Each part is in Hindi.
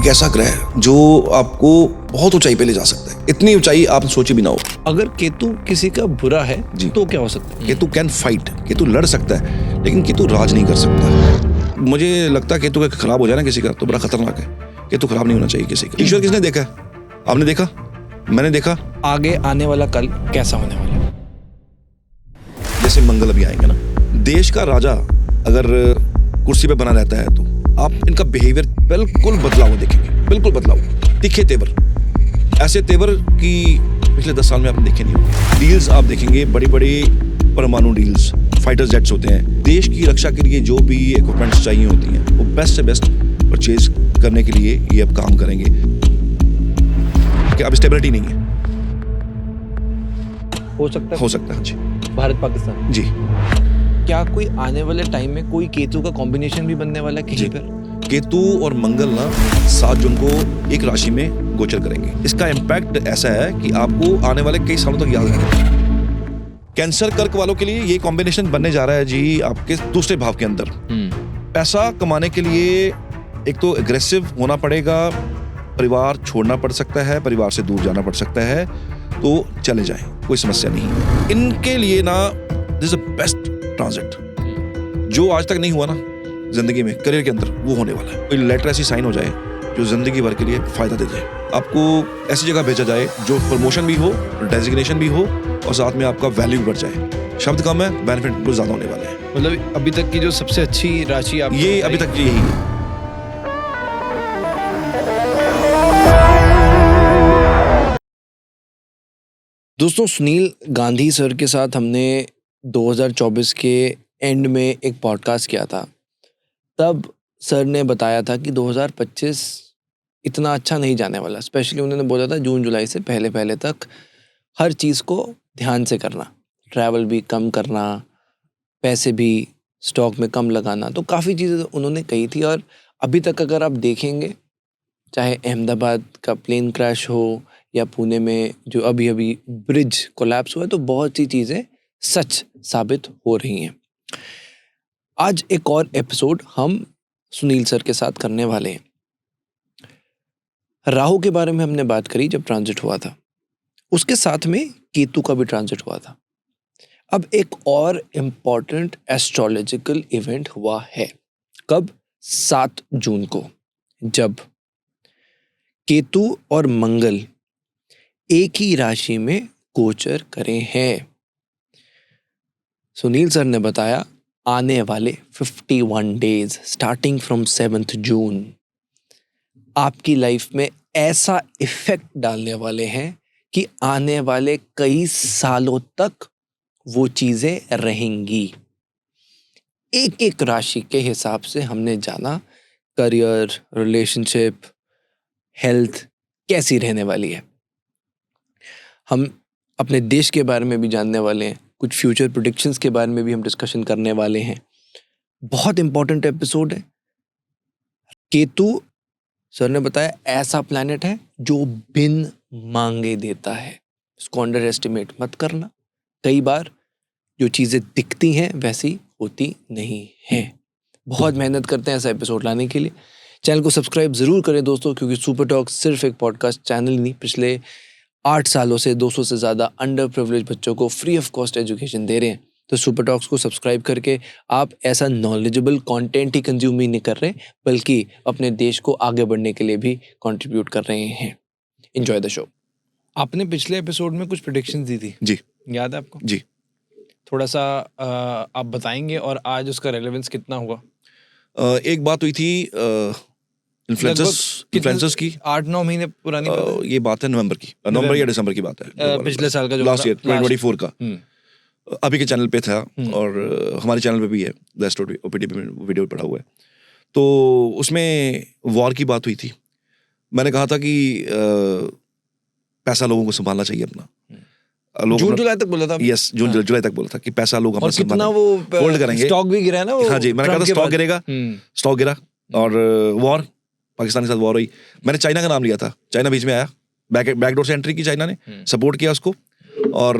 एक ऐसा ग्रह है जो आपको बहुत ऊंचाई पे ले जा सकता है, इतनी ऊंचाई आप सोचे भी ना हो। अगर केतु किसी का बुरा है जी। तो क्या हो सकता है? केतु कैन फाइट, केतु लड़ सकता है, लेकिन केतु राज नहीं कर सकता। मुझे लगता है केतु का खराब हो जाए ना किसी का तो बड़ा खतरनाक है। केतु खराब नहीं होना चाहिए किसी का। ईश्वर किसने देखा है? आपने देखा, मैंने देखा। आगे आने वाला कल कैसा होने वाला है? जैसे मंगल अभी आएंगे ना, देश का राजा अगर कुर्सी पे बना रहता है तो आप इनका बिहेवियर बिल्कुल बदलाव देखेंगे, बिल्कुल बदलाव, तीखे तेवर, ऐसे तेवर कि पिछले 10 साल में आपने देखे नहीं होंगे। डील्स आप देखेंगे, बड़ी बड़ी परमाणु डील्स, फाइटर जेट्स होते हैं। देश की रक्षा के लिए जो भी इक्विपमेंट्स चाहिए होती हैं वो बेस्ट से बेस्ट परचेज करने के लिए ये अब काम करेंगे। क्या अब स्टेबिलिटी नहीं है? हो सकता है जी। भारत पाकिस्तान जी। क्या कोई आने वाले टाइम में कोई केतु का कॉम्बिनेशन भी बनने वाला है कहीं पर? केतु और मंगल ना 7 जून को एक राशि में गोचर करेंगे। इसका इम्पैक्ट ऐसा है कि आपको आने वाले कई सालों तक याद रहेगा। कैंसर कर्क वालों के लिए ये कॉम्बिनेशन बनने जा रहा है जी, आपके दूसरे भाव के अंदर। पैसा कमाने के लिए एक तो एग्रेसिव होना पड़ेगा, परिवार छोड़ना पड़ सकता है, परिवार से दूर जाना पड़ सकता है, तो चले जाएं, कोई समस्या नहीं। इनके लिए ना this is the best transit जो आज तक नहीं हुआ ना जिंदगी में, करियर के अंदर, वो होने वाला है। कोई लेटर ऐसी साइन हो जाए जो जिंदगी भर के लिए फायदा दे जाए, आपको ऐसी जगह भेजा जाए जो प्रमोशन भी हो, डेजिग्नेशन भी हो और साथ में आपका वैल्यू बढ़ जाए। शब्द कम है, बेनिफिट कुछ ज्यादा होने वाले हैं। मतलब अभी तक की जो सबसे अच्छी राशि आप ये अभी तक यही है। दोस्तों, सुनील गांधी सर के साथ हमने 2024 के एंड में एक पॉडकास्ट किया था। तब सर ने बताया था कि 2025 इतना अच्छा नहीं जाने वाला। स्पेशली उन्होंने बोला था जून जुलाई से पहले तक हर चीज़ को ध्यान से करना, ट्रैवल भी कम करना, पैसे भी स्टॉक में कम लगाना। तो काफ़ी चीज़ें उन्होंने कही थी। और अभी तक अगर आप देखेंगे, चाहे अहमदाबाद का प्लेन क्रैश हो या पुणे में जो अभी ब्रिज कोलैप्स हुआ है, तो बहुत सी चीज़ें सच साबित हो रही हैं। आज एक और एपिसोड हम सुनील सर के साथ करने वाले हैं। राहु के बारे में हमने बात करी जब ट्रांजिट हुआ था, उसके साथ में केतु का भी ट्रांजिट हुआ था। अब एक और इम्पॉर्टेंट एस्ट्रोलॉजिकल इवेंट हुआ है। कब? 7 जून को, जब केतु और मंगल एक ही राशि में गोचर करे हैं। सुनील सर ने बताया आने वाले 51 डेज स्टार्टिंग फ्रॉम 7 जून आपकी लाइफ में ऐसा इफेक्ट डालने वाले हैं कि आने वाले कई सालों तक वो चीजें रहेंगी। एक एक राशि के हिसाब से हमने जाना करियर, रिलेशनशिप, हेल्थ कैसी रहने वाली है। हम अपने देश के बारे में भी जानने वाले हैं, कुछ फ्यूचर प्रेडिक्शंस के बारे में भी हम डिस्कशन करने वाले हैं। बहुत इंपॉर्टेंट एपिसोड है। केतु सर ने बताया ऐसा प्लैनेट है जो बिन मांगे देता है, इसको अंडर एस्टिमेट मत करना। कई बार जो चीज़ें दिखती हैं वैसी होती नहीं हैं। बहुत मेहनत करते हैं ऐसा एपिसोड लाने के लिए। चैनल को सब्सक्राइब ज़रूर करें दोस्तों, क्योंकि सुपर टॉक सिर्फ एक पॉडकास्ट चैनल नहीं, पिछले 8 सालों से 200 से ज़्यादा अंडर प्रिविलेज बच्चों को फ्री ऑफ कॉस्ट एजुकेशन दे रहे हैं। तो सुपर टॉक्स को सब्सक्राइब करके आप ऐसा नॉलेजेबल कंटेंट ही कंज्यूम ही नहीं कर रहे, बल्कि अपने देश को आगे बढ़ने के लिए भी कंट्रीब्यूट कर रहे हैं। Enjoy the show. आपने पिछले एपिसोड में कुछ प्रेडिक्शंस दी थी, जी। याद है आपको? जी। थोड़ा सा आप बताएंगे और आज उसका रेलेवेंस कितना हुआ? एक बात हुई थी इन्फ्लुएंसर्स की 8-9 महीने पुरानी बात है। ये बात है नवंबर या दिसंबर की बात है, पिछले साल का जो लास्ट ईयर 2024 का। अभी के चैनल पे था और हमारे चैनल पे भी है, बेस्ट ओपीडी पे वीडियो पड़ा हुआ है। तो उसमें वॉर की बात हुई थी। मैंने कहा था कि पैसा लोगों को संभालना चाहिए अपना। जून जुलाई तक बोला था। यस, जून जुलाई तक बोला था कि पैसा लोग और कितना वो होल्ड करेंगे। स्टॉक भी गिरा है ना वो। हाँ जी, मैंने कहा था स्टॉक गिरेगा, स्टॉक गिरा। और वॉर, पाकिस्तान के साथ वॉर हुई। मैंने चाइना का नाम लिया था, चाइना बीच में आया, बैकडोर से एंट्री की चाइना ने, सपोर्ट किया उसको। और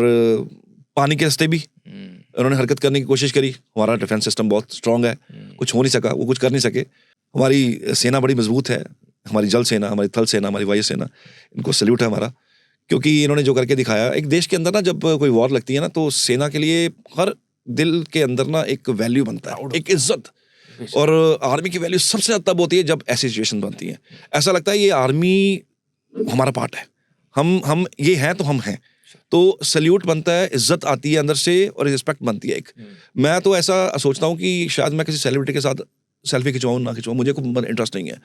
पानी के रास्ते भी उन्होंने हरकत करने की कोशिश करी। हमारा डिफेंस सिस्टम बहुत स्ट्रांग है, कुछ हो नहीं सका, वो कुछ कर नहीं सके। हमारी सेना बड़ी मजबूत है, हमारी जल सेना, हमारी थल सेना, हमारी वायु सेना, इनको सैल्यूट है हमारा, क्योंकि इन्होंने जो करके दिखाया। एक देश के अंदर ना जब कोई वॉर लगती है ना, तो सेना के लिए हर दिल के अंदर ना एक वैल्यू बनता है, एक इज्जत। और आर्मी की वैल्यू सबसे ज़्यादा तब होती है जब ऐसी सिचुएशन बनती है। ऐसा लगता है ये आर्मी हमारा पार्ट है, हम ये हैं तो हम हैं, तो सल्यूट बनता है, इज्जत आती है अंदर से और रिस्पेक्ट बनती है एक। मैं तो ऐसा सोचता हूँ कि शायद मैं किसी सेलिब्रिटी के साथ सेल्फी खिंचवाऊँ ना खिंचवाऊँ, मुझे कोई इंटरेस्ट नहीं है।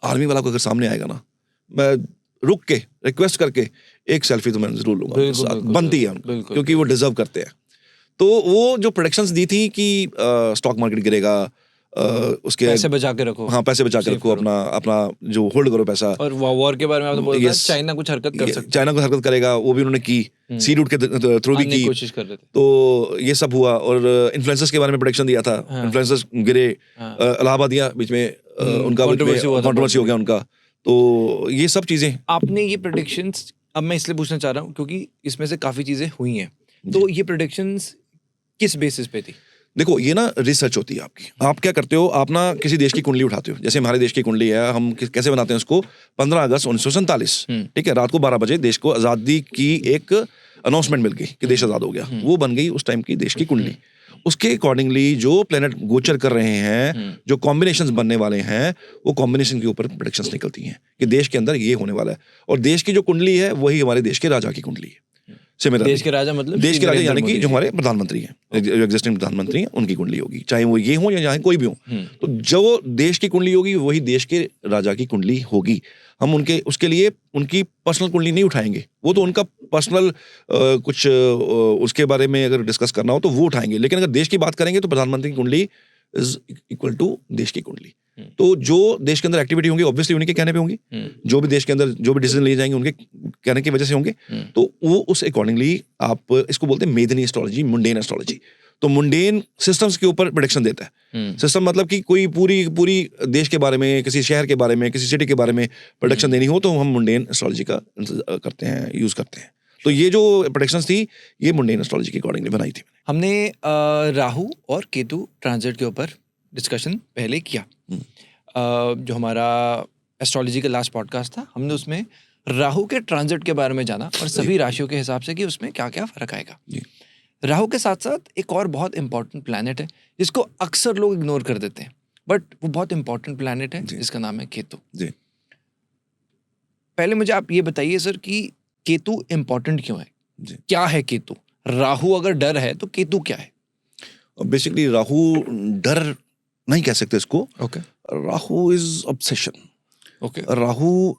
आर्मी वाला को अगर सामने आएगा ना, मैं रुक के रिक्वेस्ट करके एक सेल्फी तो मैं जरूर लूंगा उनके साथ, बनती है उनको, क्योंकि वो डिजर्व करते हैं। तो वो जो प्रोडिक्शंस दी थी कि स्टॉक मार्केट गिरेगा, उसके पैसे बचा के रखो, हाँ पैसे बचा के रखो, अपना जो होल्ड करो पैसा। और वॉर के बारे में आपने बोला था चाइना कुछ हरकत कर सकता है, चाइना कुछ हरकत करेगा, वो भी उन्होंने की, सी रूट के थ्रू भी की कोशिश कर रहे थे। तो ये सब हुआ। और इन्फ्लुएंसर्स के बारे में प्रोडिक्शन दिया था, इन्फ्लुएंसर्स गिरे, इलाहाबाद बीच में उनका कंट्रोवर्सी हो गया उनका। तो ये सब चीजें आपने ये प्रेडिक्शंस, अब मैं इसलिए पूछना चाह रहा हूँ क्योंकि इसमें से काफी चीजें हुई हैं, तो ये प्रेडिक्शंस किस बेसिस पे थी? देखो ये ना रिसर्च होती है आपकी। आप क्या करते हो, आप ना किसी देश की कुंडली उठाते हो, जैसे हमारे देश की कुंडली है, हम कैसे बनाते हैं उसको, 15 अगस्त 1947, ठीक है, रात को 12 बजे देश को आज़ादी की एक अनाउंसमेंट मिल गई कि देश आज़ाद हो गया, वो बन गई उस टाइम की देश की कुंडली। उसके अकॉर्डिंगली जो प्लेनेट गोचर कर रहे हैं, जो कॉम्बिनेशंस बनने वाले हैं, वो कॉम्बिनेशन के ऊपर प्रेडिक्शंस निकलती हैं कि देश के अंदर ये होने वाला है। और देश की जो कुंडली है वही हमारे देश के राजा की कुंडली है। देश के राजा मतलब देश के राजा यानी कि जो हमारे प्रधानमंत्री हैं, एग्जिस्टिंग प्रधानमंत्री हैं, उनकी कुंडली होगी, चाहे वो ये हो या चाहे कोई भी हो। तो जो देश की कुंडली होगी वही देश के राजा की कुंडली होगी। हम उसके लिए उनकी पर्सनल कुंडली नहीं उठाएंगे, वो तो उनका पर्सनल कुछ उसके बारे में अगर डिस्कस करना हो तो वो उठाएंगे। लेकिन अगर देश की बात करेंगे तो प्रधानमंत्री की कुंडली इज इक्वल टू देश की कुंडली। तो जो देश के अंदर एक्टिविटी होंगी ऑब्वियसली उन्हीं के कहने पे होंगी, जो भी देश के अंदर जो भी डिसीजन लिए जाएंगे उनके कहने की वजह से होंगे। तो वो उस अकॉर्डिंगली आप इसको बोलते हैं मेदनी एस्ट्रोलॉजी, मुंडेन एस्ट्रोलॉजी। तो मुंडेन सिस्टम्स के ऊपर प्रेडिक्शन देता है। सिस्टम मतलब कि कोई पूरी देश के बारे में, किसी शहर के बारे में, किसी सिटी के बारे में प्रेडिक्शन देनी हो तो हम मुंडेन एस्ट्रोलॉजी का करते हैं, यूज करते हैं। तो ये जो प्रेडिक्शंस थी ये मुंडेन एस्ट्रोलॉजी के अकॉर्डिंगली बनाई थी। हमने राहु और केतु ट्रांजिट के ऊपर डिस्कशन पहले किया। जो हमारा एस्ट्रोलॉजी का लास्ट पॉडकास्ट था, हमने उसमें राहु के ट्रांजिट के बारे में जाना और सभी राशियों के हिसाब से कि उसमें क्या क्या फर्क आएगा। राहु के साथ साथ एक और बहुत इंपॉर्टेंट प्लैनेट है जिसको अक्सर लोग इग्नोर कर देते हैं, बट वो बहुत इंपॉर्टेंट प्लैनेट है जिसका नाम है केतु। पहले मुझे आप ये बताइए सर कि केतु इंपॉर्टेंट क्यों है? क्या है केतु? राहु अगर डर है तो केतु क्या है? बेसिकली राहु डर नहीं कह सकते इसको। Okay. Rahu is obsession. Okay. Rahu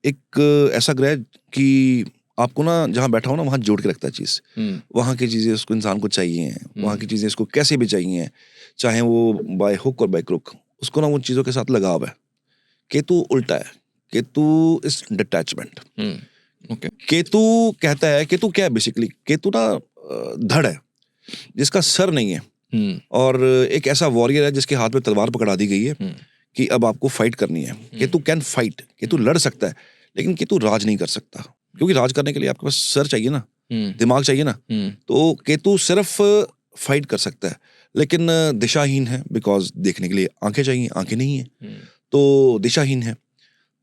एक ऐसा ग्रह कि आपको ना जहाँ बैठा हो ना वहाँ जोड़ के रखता है चीज। वहाँ की चीजें उसको इंसान को चाहिए, वहाँ की चीजें इसको कैसे भी चाहिए, चाहे वो बाय हुक और बाय क्रुक, उसको ना उन चीजों के साथ लगाव है। केतु उल्टा है, Ketu is detachment. Okay. Ketu कहता है, केतु क्या है बेसिकली, केतु ना धड़ है जिसका सर नहीं है, और एक ऐसा वॉरियर है जिसके हाथ में तलवार पकड़ा दी गई है कि अब आपको फाइट करनी है। केतु कैन फाइट, केतु लड़ सकता है, लेकिन केतु राज नहीं कर सकता, क्योंकि राज करने के लिए आपके पास सर चाहिए ना, दिमाग चाहिए ना। तो केतु सिर्फ फाइट कर सकता है, लेकिन दिशाहीन है, बिकॉज देखने के लिए आंखें चाहिए, आंखें नहीं है, तो दिशाहीन है।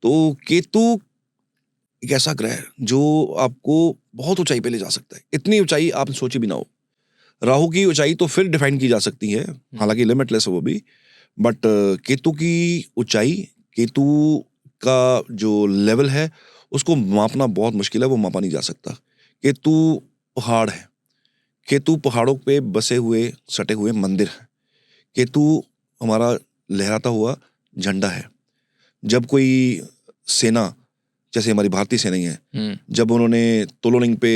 तो केतु एक ऐसा ग्रह है जो आपको बहुत ऊंचाई पे ले जा सकता है, इतनी ऊंचाई आपने सोची भी ना हो। राहु की ऊंचाई तो फिर डिफाइन की जा सकती है, हालांकि लिमिटलेस है वो भी, बट केतु की ऊंचाई, केतु का जो लेवल है उसको मापना बहुत मुश्किल है, वो मापा नहीं जा सकता। केतु पहाड़ है, केतु पहाड़ों पे बसे हुए सटे हुए मंदिर है। केतु हमारा लहराता हुआ झंडा है। जब कोई सेना, जैसे हमारी भारतीय सेना ही है, जब उन्होंने तोलोलिंग पे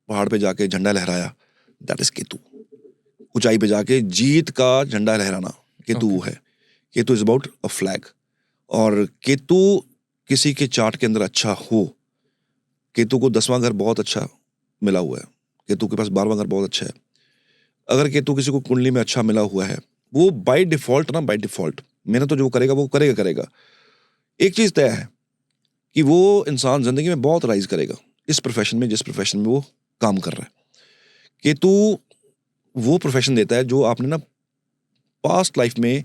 पहाड़ पे जाके झंडा लहराया, दैट इज केतु। ऊंचाई पे जाके जीत का झंडा लहराना केतु है। Ketu is about a flag. और केतु किसी के चार्ट के अंदर अच्छा हो, केतु को 10वां घर बहुत अच्छा मिला हुआ है, केतु के पास 12वां घर बहुत अच्छा है, अगर केतु किसी को कुंडली में अच्छा मिला हुआ है, वो बाय डिफॉल्ट ना, बाय डिफॉल्ट मेहनत तो जो करेगा वो करेगा। एक चीज तय है कि वो इंसान जिंदगी में बहुत राइज करेगा इस प्रोफेशन में, जिस प्रोफेशन में वो काम कर रहा है। केतु वो प्रोफेशन देता है जो आपने ना पास्ट लाइफ में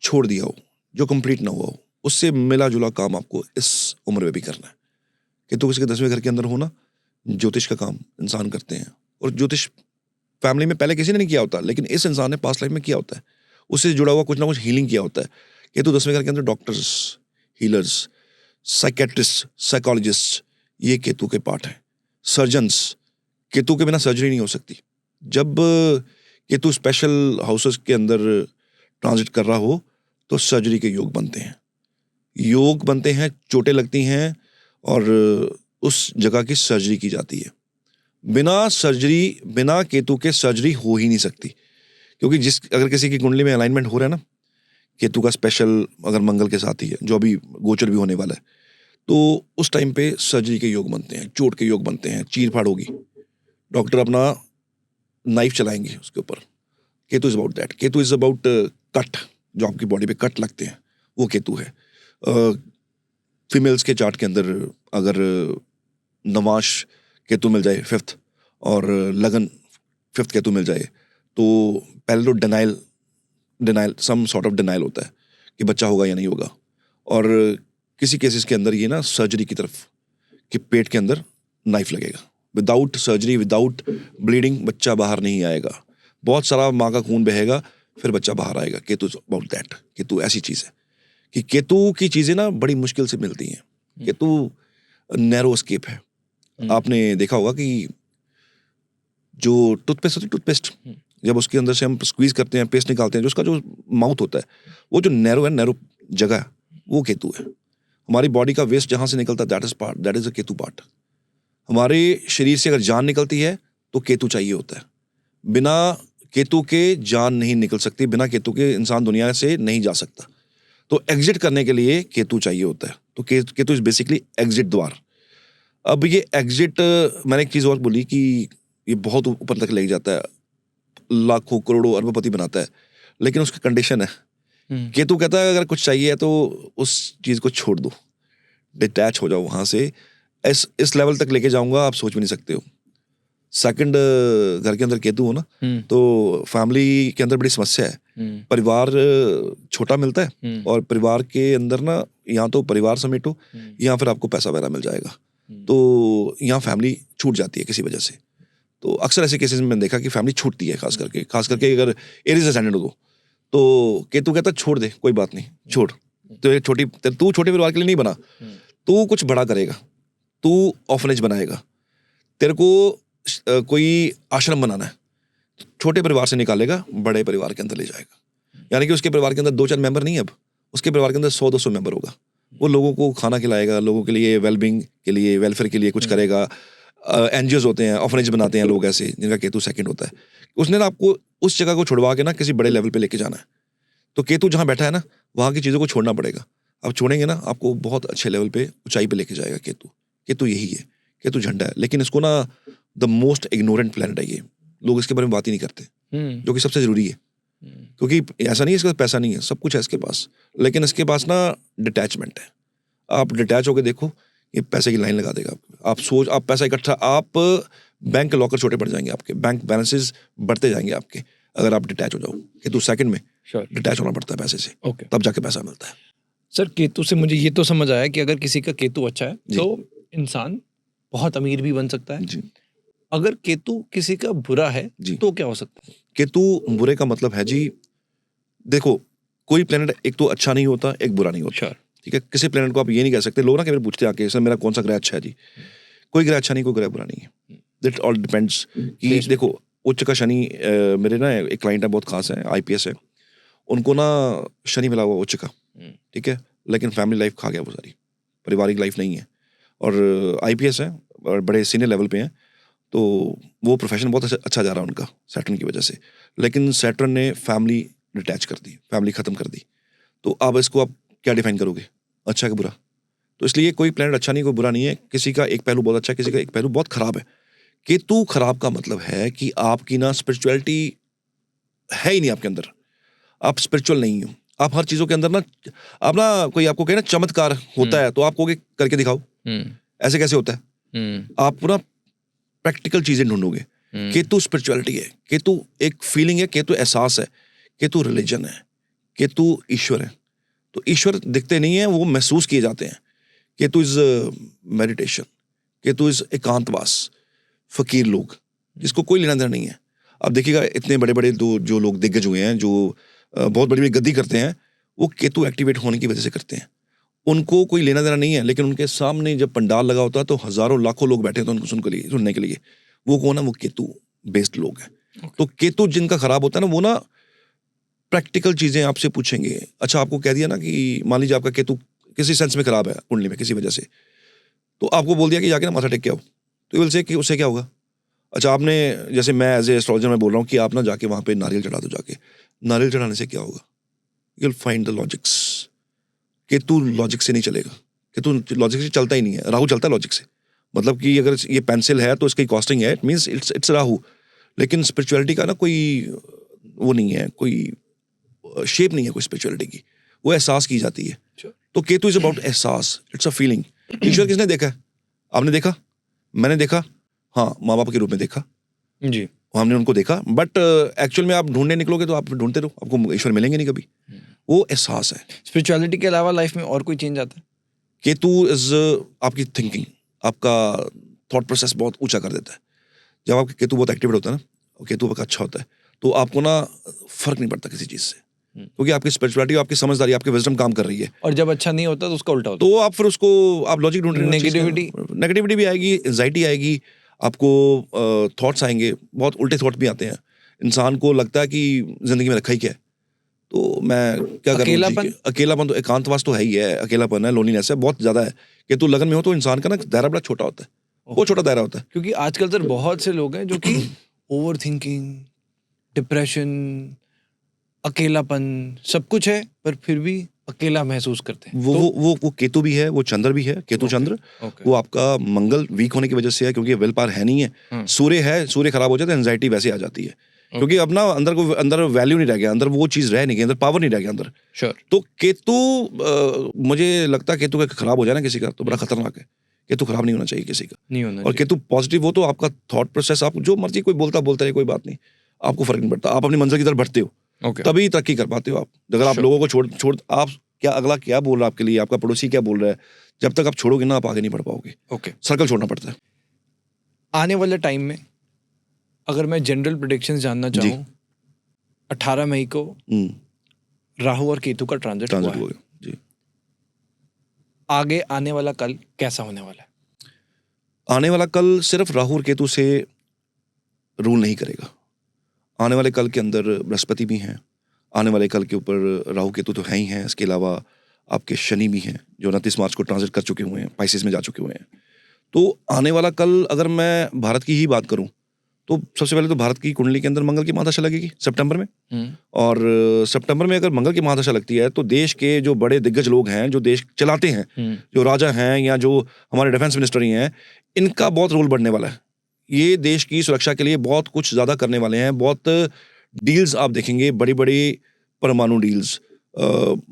छोड़ दिया हो, जो कंप्लीट ना हुआ हो, उससे मिला जुला काम आपको इस उम्र में भी करना है। केतु किसी के 10वें घर के अंदर होना, ज्योतिष का काम इंसान करते हैं, और ज्योतिष फैमिली में पहले किसी ने नहीं किया होता, लेकिन इस इंसान ने पास्ट लाइफ में किया होता है, उससे जुड़ा हुआ कुछ ना कुछ हीलिंग किया होता है। केतु 10वें घर के अंदर डॉक्टर्स, हीलर्स, साइकेट्रिस्ट, साइकोलॉजिस्ट, ये केतु के पार्ट हैं। सर्जन्स, केतु के बिना सर्जरी नहीं हो सकती। जब केतु स्पेशल हाउसेस के अंदर ट्रांजिट कर रहा हो तो सर्जरी के योग बनते हैं, चोटें लगती हैं और उस जगह की सर्जरी की जाती है। बिना केतु के सर्जरी हो ही नहीं सकती, क्योंकि अगर किसी की कुंडली में अलाइनमेंट हो रहा है ना केतु का स्पेशल, अगर मंगल के साथ ही है, जो अभी गोचर भी होने वाला है, तो उस टाइम पे सर्जरी के योग बनते हैं, चोट के योग बनते हैं, चीर फाड़ होगी, डॉक्टर अपना नाइफ चलाएंगे उसके ऊपर। Ketu is about that. Ketu is about cut, जो आपकी बॉडी पे कट लगते हैं, वो केतु है। फीमेल्स के चार्ट के अंदर अगर नवाश केतु मिल जाए 5th और लगन 5th केतु मिल जाए, तो पहले तो denial some sort of denial होता है कि बच्चा होगा या नहीं होगा, और किसी केसेस के अंदर ये ना सर्जरी की तरफ कि पेट के अंदर नाइफ लगेगा। विदाउट सर्जरी, विदाउट ब्लीडिंग बच्चा बाहर नहीं आएगा, बहुत सारा माँ का खून बहेगा, फिर बच्चा बाहर आएगा। Ketu about that. केतु ऐसी चीज़ है कि केतु की चीज़ें ना बड़ी मुश्किल से मिलती हैं। केतु नैरो स्केप है। आपने देखा होगा कि जो टूथपेस्ट होती है, टूथपेस्ट जब उसके अंदर से हम स्क्वीज करते हैं, पेस्ट निकालते हैं, जो उसका जो माउथ होता है, वो जो नैरो जगह है, वो केतु है। हमारी बॉडी का वेस्ट जहाँ से निकलता है, that is a Ketu part. हमारे शरीर से अगर जान निकलती है तो केतु चाहिए होता है। बिना केतु के जान नहीं निकल सकती, बिना केतु के इंसान दुनिया से नहीं जा सकता। तो एग्जिट करने के लिए केतु चाहिए होता है। तो केतु इज बेसिकली एग्जिट द्वार। अब ये एग्जिट, मैंने एक चीज़ और बोली कि ये बहुत ऊपर तक ले जाता है, लाखों करोड़ों अरबपति बनाता है, लेकिन उसका कंडीशन है। केतु कहता है अगर कुछ चाहिए तो उस चीज़ को छोड़ दो, डिटैच हो जाओ वहाँ से। इस लेवल तक लेके जाऊंगा आप सोच भी नहीं सकते हो। सेकंड घर के अंदर केतु हो ना, तो फैमिली के अंदर बड़ी समस्या है। परिवार छोटा मिलता है, और परिवार के अंदर ना या तो परिवार समेटो या फिर आपको पैसा वगैरह मिल जाएगा, तो यहाँ फैमिली छूट जाती है किसी वजह से। तो अक्सर ऐसे केसेस में मैंने देखा कि फैमिली छूटती है, खास करके अगर एरीज असेंडेंट हो तो केतु कहता कोई बात नहीं, छोड़। तो तू छोटे परिवार के लिए नहीं बना, तू कुछ बड़ा करेगा, तू ऑर्फनेज बनाएगा, तेरे को कोई आश्रम बनाना है, छोटे परिवार से निकालेगा, बड़े परिवार के अंदर ले जाएगा। यानी कि उसके परिवार के अंदर 2-4 मेंबर नहीं, अब उसके परिवार के अंदर 100-200 मेंबर होगा। वो लोगों को खाना खिलाएगा, लोगों के लिए वेलबींग के लिए, वेलफेयर के लिए कुछ करेगा। एनजीओज होते हैं, ऑर्फनेज बनाते हैं लोग ऐसे, जिनका केतु सेकंड होता है। उसने ना आपको उस जगह को छुड़वा के ना किसी बड़े लेवल पे लेके जाना है। तो केतु जहाँ बैठा है ना, वहाँ की चीज़ों को छोड़ना पड़ेगा। आप छोड़ेंगे ना, आपको बहुत अच्छे लेवल पे, ऊंचाई पे लेके जाएगा केतु यही है। केतु झंडा है, लेकिन इसको ना द मोस्ट इग्नोरेंट प्लैनेट है ये। लोग इसके बारे में बात ही नहीं करते, जो कि सबसे जरूरी है। क्योंकि ऐसा नहीं है इसके पास पैसा नहीं है, सब कुछ है इसके पास, लेकिन इसके पास ना डिटैचमेंट है। आप डिटैच होकर देखो, ये पैसे की लाइन लगा देगा। आप पैसा इकट्ठा, आप बैंक के लॉकर छोटे पड़ जाएंगे, आपके बैंक बैलेंसेस बढ़ते जाएंगे आपके, अगर आप डिटैच हो जाओ। केतु सेकंड में डिटैच होना पड़ता है पैसे से, तब जाके पैसा मिलता है। सर, केतु से मुझे ये तो समझ आया कि अगर किसी का केतु अच्छा है तो इंसान बहुत अमीर भी बन सकता है जी। अगर केतु किसी का बुरा है तो क्या हो सकता है? केतु बुरे का मतलब है जी, देखो कोई प्लेनेट एक तो अच्छा नहीं होता, एक बुरा नहीं होता, ठीक है। किसी प्लेनेट को आप ये नहीं कह सकते। लोग ना कभी पूछते आके, सर मेरा कौन सा ग्रह अच्छा है जी। कोई ग्रह अच्छा नहीं, कोई ग्रह बुरा नहीं है। दैट ऑल डिपेंड्स कि देखो उच्च का शनि, मेरे ना एक क्लाइंट है, बहुत खास है, IPS है, उनको ना शनि मिला हुआ उच्च का, ठीक है, लेकिन फैमिली लाइफ खा गया वो सारी, पारिवारिक लाइफ नहीं है। और IPS है और बड़े सीनियर लेवल पे हैं, तो वो प्रोफेशन बहुत अच्छा जा रहा है उनका सैटर्न की वजह से, लेकिन सैटर्न ने फैमिली डिटैच कर दी, फैमिली ख़त्म कर दी। तो अब इसको आप क्या डिफाइन करोगे, अच्छा कि बुरा? तो इसलिए कोई प्लैनेट अच्छा नहीं, कोई बुरा नहीं है। किसी का एक पहलू बहुत अच्छा है, किसी का एक पहलू बहुत ख़राब है। केतु खराब का मतलब है कि आपकी ना स्पिरिचुअलिटी है ही नहीं आपके अंदर, आप स्पिरिचुअल नहीं हो। आप हर चीज़ों के अंदर ना, आप ना कोई आपको कहे ना चमत्कार होता है, तो आप कहोगे करके दिखाओ, ऐसे कैसे होता है? आप पूरा प्रैक्टिकल चीज़ें ढूंढोगे। केतु स्पिरिचुअलिटी है, केतु एक फीलिंग है, केतु एहसास है, केतु रिलीजन है, केतु ईश्वर है। तो ईश्वर दिखते नहीं है, वो महसूस किए जाते हैं। Ketu is meditation, Ketu is एकांतवास, फकीर लोग जिसको कोई लेना देना नहीं है। अब देखिएगा इतने बड़े बड़े जो लोग दिग्गज हुए हैं, जो बहुत बड़ी बड़ी गद्दी करते हैं, वो केतु एक्टिवेट होने की वजह से करते हैं। उनको कोई लेना देना नहीं है, लेकिन उनके सामने जब पंडाल लगा होता है तो हजारों लाखों लोग बैठे होते हैं उनको सुनने के लिए। वो कौन है? वो केतु बेस्ड लोग हैं। तो केतु जिनका खराब होता है ना, वो ना प्रैक्टिकल चीजें आपसे पूछेंगे। अच्छा, आपको कह दिया ना कि मान लीजिए आपका केतु किसी सेंस में खराब है कुंडली में किसी वजह से, तो आपको बोल दिया कि जाके ना माथा टेक के आओ, तो विल से कि उससे क्या होगा? अच्छा, आपने जैसे मैं एज ए एस्ट्रोलॉजर में बोल रहा हूँ कि आप ना जाके वहाँ पे नारियल चढ़ा दो, जाके नारियल चढ़ाने से क्या होगा? You will find the logics. Ketu logic से नहीं चलेगा, केतु लॉजिक से चलता ही नहीं है। राहु चलता है लॉजिक से, मतलब कि अगर ये पेंसिल है तो इसकी कॉस्टिंग है, इट मीन्स इट्स राहु। लेकिन स्पिरिचुअलिटी का ना कोई वो नहीं है, कोई शेप नहीं है कोई स्पिरिचुअलिटी की, वो एहसास की जाती है। तो केतु इज अबाउट एहसास, इट्स अ फीलिंग। ईश्वर किसने देखा है? आपने देखा, मैंने देखा, हाँ, माँ बाप के रूप में देखा जी, हमने उनको देखा, बट एक्चुअल में आप ढूंढने निकलोगे तो आप ढूंढते रहो, आपको ईश्वर मिलेंगे नहीं कभी। वो एहसास है। स्पिरिचुअलिटी के अलावा लाइफ में और कोई चेंज आता है? केतु इज आपकी थिंकिंग, आपका थॉट प्रोसेस बहुत ऊंचा कर देता है। जब आपका केतु बहुत एक्टिवेट होता है ना, और केतु आपका अच्छा होता है, तो आपको ना फर्क नहीं पड़ता किसी चीज से, क्योंकि आपकी स्पिरिचुअलिटी, आपकी समझदारी, आपकी विजडम काम कर रही है। और जब अच्छा नहीं होता तो उसका उल्टा होता तो आप फिर उसको आप लॉजिक ढूंढ रहे हो। नेगेटिविटी भी आएगी, एंजाइटी आएगी, आपको थॉट्स आएंगे, बहुत उल्टे थॉट भी आते हैं। इंसान को लगता है कि जिंदगी में रखा ही क्या है, तो मैं क्या करूं? अकेलापन तो एकांतवास तो है ही है, अकेलापन है, लोनलीनेस है, बहुत ज्यादा है। कि तू लगन में हो तो इंसान का ना दायरा बड़ा छोटा होता है, बहुत छोटा दायरा होता है। क्योंकि आजकल सर बहुत से लोग हैं जो कि ओवर थिंकिंग, डिप्रेशन, अकेलापन सब कुछ है, पर फिर भी अकेला महसूस करते हैं। वो केतु भी है, वो चंद्र भी है, केतु चंद्र। वो आपका मंगल वीक होने की वजह से है, क्योंकि विल पावर है नहीं है। सूर्य है, सूर्य खराब हो जाता है, एंजाइटी वैसे आ जाती है, क्योंकि अब ना अंदर वैल्यू नहीं रह गया, अंदर वो चीज रह नहीं गई, अंदर पावर नहीं रह गया अंदर। तो केतु मुझे लगता है केतु का खराब हो जाए ना किसी का तो बड़ा खतरनाक है। केतु खराब नहीं होना चाहिए किसी का, नहीं होना। और केतु पॉजिटिव हो तो आपका थॉट प्रोसेस, आप जो मर्जी कोई बोलता रहे, कोई बात नहीं, आपको फर्क नहीं पड़ता। आप अपनी मंजिल की तरफ बढ़ते हो, तभी तरक्की कर पाते हो आप। अगर आप लोगों को छोड़ आप क्या अगला क्या बोल रहा है आपके लिए, आपका पड़ोसी क्या बोल रहा है, जब तक आप छोड़ोगे ना आप आगे नहीं बढ़ पाओगे। सर्कल छोड़ना पड़ता है। आने वाले टाइम में अगर मैं जनरल प्रेडिक्शंस जानना चाहूँ, 18 मई को राहु और केतु का ट्रांजिट हुआ है जी। आगे आने वाला कल कैसा होने वाला है? आने वाला कल सिर्फ राहु और केतु से रूल नहीं करेगा। आने वाले कल के अंदर बृहस्पति भी हैं, आने वाले कल के ऊपर राहु केतु तो है ही हैं, इसके अलावा आपके शनि भी हैं जो 29 मार्च को ट्रांजिट कर चुके हुए हैं, पाइसेस में जा चुके हुए हैं। तो आने वाला कल अगर मैं भारत की ही बात करूं तो सबसे पहले तो भारत की कुंडली के अंदर मंगल की महादशा लगेगी सितंबर में। और सितंबर में अगर मंगल की महादशा लगती है तो देश के जो बड़े दिग्गज लोग हैं, जो देश चलाते हैं, जो राजा हैं या जो हमारे डिफेंस मिनिस्टर ही हैं, इनका बहुत रोल बढ़ने वाला है। ये देश की सुरक्षा के लिए बहुत कुछ ज्यादा करने वाले हैं। बहुत डील्स आप देखेंगे, बड़ी बड़ी परमाणु डील्स,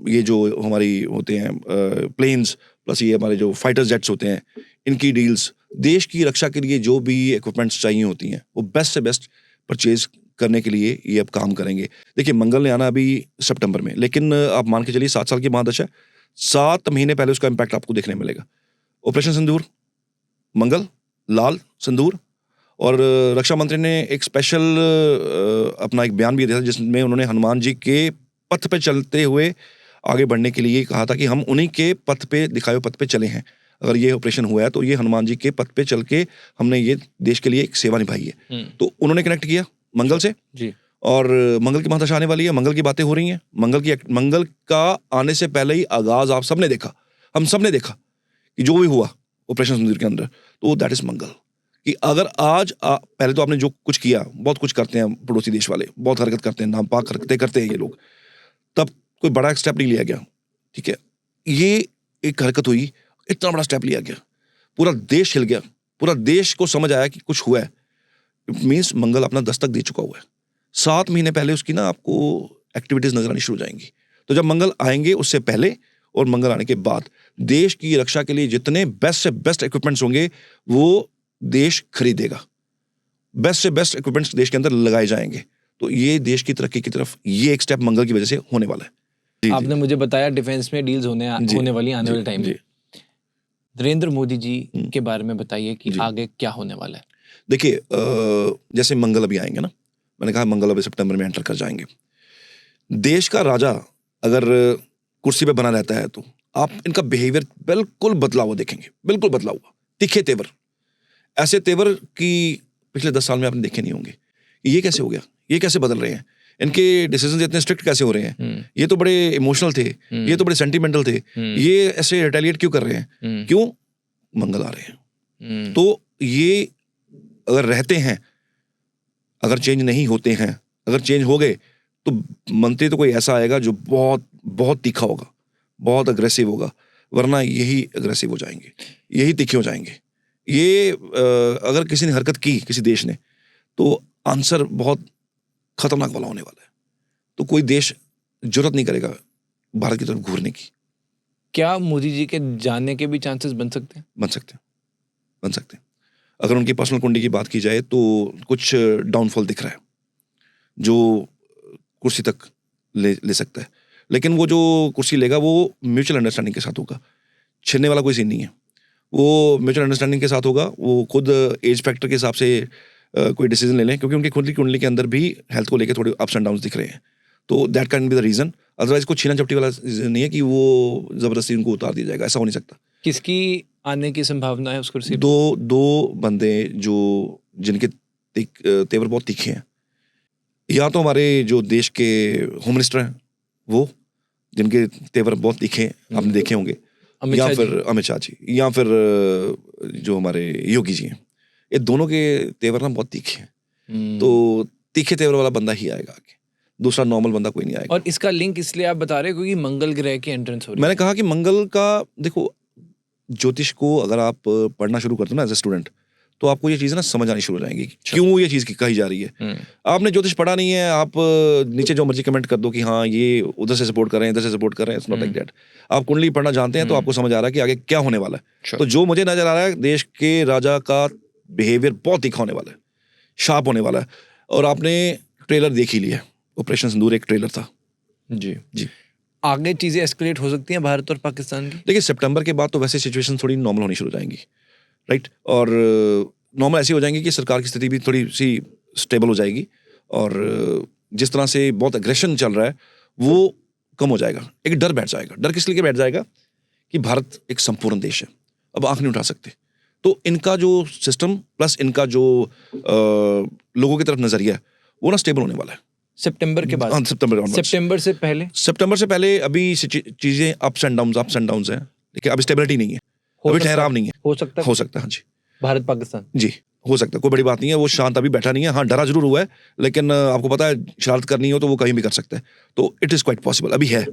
ये जो हमारी होते हैं प्लेन्स प्लस ये हमारे जो फाइटर जेट्स होते हैं, इनकी डील्स, देश की रक्षा के लिए जो भी इक्विपमेंट्स चाहिए होती हैं वो बेस्ट से बेस्ट परचेज करने के लिए ये अब काम करेंगे। देखिए, मंगल ने आना अभी सितंबर में, लेकिन आप मान के चलिए 7 साल की महादशा, 7 महीने पहले उसका इम्पैक्ट आपको देखने मिलेगा। ऑपरेशन सिंदूर, मंगल, लाल सिंदूर, और रक्षा मंत्री ने एक स्पेशल अपना एक बयान भी दिया था जिसमें उन्होंने हनुमान जी के पथ पे चलते हुए आगे बढ़ने के लिए कहा था कि हम उन्हीं के पथ पे, दिखाए पथ पे चले हैं। अगर ये ऑपरेशन हुआ है तो ये हनुमान जी के पथ पे चल के हमने ये देश के लिए एक सेवा निभाई है। तो उन्होंने कनेक्ट किया मंगल से जी। और मंगल की महादशा आने वाली है, मंगल की बातें हो रही हैं। मंगल का आने से पहले ही आगाज आप सबने देखा, हम सबने देखा कि जो भी हुआ ऑपरेशन सिंदूर के अंदर, तो दैट इज मंगल। कि अगर आज पहले तो आपने जो कुछ किया, बहुत कुछ करते हैं पड़ोसी देश वाले, बहुत हरकत करते हैं, नापाक हरकतें करते हैं ये लोग, तब कोई बड़ा स्टेप नहीं लिया गया, ठीक है। ये एक हरकत हुई, इतना बड़ा स्टेप लिया गया, पूरा देश हिल गया, पूरा देश को समझ आया कि कुछ हुआ है। इट मीन्स मंगल अपना दस्तक दे चुका हुआ है। 7 महीने पहले उसकी ना आपको एक्टिविटीज नजर आनी शुरू हो जाएंगी। तो जब मंगल आएंगे उससे पहले और मंगल आने के बाद देश की रक्षा के लिए जितने बेस्ट से बेस्ट इक्विपमेंट्स होंगे वो देश खरीदेगा। बेस्ट से बेस्ट इक्विपमेंट्स देश के अंदर लगाए जाएंगे। तो ये देश की तरक्की की तरफ ये एक स्टेप मंगल की वजह से होने वाला है। आपने मुझे बताया डिफेंस में डील्स होने वाली आने वाले टाइम में। नरेंद्र मोदी जी के बारे में बताइए कि आगे क्या होने वाला है। देखिए जैसे मंगल अभी आएंगे ना, मैंने कहा मंगल अभी सितंबर में एंटर कर जाएंगे। देश का राजा अगर कुर्सी पे बना रहता है तो आप इनका बिहेवियर बिल्कुल बदला हुआ देखेंगे, बिल्कुल बदला हुआ, तीखे तेवर, ऐसे तेवर कि पिछले 10 साल में आपने देखे नहीं होंगे। ये कैसे हो गया, ये कैसे बदल रहे हैं, इनके डिसीजन इतने स्ट्रिक्ट कैसे हो रहे हैं, ये तो बड़े इमोशनल थे, ये तो बड़े सेंटिमेंटल थे, ये ऐसे रिटेलिएट क्यों कर रहे हैं, क्यों, मंगल आ रहे हैं। तो ये अगर रहते हैं, अगर चेंज नहीं होते हैं, अगर चेंज हो गए तो मंत्री तो कोई ऐसा आएगा जो बहुत बहुत तीखा होगा, बहुत अग्रेसिव होगा, वरना यही अग्रेसिव हो जाएंगे, यही तीखे हो जाएंगे। ये अगर किसी ने हरकत की किसी देश ने तो आंसर बहुत खतरनाक वाला होने वाला है। तो कोई देश जरूरत नहीं करेगा भारत की तरफ घूरने की। क्या मोदी जी के जाने के भी चांसेस बन सकते हैं? बन सकते हैं, बन सकते हैं। अगर उनकी पर्सनल कुंडली की बात की जाए तो कुछ डाउनफॉल दिख रहा है जो कुर्सी तक ले सकता है, लेकिन वो जो कुर्सी लेगा वो म्यूचुअल अंडरस्टैंडिंग के साथ होगा, छिनने वाला कोई सीन नहीं है। वो म्यूचुअल अंडरस्टैंडिंग के साथ होगा, वो खुद एज फैक्टर के हिसाब से कोई डिसीजन ले लें, क्योंकि उनकी खुद की कुंडली के अंदर भी हेल्थ को लेकर थोड़े अप्स एंड डाउन्स दिख रहे हैं। तो that can be the reason, otherwise कुछ छीना झपटी वाला रीजन नहीं है कि वो जबरदस्ती उनको उतार दिया जाएगा, ऐसा हो नहीं सकता। किसकी आने की संभावना है उस कुर्सी? दो बंदे जो जिनके तेवर बहुत तीखे हैं, या तो हमारे जो देश के होम मिनिस्टर हैं वो, जिनके तेवर बहुत तीखे हैं, आपने देखे होंगे, या फिर अमित शाह जी, या फिर जो हमारे योगी जी हैं। ये दोनों के तेवर ना बहुत तीखे हैं। तो तीखे तेवर वाला बंदा ही आएगा आगे, दूसरा नॉर्मल बंदा कोई नहीं आएगा। और इसका लिंक इसलिए आप बता रहे हो क्योंकि मंगल ग्रह की एंट्रेंस हो रही है। मैंने कहा कि मंगल का, देखो ज्योतिष को अगर आप पढ़ना शुरू करते हो ना एज ए स्टूडेंट, तो आपको ये चीज़ ना समझ आनी शुरू हो जाएंगी क्यों ये चीज़ कही जा रही है। आपने ज्योतिष पढ़ा नहीं है, आप नीचे जो मर्जी कमेंट कर दो कि हाँ ये उधर से सपोर्ट कर रहे हैं, इधर से सपोर्ट कर रहे हैं, इट्स नॉट लाइक दैट। आप कुंडली पढ़ना जानते हैं तो आपको समझ आ रहा है कि आगे क्या होने वाला है। तो जो मुझे नजर आ रहा है, देश के राजा का बिहेवियर बहुत तीखा होने वाला है, शार्प होने वाला है। और आपने ट्रेलर देख ही लिया, ऑपरेशन सिंदूर एक ट्रेलर था। जी जी। आगे चीजें एस्केलेट हो सकती हैं भारत और पाकिस्तान की? देखिए सितंबर के बाद तो वैसे सिचुएशन थोड़ी नॉर्मल होनी शुरू हो जाएंगी, राइट। और नॉर्मल ऐसी हो जाएंगी कि सरकार की स्थिति भी थोड़ी सी स्टेबल हो जाएगी, और जिस तरह से बहुत एग्रेशन चल रहा है वो कम हो जाएगा। एक डर बैठ जाएगा। डर किस लिए बैठ जाएगा कि भारत एक संपूर्ण देश है, अब आंख नहीं उठा सकते। तो इनका जो सिस्टम प्लस इनका जो लोगों की तरफ नजरिया है वो ना स्टेबल होने वाला है सितंबर के बाद। हाँ, सितंबर से पहले अभी चीजें अप्स एंड डाउन्स हैं, लेकिन अभी स्टेबिलिटी नहीं है, अभी ठहराव नहीं है। हो सकता है हाँ जी, भारत पाकिस्तान जी हो सकता है, कोई बड़ी बात नहीं है। वो शांत अभी बैठा नहीं है, हाँ डरा जरूर हुआ है, लेकिन आपको पता है शरारत करनी हो तो वो कहीं भी कर सकता है। तो इट इज क्वाइट पॉसिबल, अभी है,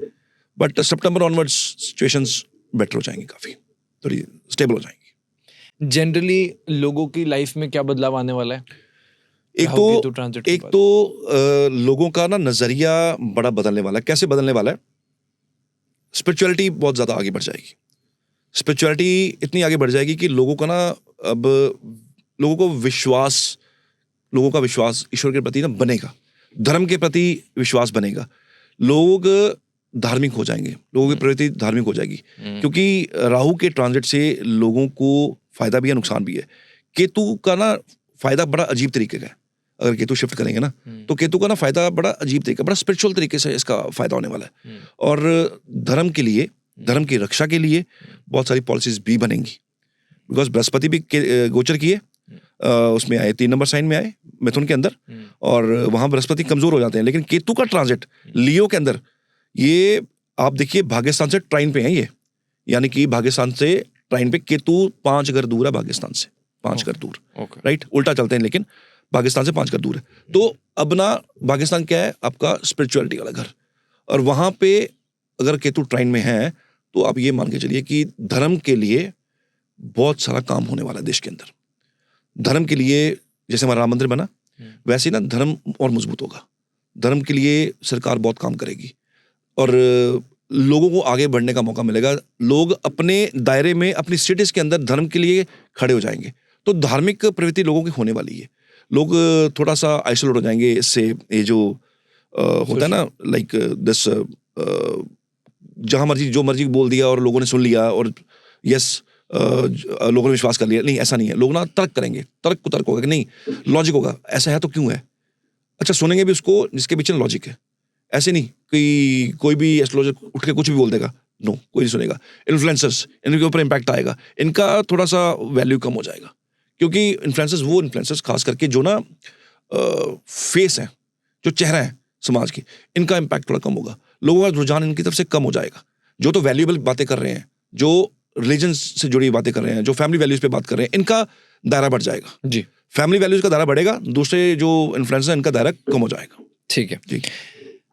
but September onwards situations better हो जाएंगी, काफी थोड़ी स्टेबल हो जाएंगी। जनरली लोगों की लाइफ में क्या बदलाव आने वाला है? एक तो लोगों का ना नजरिया बड़ा बदलने वाला है। कैसे बदलने वाला है? स्पिरिचुअलिटी बहुत ज्यादा आगे बढ़ जाएगी। स्पिरिचुअलिटी इतनी आगे बढ़ जाएगी कि लोगों का ना अब लोगों का विश्वास ईश्वर के प्रति ना बनेगा, धर्म के प्रति विश्वास बनेगा, लोग धार्मिक हो जाएंगे, लोगों के प्रति धार्मिक हो जाएगी। क्योंकि राहु के ट्रांजिट से लोगों को फायदा भी है, नुकसान भी है। केतु का ना फायदा बड़ा अजीब तरीके का है। अगर केतु शिफ्ट करेंगे ना तो केतु का ना फायदा बड़ा अजीब तरीके, बड़ा स्पिरिचुअल तरीके से इसका फायदा होने वाला है। और धर्म के लिए, धर्म की रक्षा के लिए बहुत सारी पॉलिसीज भी बनेंगी। बिकॉज बृहस्पति भी गोचर किए, उसमें आए 3 नंबर साइन में आए मिथुन के अंदर, और वहां बृहस्पति कमजोर हो जाते हैं। लेकिन केतु का ट्रांजिट लियो के अंदर, ये आप देखिए भाग्यस्थान से ट्राइन पे है ये, यानी कि भाग्यस्थान से ट्राइन पे केतु 5 घर दूर है भाग्यस्थान से, 5 घर दूर, राइट। उल्टा चलते हैं लेकिन पाकिस्तान से 5 घर दूर है। तो अब ना पाकिस्तान क्या है? आपका स्पिरिचुअलिटी वाला घर, और वहां पे अगर केतु ट्राइन में है तो आप ये मान के चलिए कि धर्म के लिए बहुत सारा काम होने वाला है देश के अंदर। धर्म के लिए जैसे हमारा राम मंदिर बना, वैसे ही ना धर्म और मजबूत होगा। धर्म के लिए सरकार बहुत काम करेगी और लोगों को आगे बढ़ने का मौका मिलेगा। लोग अपने दायरे में, अपनी स्टेटस के अंदर धर्म के लिए खड़े हो जाएंगे। तो धार्मिक प्रवृत्ति लोगों की होने वाली है। लोग थोड़ा सा आइसोलेट हो जाएंगे इससे। ये जो होता है ना, लाइक दिस जहाँ मर्जी जो मर्जी बोल दिया और लोगों ने सुन लिया और यस लोगों ने विश्वास कर लिया, नहीं ऐसा नहीं है। लोग ना तर्क करेंगे, तर्क होगा कि नहीं, लॉजिक होगा, ऐसा है तो क्यों है, अच्छा सुनेंगे भी उसको जिसके पीछे लॉजिक है। ऐसे नहीं कि कोई भी एस्ट्रोलॉजर उठ के कुछ भी बोल देगा, नो कोई नहीं सुनेगा। इन्फ्लुएंसर्स, इनके ऊपर इम्पैक्ट आएगा, इनका थोड़ा सा वैल्यू कम हो जाएगा, क्योंकि इन्फ्लुएंसर्स खास करके जो ना फेस है, जो चेहरा है समाज की, इनका इम्पैक्ट थोड़ा कम होगा, लोगों का रुझान इनकी तरफ से कम हो जाएगा। जो तो वैल्यूएबल बातें कर रहे हैं, जो रिलीजन से जुड़ी बातें कर रहे हैं, जो फैमिली वैल्यूज पे बात कर रहे हैं, इनका दायरा बढ़ जाएगा जी। फैमिली वैल्यूज का दायरा बढ़ेगा, दूसरे जो इन्फ्लुएंसर हैं इनका दायरा कम हो जाएगा। ठीक है जी।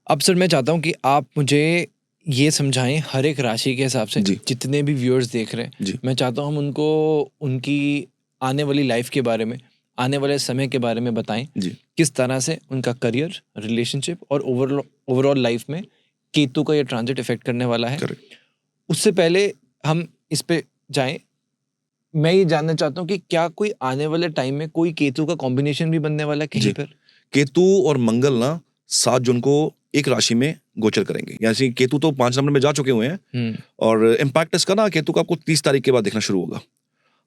अब सर मैं चाहता हूँ कि आप मुझे ये समझाएं हर एक राशि के हिसाब से, जी। जितने भी व्यूअर्स देख रहे हैं, जी। मैं चाहता हूँ हम उनको उनकी आने वाली लाइफ के बारे में, आने वाले समय के बारे में बताएं, जी। किस तरह से उनका करियर, रिलेशनशिप और ओवरऑल लाइफ में केतु का ये ट्रांजिट इफेक्ट करने वाला है। करेक्ट। उससे पहले हम इस पे जाएं, मैं ये जानना चाहता हूँ कि क्या कोई आने वाले टाइम में कोई केतु का कॉम्बिनेशन भी बनने वाला है कहीं जी। पर? केतु और मंगल ना 7 जून को एक राशि में गोचर करेंगे। यानी केतु तो 5 नंबर में जा चुके हुए हैं और इम्पैक्ट इसका ना केतु का आपको 30 तारीख के बाद देखना शुरू होगा।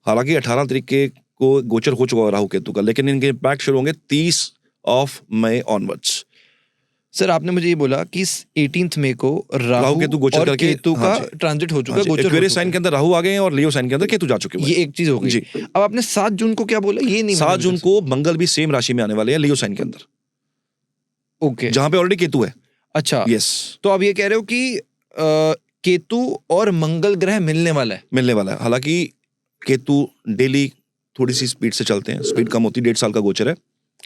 हालांकि 18 तारीख के को गोचर हो चुका है राहु केतु का, लेकिन इनके इम्पैक्ट शुरू होंगे 30 मई ऑनवर्ड्स। सर आपने मुझे ये बोला कि 18 मई को राहु केतु गोचर और करके केतु का हाँ जी। ट्रांजिट हो चुका है, गोचर हो एक्वेरियस चुका साइन है। के अंदर राहु आ गए हैं और लियो साइन के अंदर केतु जा चुके हुए ये हैं। एक चीज हो गई। जी। अब आपने 7 जून को क्या बोला, ये नहीं 7 जून को मंगल भी सेम राशि में आने वाले हैं, लियो साइन के अंदर, ओके, जहां पे ऑलरेडी केतु है। अच्छा यस, तो आप ये कह रहे हो कि केतु और मंगल ग्रह मिलने वाला है। मिलने वाला है। हालांकि केतु डेली थोड़ी सी स्पीड से चलते हैं, स्पीड कम होती है, 1.5 साल का गोचर है,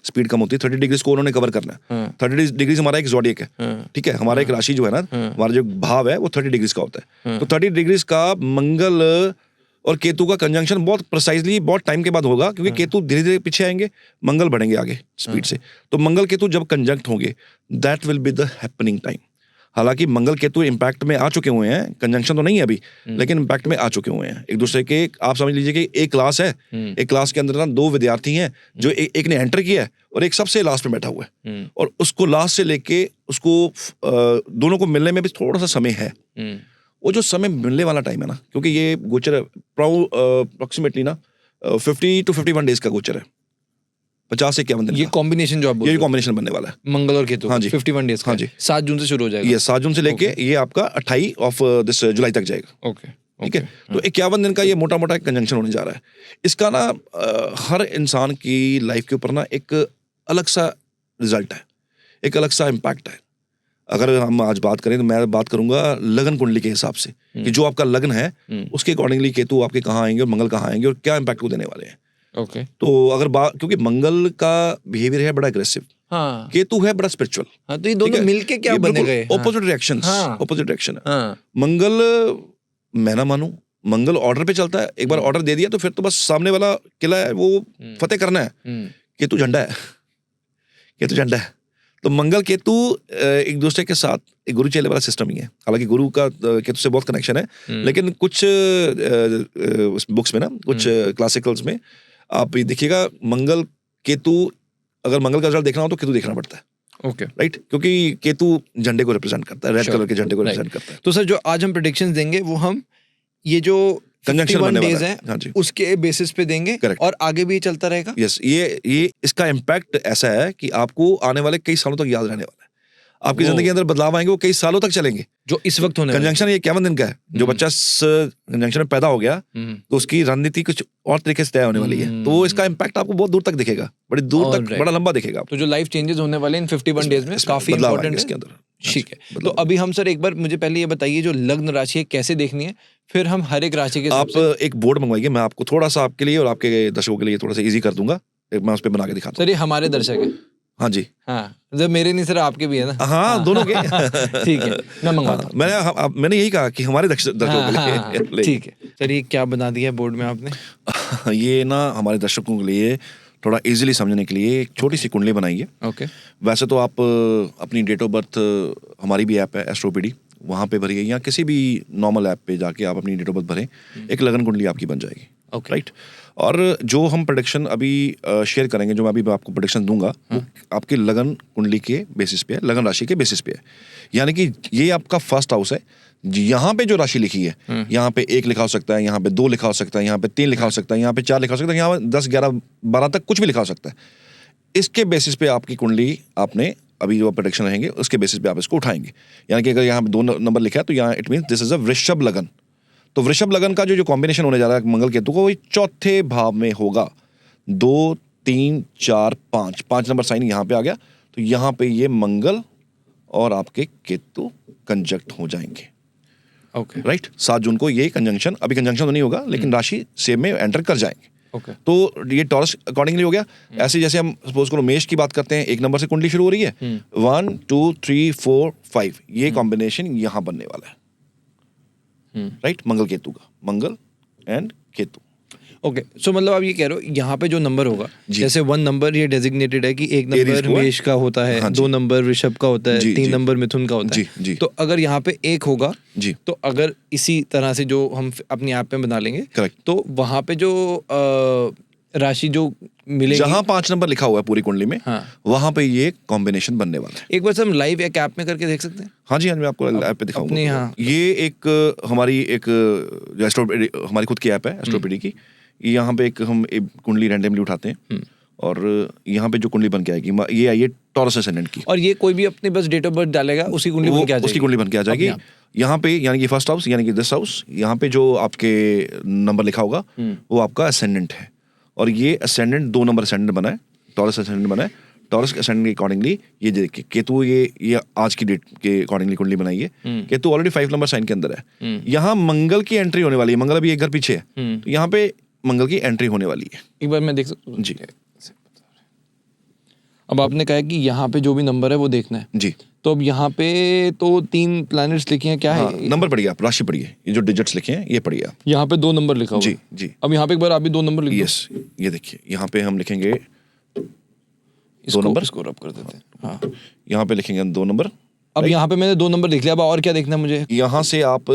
स्पीड कम होती है, 30 डिग्रीज को उन्होंने कवर करना है। हाँ, 30 डिग्रीज हमारा एक ज़ोडिएक है, हाँ, ठीक है, हमारा एक राशि जो है ना, हाँ, हमारा जो भाव है वो 30 डिग्रीज का होता है। हाँ। तो 30 डिग्रीज का मंगल और केतु का कंजंक्शन बहुत प्रिसाइजली बहुत टाइम के बाद होगा, क्योंकि केतु धीरे धीरे पीछे आएंगे, मंगल बढ़ेंगे आगे स्पीड से। तो मंगल केतु जब कंजंक्ट होंगे, that will be the happening time. हालांकि मंगल केतु इम्पैक्ट में आ चुके हुए हैं, कंजंक्शन तो नहीं है अभी, लेकिन इम्पैक्ट में आ चुके हुए हैं एक दूसरे के। आप समझ लीजिए कि एक क्लास है, एक क्लास के अंदर ना 2 विद्यार्थी हैं, जो एक ने एंटर किया है और एक सबसे लास्ट में बैठा हुआ है, और उसको लास्ट से लेके उसको दोनों को मिलने में भी थोड़ा सा समय है। वो जो समय मिलने वाला टाइम है ना, क्योंकि ये गोचर अप्रोक्सीमेटली ना 50 to 51 डेज का गोचर है, 50 से 51 दिन ये का। कॉम्बिनेशन जो आप बोल ये रहे हो, कॉम्बिनेशन बनने वाला है मंगल और केतु, हाँ जी। 51 डेज का हाँ है। जी। 7 जून से शुरू हो जाएगा। ये 7 जून से लेके ये आपका 28 जुलाई तक जाएगा, ओके, ठीक है। तो 51 दिन का ये मोटा मोटा कंजंक्शन होने जा रहा है। इसका ना हर इंसान की लाइफ के ऊपर ना एक अलग सा रिजल्ट है, एक अलग सा इम्पैक्ट है। अगर हम आज बात करें तो मैं बात करूंगा लगन कुंडली के हिसाब से, कि जो आपका लगन है उसके अकॉर्डिंगली केतु आपके कहाँ आएंगे और मंगल कहाँ आएंगे और क्या इम्पैक्ट को देने वाले हैं। ओके, तो अगर बात, क्योंकि मंगल का बिहेवियर है बड़ा एग्रेसिव, हाँ केतु है बड़ा स्पिरिचुअल, हाँ, तो ये दोनों मिलके क्या बनेंगे? ऑपोजिट रिएक्शंस, हाँ। ऑपोजिट रिएक्शन है। हाँ, मंगल, मैं ना मानूं, मंगल ऑर्डर पे चलता है, एक बार ऑर्डर दे दिया तो फिर तो बस सामने वाला किला है वो फतेह करना है। केतु झंडा है, केतु झंडा है। तो मंगल केतु एक दूसरे के साथ एक गुरु चेले वाला सिस्टम ही है। हालांकि गुरु का केतु से बहुत कनेक्शन है, लेकिन कुछ बुक्स में ना, कुछ क्लासिकल्स में आप ये देखिएगा, मंगल केतु, अगर मंगल का रिजल्ट देखना हो तो केतु देखना पड़ता है, ओके, राइट, क्योंकि केतु झंडे को रिप्रेजेंट करता है, रेड Sure. कलर के झंडे को Right. रिप्रेजेंट करता है। तो सर जो आज हम प्रेडिक्शंस देंगे वो हम ये जो कंजंक्शन 51 बनने डेज वाला हैं है, हाँ जी, उसके बेसिस पे देंगे, Correct. और आगे भी ये चलता रहेगा। यस, ये इसका इम्पैक्ट ऐसा है कि आपको आने वाले कई सालों तक याद रहने वाला है। आपकी वो- जिंदगी के अंदर बदलाव आएंगे, वो कई सालों तक चलेंगे। जो इस वक्त होने वाला है। कंजंक्शन ये 51 दिन का है। जो बच्चा कंजंक्शन में पैदा हो गया तो उसकी रणनीति कुछ और तरीके से तय होने वाली है, तो वो इसका इम्पैक्ट आपको बहुत दूर तक दिखेगा, बड़ी दूर तक, Alright. बड़ा लंबा दिखेगा। तो जो लाइफ चेंजेस होने वाले इन 51 डेज में काफी बदलाव इंपॉर्टेंट आएंगे है इसके अंदर। ठीक है। तो बदलाव। अभी हम सर एक बार मुझे पहले ये बताइए जो लग्न राशि है कैसे देखनी है, फिर हम हर एक राशि के हिसाब आप से। एक बोर्ड मंगवाइए, मैं आपको थोड़ा सा आपके लिए और आपके दर्शकों के लिए थोड़ा सा इजी कर दूंगा, मैं उस पर बना के दिखाता सर ये हमारे दर्शक है। हूँ। हाँ जी, हाँ, जब मेरे नहीं सर आपके भी है ना। हाँ, दोनों के। ठीक है, मैं मंगवाता हूँ। मैंने यही कहा कि हमारे दर्शकों हाँ, के हाँ, लिए। ठीक है सर, ये क्या बना दिया है बोर्ड में आपने? ये ना हमारे दर्शकों के लिए थोड़ा इजीली समझने के लिए एक छोटी सी कुंडली बनाई है। ओके, वैसे तो आप अपनी डेट ऑफ बर्थ, हमारी भी ऐप है एस्ट्रोपीडी, वहाँ पे भरिए, या किसी भी नॉर्मल ऐप पे जाके आप अपनी डेट ऑफ बर्थ भरें, एक लगन कुंडली आपकी बन जाएगी। Okay, right. और जो हम प्रेडिक्शन अभी शेयर करेंगे, जो मैं अभी आपको प्रेडिक्शन दूंगा, वो आपके लगन कुंडली के बेसिस पे है, लगन राशि के बेसिस पे है। यानी कि ये आपका फर्स्ट हाउस है जी, यहाँ पे जो राशि लिखी है, यहाँ पे 1 लिखा हो सकता है, यहाँ पे 2 लिखा हो सकता है, यहाँ पे 3 लिखा हो सकता है, यहाँ पे 4 लिखा हो सकता है, यहाँ पे 10, 11, 12 तक कुछ भी लिखा हो सकता है। इसके बेसिस पे आपकी कुंडली आपने अभी जो प्रेडिक्शन रहेंगे उसके बेसिस पे आप इसको उठाएंगे। यानी कि अगर यहाँ पे 2 नंबर लिखा है तो यहाँ it mean this is a वृषभ लगन। तो वृषभ लगन का जो कॉम्बिनेशन होने जा रहा है मंगल केतु का, वही चौथे भाव में होगा। 2, 3, 4, 5 नंबर साइन यहाँ पे आ गया, तो यहाँ पे ये मंगल और आपके केतु कंजक्ट हो जाएंगे। ओके राइट, 7 जून को ये कंजंक्शन, अभी कंजंक्शन तो नहीं होगा लेकिन राशि सेम में एंटर कर जाएंगे। ओके तो ये टॉरस अकॉर्डिंगली हो गया। ऐसे जैसे हम सपोज करो मेष की बात करते हैं, 1 नंबर से कुंडली शुरू हो रही है, 1, 2, 3, 4, 5 ये कॉम्बिनेशन यहाँ बनने वाला है। राइट, मंगल केतु का, मंगल एंड केतु। ओके, सो मतलब आप ये कह रहे हो यहाँ पे जो नंबर होगा, जैसे 1 नंबर ये डेजिग्नेटेड है कि 1 नंबर मेष का होता है, 2 नंबर वृषभ का होता है, 3 नंबर मिथुन का होता है। तो अगर यहाँ पे 1 होगा जी, तो अगर इसी तरह से जो हम अपनी ऐप में बना लेंगे, करेक्ट, तो वहाँ पे जो राशि जो मिलेगी, जहाँ 5 नंबर लिखा हुआ है पूरी कुंडली में, हाँ, वहां पे ये कॉम्बिनेशन बनने वाला है। एक बार हम लाइव एक ऐप में करके देख सकते हैं। हाँ जी, हाँ, मैं आपको ऐप पे दिखाऊंगा। यहाँ ये एक हमारी एक जो एस्ट्रोपीडी, हमारी खुद की ऐप है एस्ट्रोपीडी की। यहाँ पे हम एक कुंडली रैंडमली उठाते हैं और यहाँ पे जो कुंडली बन के आएगी ये आई है टॉरस असेंडेंट की, और ये कोई भी अपने बस डेट ऑफ बर्थ डालेगा, उसकी कुंडली बन के आ जाएगी। उसकी कुंडली बन के आ जाएगी। यहाँ पे यानी कि फर्स्ट हाउस, यानी कि दिस हाउस, यहाँ पे जो आपके नंबर लिखा होगा वो आपका असेंडेंट है, और ये असेंडेंट 2 नंबर असेंडेंट बना है, टॉरस असेंडेंट बना है। टॉरस असेंडेंट के अकॉर्डिंगली ये देखिए केतु, ये आज की डेट के अकॉर्डिंगली कुंडली बनाई है। केतु ऑलरेडी 5 नंबर साइन के अंदर है। यहाँ मंगल की एंट्री होने वाली है, मंगल अभी एक घर पीछे है, तो यहाँ पे मंगल की एंट्री होने वाली है। एक बार मैं देख सकता हूँ जी। अब आपने कहा कि यहाँ पे जो भी नंबर है वो देखना है जी, तो अब यहाँ पे तो 3 प्लैनेट्स लिखे हैं, क्या हाँ, है? नंबर पढ़िए आप, राशि पढ़िए, ये जो डिजिट्स लिखे हैं ये पढ़िए आप। यहाँ पे 2 नंबर लिखा हुआ जी है। जी, अब यहाँ पे एक बार आप भी 2 नंबर लिख दो। यस, ये देखिए यहाँ पे हम लिखेंगे इसको 2 नंबर, इसको रब कर देते हैं। हाँ, यहाँ पे लिखेंगे 2 नंबर। अब यहाँ पे मैंने 2 नंबर लिख लिया, अब और क्या देखना है मुझे? यहाँ से आप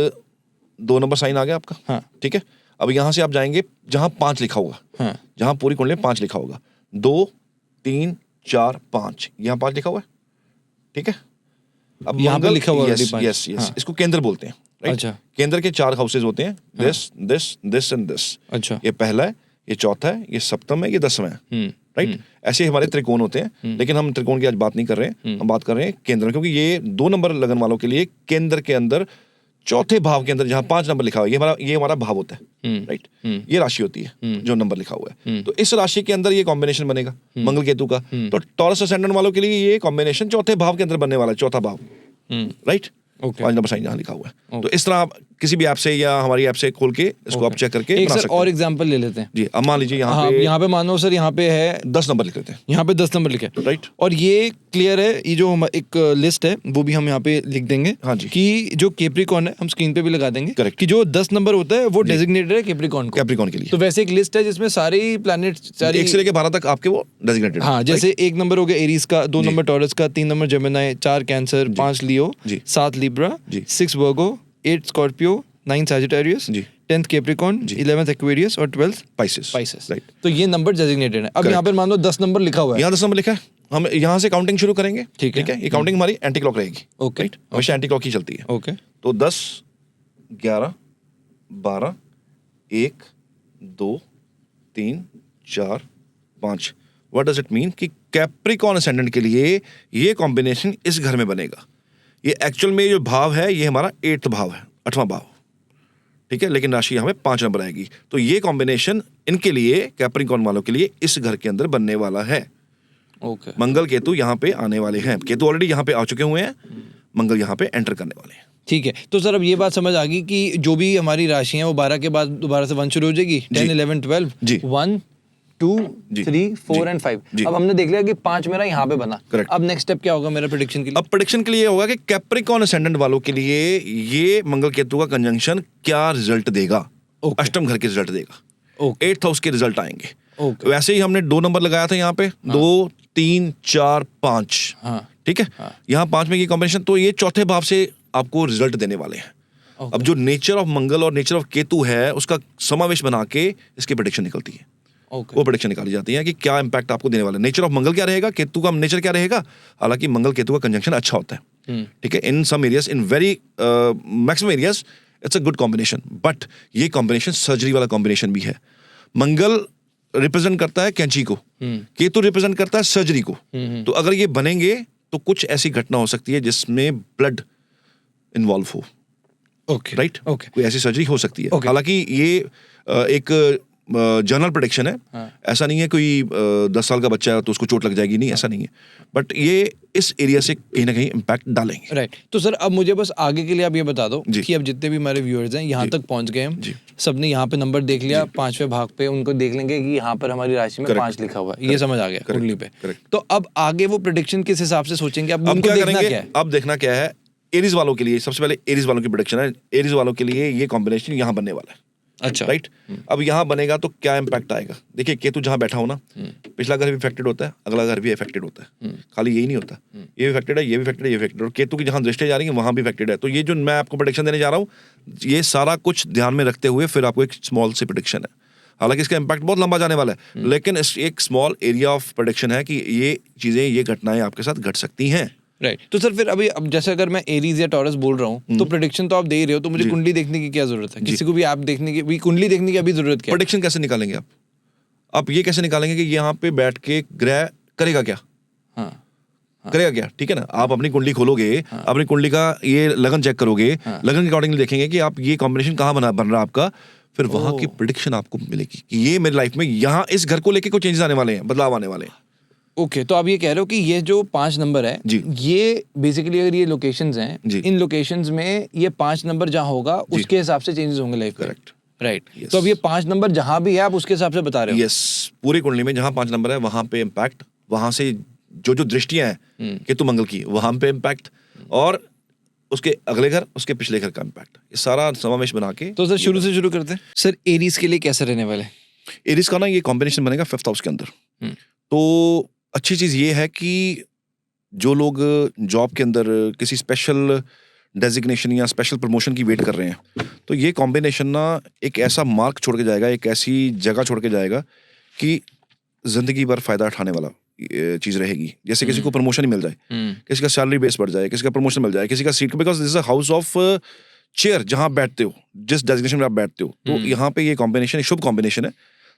2 नंबर साइन आ गया आपका। हाँ, ठीक है, अब यहाँ से आप जाएंगे जहाँ 5 लिखा होगा, हाँ, जहाँ पूरी कुंडली में 5 लिखा होगा, 2, 3, 4, 5, यहाँ 5 लिखा हुआ है। ठीक है, अब यहाँ पे मंगल, लिखा हुआ है यस 5। यस यस, हाँ। इसको केंद्र बोलते हैं। राइट, अच्छा, केंद्र के 4 हाउसेज होते हैं, this this this and this. अच्छा, ये पहला है, ये चौथा है, ये सप्तम है, ये 10वां है। राइट, ऐसे हमारे त्रिकोण होते हैं, लेकिन हम त्रिकोण की आज बात नहीं कर रहे हैं, हम बात कर रहे हैं केंद्र, क्योंकि ये 2 नंबर लगन वालों के लिए केंद्र के अंदर, चौथे भाव के अंदर जहाँ 5 नंबर लिखा हुआ है, ये हमारा भाव होता है। राइट, ये राशि होती है जो नंबर लिखा हुआ है। तो इस राशि के अंदर ये कॉम्बिनेशन बनेगा मंगल केतु का। तो टॉरस असेंडेंट वालों के लिए ये कॉम्बिनेशन चौथे भाव के अंदर बनने वाला है, चौथा भाव। Right, okay. 5 नंबर साइन यहाँ लिखा हुआ है। तो इस तरह आप किसी भी ऐप से या हमारी ऐप से खोल के इसको आप चेक करके एक बना सर सकते और हैं। एग्जांपल ले लेते हैं। जी, अब मान लीजिए यहाँ हाँ, पे यहाँ पे मानो सर यहाँ पे है 10 नंबर लिख लेते हैं। यहाँ पे 10 नंबर लिखे हैं। राइट, और ये क्लियर है, ये जो एक लिस्ट है वो भी हम यहाँ पे लिख देंगे। हाँ जी। कि जो कैप्रिकॉर्न है हम स्क्रीन पे भी लगा देंगे। Correct। कि जो 10 नंबर होता है वो डेजिग्नेटेड है कैप्रिकॉर्न को। कैप्रिकॉर्न के लिए तो वैसे एक लिस्ट है जिसमें सारे प्लैनेट, सारी 1 से लेकर 12 तक आपके वो डेजिग्नेटेड। हाँ, जैसे 1 नंबर हो गया एरीज का, 2 नंबर टॉरस का, 3 नंबर जेमिनी, 4 कैंसर, 5 लियो, जी। 7 लिब्रा, जी। 6 वर्गो, 8 स्कॉर्पियो, 9 सैजिटेरियस, जी। 10th कैप्रिकॉर्न, 11th एक्वेरियस और 12th पाइसेस। पाइसेस। राइट, तो ये नंबर डेजिग्नेटेड है। अब यहाँ पर मान लो 10 नंबर लिखा हुआ है। यहाँ 10 नंबर लिखा है, हम यहाँ से काउंटिंग शुरू करेंगे। ठीक है। ये काउंटिंग हमारी एंटी क्लॉक रहेगी। ओके, राइट, हमेशा एंटी क्लॉक ही चलती है। ओके, तो 10, 11, 12, 1, 2, 3, 4, 5। व्हाट डज इट मीन कि कैप्रिकॉर्न असेंडेंट के लिए ये कॉम्बिनेशन इस घर में बनेगा। ये एक्चुअल में जो भाव है ये हमारा 8th भाव है, 8वां भाव। ठीक है, लेकिन राशि यहाँ पे 5 नंबर आएगी। तो ये कॉम्बिनेशन इनके लिए, कैप्रिकॉर्न वालों के लिए इस घर के अंदर बनने वाला है। ओके, मंगल केतु यहाँ पे आने वाले हैं। केतु ऑलरेडी यहाँ पे आ चुके हुए हैं, मंगल यहाँ पे एंटर करने वाले हैं। ठीक है। तो सर अब ये बात समझ आ गई कि जो भी हमारी राशि है वो 12 के बाद दोबारा से 1 शुरू हो जाएगी। 10, 11, 12, जी। 1, 2, जी। 3, 4 जी। एंड 5। जी। अब हमने देख लिया कि 5 मेरा यहाँ पे बना। Correct। अब नेक्स्ट स्टेप क्या होगा मेरा प्रेडिक्शन के लिए? अब प्रेडिक्शन के लिए होगा कि कैप्रिकॉर्न असेंडेंट वालों के लिए ये मंगल केतु का कंजंक्शन क्या रिजल्ट देगा। Okay। अष्टम घर के रिजल्ट देगा। ओके, 8th हाउस के रिजल्ट आएंगे। ओके, वैसे ही हमने 2 नंबर लगाया था यहाँ पे, 2, 3, 4, 5। हाँ, ठीक है, हाँ। यहाँ 5 में ये कॉम्बिनेशन, तो ये चौथे भाव से आपको रिजल्ट देने वाले हैं। ओके। अब जो नेचर ऑफ मंगल और नेचर ऑफ केतु है उसका समावेश बना के इसकी प्रेडिक्शन निकलती है। ओके, वो प्रेडिक्शन निकाली जाती है कि क्या इंपैक्ट आपको देने वाला है। नेचर ऑफ मंगल क्या रहेगा, केतु का नेचर क्या रहेगा। हालांकि मंगल केतु का कंजंक्शन अच्छा होता है। ठीक है, in some areas, in very maximum areas it's a good combination, but ये कॉम्बिनेशन सर्जरी वाला कॉम्बिनेशन भी है। मंगल रिप्रेजेंट करता है कैंची को, केतु रिप्रेजेंट करता है सर्जरी को। तो अगर ये बनेंगे तो कुछ ऐसी घटना हो सकती है जिसमें ब्लड इन्वॉल्व हो, ओके राइट, कोई ऐसी सर्जरी हो सकती है। Okay. हालांकि ये एक जनरल प्रेडिक्शन है, ऐसा नहीं है कोई 10 साल का बच्चा है तो उसको चोट लग जाएगी, नहीं, ऐसा नहीं है, बट ये इस एरिया से कहीं ना कहीं इम्पैक्ट डालेंगे। राइट। तो सर अब मुझे बस आगे के लिए आप ये बता दो जी। कि अब जितने भी हमारे व्यूअर्स हैं यहाँ तक पहुँच गए हम, सबने यहाँ पे नंबर देख लिया, 5वें भाग पे उनको देख लेंगे कि यहाँ पर हमारी राशि में 5 लिखा हुआ है, ये समझ आ गया कुंडली पे। तो अब आगे वो प्रेडिक्शन किस हिसाब से सोचेंगे, अब उनको देखना क्या है? अब देखना क्या है, एरीज वालों के लिए सबसे पहले एरीज वालों की प्रेडिक्शन है। एरीज वालों के लिए ये कॉम्बिनेशन यहाँ बनने वाला है, अच्छा, राइट। अब यहाँ बनेगा तो क्या इम्पैक्ट आएगा? देखिए, केतु जहाँ बैठा हो ना, पिछला घर भी इफेक्टेड होता है, अगला घर भी इफेक्टेड होता है, खाली यही नहीं होता, ये भी इफेक्टेड है, ये भी इफेक्टेड है, ये इफेक्टेड है, और केतु की जहाँ दृष्टि जा रही है वहाँ भी इफेक्टेड है। तो ये जो मैं आपको प्रेडिक्शन देने जा रहा हूँ, ये सारा कुछ ध्यान में रखते हुए फिर आपको एक स्मॉल सी प्रेडिक्शन है। हालांकि इसका इम्पैक्ट बहुत लंबा जाने वाला है, लेकिन एक स्मॉल एरिया ऑफ प्रेडिक्शन है कि ये चीजें, ये घटनाएं आपके साथ घट सकती हैं। राइट। तो सर फिर अभी अब जैसे अगर मैं एरीज या टॉरस बोल रहा हूँ तो प्रेडिक्शन तो आप दे ही रहे हो, तो मुझे कुंडली देखने की क्या जरूरत है? किसी को भी आप देखने की, भी कुंडली देखने की अभी जरूरत क्या है? प्रेडिक्शन कैसे निकालेंगे आप ये कैसे निकालेंगे कि यहाँ पे बैठ के ग्रह करेगा क्या? करेगा क्या, ठीक है ना। आप अपनी कुंडली खोलोगे, अपनी कुंडली का ये लगन चेक करोगे, लगन के अकॉर्डिंगली देखेंगे कि आप ये कॉम्बिनेशन कहाँ बन रहा है आपका, फिर वहां की प्रेडिक्शन आपको मिलेगी कि ये मेरी लाइफ में यहाँ इस घर को लेके कुछ चेंजेस आने वाले हैं, बदलाव आने वाले हैं। ओके, तो आप ये कह रहे हो कि ये जो 5 नंबर है, ये बेसिकली अगर ये लोकेशंस हैं, इन लोकेशंस में ये 5 नंबर जहाँ होगा उसके हिसाब से चेंजेस होंगे लाइफ में। Correct, right. तो अब ये 5 नंबर जहाँ भी है आप उसके हिसाब से बता रहे हो? यस, पूरी कुंडली में जहाँ 5 नंबर है वहां पे इम्पैक्ट, वहां से जो दृष्टियां हैं केतु मंगल की, वहां पे इम्पैक्ट, और उसके अगले घर, उसके पिछले घर का इम्पैक्ट, ये सारा समावेश बना के। तो सर शुरू से शुरू करते हैं। सर एरीज के लिए कैसे रहने वाले? एरीज का ना ये कॉम्बिनेशन बनेगा 5th हाउस के अंदर। तो अच्छी चीज ये है कि जो लोग जॉब के अंदर किसी स्पेशल डेजिग्नेशन या स्पेशल प्रमोशन की वेट कर रहे हैं, तो ये कॉम्बिनेशन ना एक ऐसा मार्क छोड़ के जाएगा, एक ऐसी जगह छोड़ के जाएगा कि जिंदगी भर फायदा उठाने वाला चीज रहेगी। जैसे किसी को प्रमोशन ही मिल जाए, किसी का सैलरी बेस बढ़ जाए, किसी का प्रमोशन मिल जाए, किसी का seat, because this is a house of chair, जहां बैठते हो, जिस डेजिग्नेशन में आप बैठते हो, तो यहाँ पे ये कॉम्बिनेशन शुभ कॉम्बिनेशन है।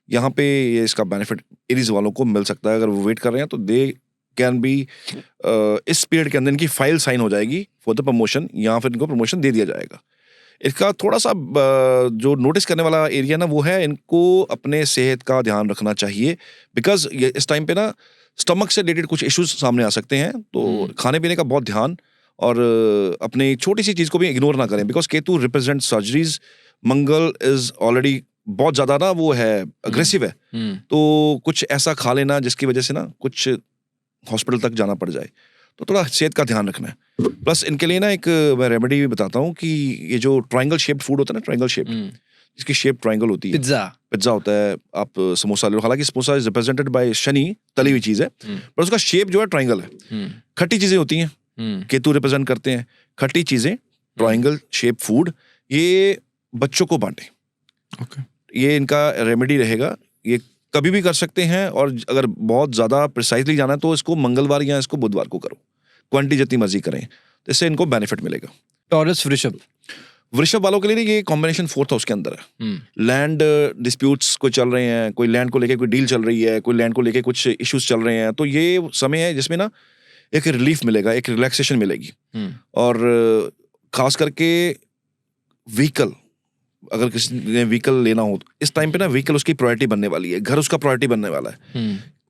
यहाँ पे ये इसका बेनिफिट एरीज वालों को मिल सकता है। अगर वो वेट कर रहे हैं तो दे कैन बी, इस पीरियड के अंदर इनकी फाइल साइन हो जाएगी फॉर द प्रमोशन, या फिर इनको प्रमोशन दे दिया जाएगा। इसका थोड़ा सा जो नोटिस करने वाला एरिया ना, वो है इनको अपने सेहत का ध्यान रखना चाहिए, बिकॉज इस टाइम पे ना स्टमक से रिलेटेड कुछ इश्यूज सामने आ सकते हैं। तो खाने पीने का बहुत ध्यान, और अपनी छोटी सी चीज को भी इग्नोर ना करें, because Ketu represent surgeries, Mangal is already बहुत ज्यादा ना वो है, अग्रेसिव है। तो कुछ ऐसा खा लेना जिसकी वजह से ना कुछ हॉस्पिटल तक जाना पड़ जाए, तो थोड़ा सेहत का ध्यान रखना है। प्लस इनके लिए ना एक मैं रेमेडी भी बताता हूँ कि ये जो ट्रायंगल शेप्ड फूड होता है ना, ट्रायंगल शेप, इसकी शेप ट्रायंगल होती है, पिज्जा होता है, आप समोसा ले लो, हालांकि samosa is represented by Shani, तली हुई चीज है, पर उसका शेप जो है ट्रायंगल है। खट्टी चीजें होती हैं, केतु रिप्रेजेंट करते हैं खट्टी चीजें, ट्रायंगल शेप फूड, ये बच्चों को बांटे। ये इनका रेमेडी रहेगा, ये कभी भी कर सकते हैं, और अगर बहुत ज्यादा प्रिसाइजली जाना है तो इसको मंगलवार या इसको बुधवार को करो, क्वांटिटी जितनी मर्जी करें, तो इससे इनको बेनिफिट मिलेगा। टॉरस वृषभ वालों के लिए ये कॉम्बिनेशन 4th हाउस के अंदर है। लैंड डिस्प्यूट्स कोई चल रहे हैं, कोई लैंड को लेके कोई डील चल रही है, कोई लैंड को लेके कुछ इश्यूज चल रहे हैं, तो ये समय है जिसमें ना एक रिलीफ मिलेगा, एक रिलैक्सेशन मिलेगी। और खास करके व्हीकल, अगर किसी ने व्हीकल लेना हो तो इस टाइम पे ना व्हीकल उसकी प्रायोरिटी बनने वाली है, घर उसका प्रायोरिटी बनने वाला है।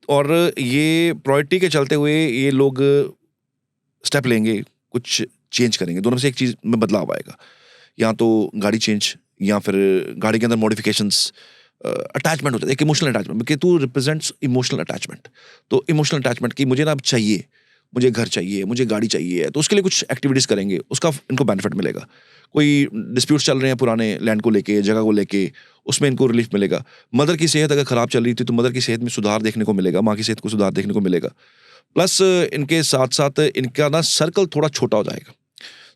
और ये प्रायोरिटी के चलते हुए ये लोग स्टेप लेंगे, कुछ चेंज करेंगे, दोनों में से एक चीज में बदलाव आएगा, या तो गाड़ी चेंज, या फिर गाड़ी के अंदर मॉडिफिकेशंस, अटैचमेंट हो जाता है, एक emotional attachment. Ketu represents emotional attachment, तो इमोशनल अटैचमेंट की मुझे ना अब चाहिए, मुझे घर चाहिए, मुझे गाड़ी चाहिए, तो उसके लिए कुछ एक्टिविटीज करेंगे, उसका इनको बेनिफिट मिलेगा। कोई डिस्प्यूट्स चल रहे हैं पुराने लैंड को लेके, जगह को लेके, उसमें इनको रिलीफ मिलेगा। मदर की सेहत अगर खराब चल रही थी तो मदर की सेहत में सुधार देखने को मिलेगा, माँ की सेहत को सुधार देखने को मिलेगा। प्लस इनके साथ साथ इनका ना सर्कल थोड़ा छोटा हो जाएगा।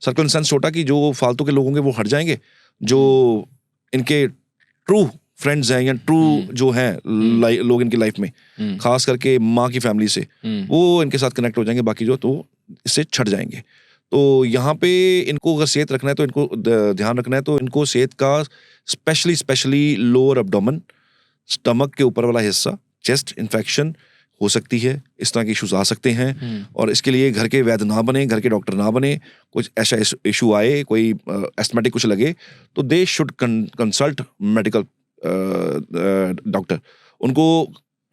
सर्कल इन सेंस छोटा कि जो फालतू के लोग होंगे वो हट जाएंगे, जो इनके ट्रू फ्रेंड्स हैं या ट्रू जो हैं लोग इनकी लाइफ में, खास करके माँ की फैमिली से, वो इनके साथ कनेक्ट हो जाएंगे, बाकी जो तो इससे छट जाएंगे। तो यहाँ पे इनको अगर सेहत रखना है तो इनको ध्यान रखना है, तो इनको सेहत का स्पेशली लोअर एब्डोमेन, स्टमक के ऊपर वाला हिस्सा, चेस्ट इन्फेक्शन हो सकती है, इस तरह के इश्यूज आ सकते हैं। और इसके लिए घर के वैद्य ना बने, घर के डॉक्टर ना बने। कुछ ऐसा इशू आए, कोई एस्थमेटिक कुछ लगे, तो they should consult medical doctor, उनको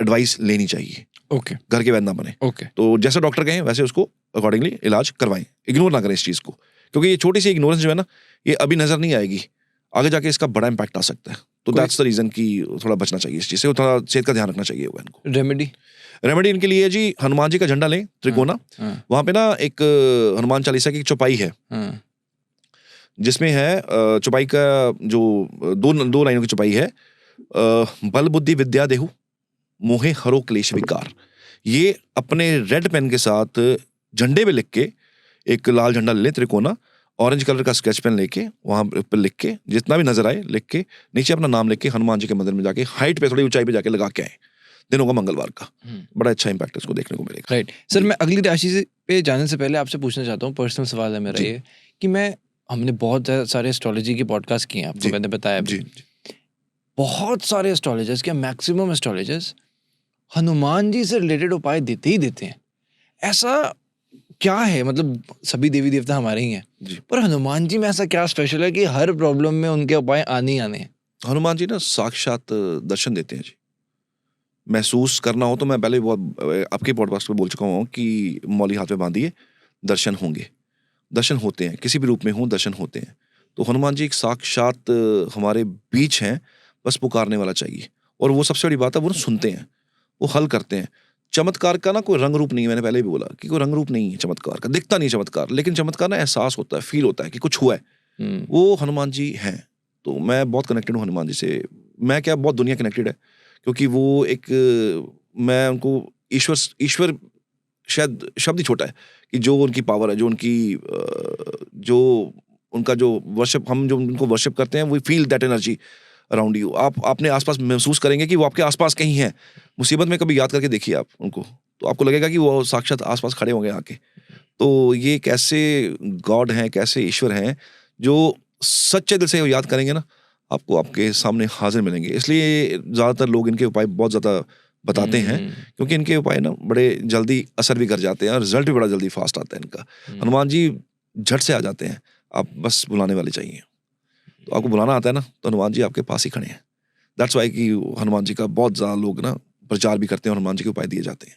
एडवाइस लेनी चाहिए। ओके घर के वैद्य ना बने। ओके तो जैसे डॉक्टर कहें वैसे उसको अकॉर्डिंगली इलाज करवाएं, इग्नोर ना करें इस चीज़ को, क्योंकि ये छोटी सी इग्नोरेंस जो है ना, ये अभी नजर नहीं आएगी, आगे जाके इसका बड़ा इम्पैक्ट आ सकता है। तो दैट्स द रीजन कि थोड़ा बचना चाहिए इस चीज़ से, थोड़ा सेहत का ध्यान रखना चाहिए वो इनको। रेमेडी इनके लिए जी, हनुमान जी का झंडा लें, त्रिकोना। वहां पे ना एक हनुमान चालीसा की चौपाई है, जिसमें है चौपाई का जो दो लाइनों की चौपाई है, बल बुद्धि विद्या देहु मोहे हरो क्लेश विकार। ये अपने रेड पेन के साथ झंडे पे लिख के, एक लाल झंडा ले त्रिकोना, ऑरेंज कलर का स्केच पेन लेके वहां पर लिख के, जितना भी नजर आए लिख के, नीचे अपना नाम लिख के हनुमान जी के मंदिर में जाके हाइट पे, थोड़ी ऊंचाई पे जाके लगा के आए, दिन होगा मंगलवार का। बड़ा अच्छा इम्पैक्ट इसको देखने को मिलेगा। राइट सर, मैं अगली राशि पे जाने से पहले आपसे पूछना चाहता हूँ, पर्सनल सवाल है मेरा ये, कि हमने बहुत सारे एस्ट्रोलॉजी के पॉडकास्ट किए हैं, आपको मैंने बताया भी। बहुत सारे एस्ट्रोलॉजर्स, क्या मैक्सिमम एस्ट्रोलॉजर्स हनुमान जी से रिलेटेड उपाय देते ही देते हैं। ऐसा क्या है? मतलब सभी देवी देवता हमारे ही हैं, पर हनुमान जी में ऐसा क्या स्पेशल है कि हर प्रॉब्लम में उनके उपाय आने ही आने हैं? हनुमान जी ना साक्षात दर्शन देते हैं जी। महसूस करना हो तो मैं पहले बहुत आपके पॉडकास्ट पे बोल चुका हूँ कि मौली हाथ में बांधिए, दर्शन होंगे, दर्शन होते हैं, किसी भी रूप में हो दर्शन होते हैं। तो हनुमान जी एक साक्षात हमारे बीच हैं, बस पुकारने वाला चाहिए। और वो सबसे बड़ी बात है, वो सुनते हैं, वो हल करते हैं। चमत्कार का ना कोई रंग रूप नहीं है, मैंने पहले भी बोला कि कोई रंग रूप नहीं है चमत्कार का, दिखता नहीं चमत्कार, लेकिन चमत्कार ना एहसास होता है, फील होता है कि कुछ हुआ है। वो हनुमान जी हैं। तो मैं बहुत कनेक्टेड हूँ हनुमान जी से। मैं क्या, बहुत दुनिया कनेक्टेड है, क्योंकि वो एक, मैं उनको ईश्वर शायद शब्द ही छोटा है, कि जो उनकी पावर है, जो उनकी जो उनका जो वर्शिप, हम जो उनको वर्शिप करते हैं, we feel that energy around you. आप अपने आसपास महसूस करेंगे कि वो आपके आसपास कहीं हैं। मुसीबत में कभी याद करके देखिए आप उनको, तो आपको लगेगा कि वो साक्षात आसपास खड़े होंगे आके। तो ये कैसे गॉड हैं, कैसे ईश्वर हैं, जो सच्चे दिल से याद करेंगे ना, आपको आपके सामने हाजिर मिलेंगे। इसलिए ज़्यादातर लोग इनके उपाय बहुत ज़्यादा बताते हैं, क्योंकि इनके उपाय ना बड़े जल्दी असर भी कर जाते हैं और रिजल्ट भी बड़ा जल्दी फास्ट आता है इनका। हनुमान जी झट से आ जाते हैं, आप बस बुलाने वाले चाहिए। तो आपको बुलाना आता है ना, तो हनुमान जी आपके पास ही खड़े हैं। दैट्स वाई कि हनुमान जी का बहुत ज़्यादा लोग ना प्रचार भी करते हैं और हनुमान जी के उपाय दिए जाते हैं।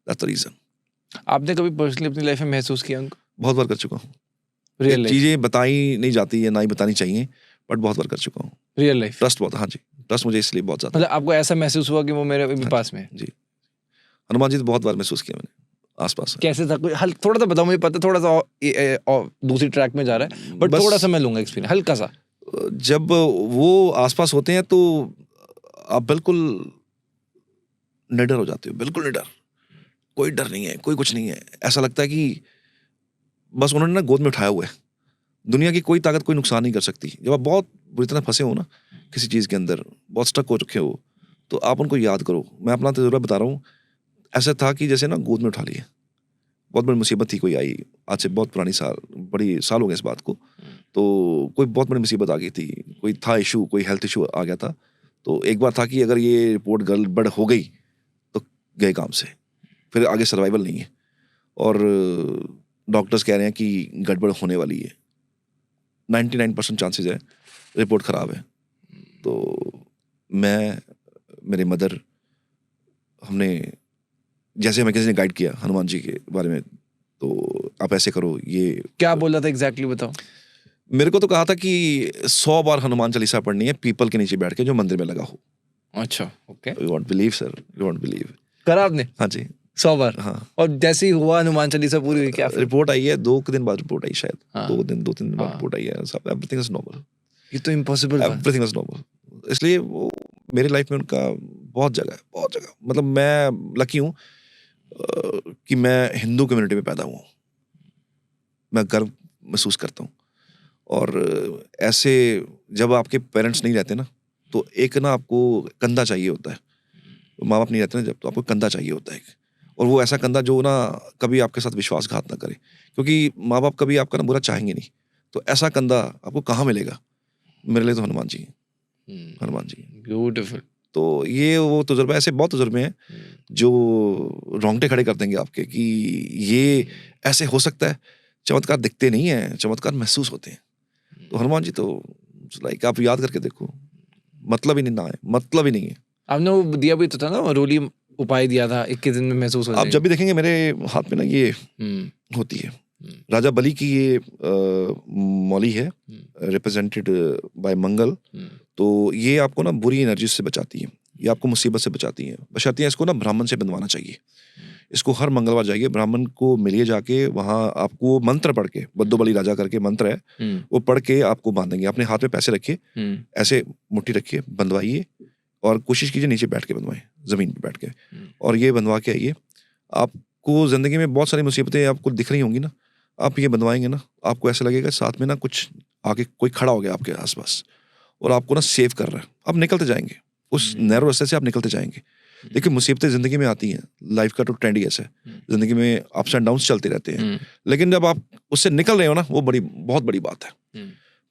That's the reason. आपने कभी पर्सनली अपनी लाइफ में महसूस किया उनको? बहुत बार कर चुका हूँ। रियल चीज़ें बताई नहीं जाती है, ना ही बतानी चाहिए, बट बहुत बार कर चुका हूँ। रियल लाइफ ट्रस्ट बहुत, हाँ जी, ट्रस्ट मुझे इसलिए बहुत ज़्यादा। मतलब आपको ऐसा महसूस हुआ कि वो मेरे भी पास में? जी, हनुमान जी तो बहुत बार महसूस किया मैंने आसपास। कैसे था? कोई थोड़ा सा बताओ, मुझे पता थोड़ा सा दूसरी ट्रैक में जा रहा है, बट थोड़ा सा मैं लूंगा एक्सपीरियंस, हल्का सा। जब वो आसपास होते हैं तो आप बिल्कुल निडर हो जाते हो, बिल्कुल निडर, कोई डर नहीं है, कोई कुछ नहीं है। ऐसा लगता है कि बस उन्होंने ना गोद में उठाया हुआ है, दुनिया की कोई ताकत कोई नुकसान नहीं कर सकती। जब आप बहुत बुरी तरह फंसे हो ना किसी चीज़ के अंदर, बहुत स्टक हो चुके हो, तो आप उनको याद करो। मैं अपना तजुर्बा बता रहा हूँ, ऐसा था कि जैसे ना गोद में उठा लिए, बहुत बड़ी मुसीबत थी, कोई आई, आज से बहुत पुरानी बड़ी साल हो गए इस बात को। तो कोई बहुत बड़ी मुसीबत आ गई थी, कोई था इशू, कोई हेल्थ इशू आ गया था। तो एक बार था कि अगर ये रिपोर्ट गड़बड़ हो गई तो गए काम से, फिर आगे सर्वाइवल नहीं है। और डॉक्टर्स कह रहे हैं कि गड़बड़ होने वाली है, 99% चांसेस है रिपोर्ट ख़राब है। तो मैं, मेरे मदर, हमने, जैसे हमें किसी ने गाइड किया हनुमान जी के बारे में, तो आप ऐसे करो। ये क्या बोला था एग्जैक्टली, बताओ। मेरे को तो कहा था कि 100 बार हनुमान चालीसा पढ़नी है, पीपल के नीचे बैठ के, जो मंदिर में लगा हो। अच्छा, okay. You won't believe sir, you won't believe. करा आपने? हाँ जी, 100 बार। हाँ। और जैसे ही हुआ हनुमान चालीसा पूरी हुई, क्या रिपोर्ट आई है? 2 दिन बाद रिपोर्ट आई शायद। हाँ। 2-3 दिन बाद रिपोर्ट आई है। सब एवरीथिंग इज नॉर्मल। ये तो इम्पॉसिबल था। Everything is normal. इसलिए वो मेरी लाइफ में उनका बहुत जगह, मतलब मैं लकी हूँ कि मैं हिंदू कम्युनिटी में पैदा हुआ हूँ। मैं गर्व महसूस करता हूँ। और ऐसे जब आपके पेरेंट्स नहीं रहते ना, तो एक ना आपको कंधा चाहिए होता है। माँ बाप नहीं रहते ना जब, तो आपको कंधा चाहिए होता है। और वो ऐसा कंधा जो ना कभी आपके साथ विश्वासघात ना करे, क्योंकि माँ बाप कभी आपका ना बुरा चाहेंगे नहीं। तो ऐसा कंधा आपको कहाँ मिलेगा? मेरे लिए तो हनुमान जी हैं, हनुमान जी। ब्यूटीफुल। तो ये वो तजुर्बा, ऐसे बहुत तजुर्बे हैं जो रोंगटे खड़े कर देंगे आपके कि ये ऐसे हो सकता है। चमत्कार दिखते नहीं है, चमत्कार महसूस होते हैं। तो हनुमान जी तो लाइक आप याद करके देखो, मतलब ही नहीं ना है, मतलब ही नहीं है। आपने वो दिया भी तो था ना, रोली उपाय दिया था, 21 दिन में महसूस हो आप जाएगा। जब भी देखेंगे मेरे हाथ में ना ये होती है, राजा बलि की ये मौली है, रिप्रेजेंटेड बाय मंगल। तो ये आपको ना बुरी एनर्जी से बचाती है, ये आपको मुसीबत से बचाती है। बचाती है, इसको ना ब्राह्मण से बंधवाना चाहिए। इसको हर मंगलवार जाइए, ब्राह्मण को मिलिए जाके, वहाँ आपको मंत्र पढ़ के, बद्दो बलि राजा करके मंत्र है, वो पढ़ के आपको बांधेंगे। अपने हाथ में पैसे रखिए, ऐसे मुट्ठी रखिए, बंधवाइए और कोशिश कीजिए नीचे बैठ के बंधवाएं, जमीन पे बैठ के, और ये बंधवा के आइए। आपको जिंदगी में बहुत सारी मुसीबतें आपको दिख रही होंगी ना, आप ये बंधवाएंगे ना, आपको ऐसा लगेगा साथ में ना कुछ आगे कोई खड़ा हो गया आपके आसपास और आपको ना सेव कर रहा है। आप निकलते जाएंगे, उस नैरो रास्ते से आप निकलते जाएंगे। देखिए मुसीबतें जिंदगी में आती हैं, लाइफ का तो ट्रेंड ही ऐसा है, जिंदगी में अप्स एंड डाउन्स चलते रहते हैं। लेकिन जब आप उससे निकल रहे हो ना, वो बहुत बड़ी बात है।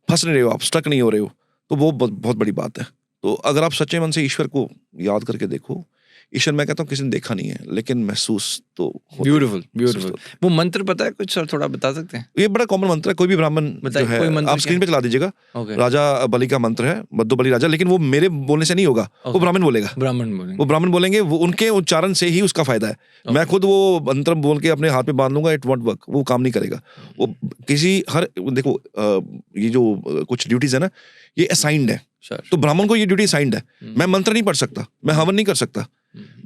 फंस नहीं रहे हो आप, स्टक नहीं हो रहे हो, तो वो बहुत बड़ी बात है। तो अगर आप सच्चे मन से ईश्वर को याद करके देखो, ईश्वर मैं कहता हूँ किसी ने देखा नहीं है, लेकिन महसूस तो ब्यूटीफुल ब्यूटीफुल। वो मंत्र पता है कुछ सर, थोड़ा बता सकते हैं? ये बड़ा कॉमन मंत्र है, कोई भी ब्राह्मण जो है, आप स्क्रीन पे चला दीजिएगा, राजा बलि का मंत्र है, बद्दो बलि राजा। लेकिन वो मेरे बोलने से नहीं होगा, वो ब्राह्मण बोलेगा, वो ब्राह्मण बोलेंगे, वो उनके उच्चारण से ही उसका फायदा है। मैं खुद वो मंत्र बोल के अपने हाथ में बांध लूंगा, इट वॉन्ट वर्क, वो काम नहीं करेगा। वो किसी देखो ये जो कुछ ड्यूटीज है ना, ये असाइंड है, तो ब्राह्मण को ये ड्यूटी असाइंड है। मैं मंत्र नहीं पढ़ सकता, मैं हवन नहीं कर सकता,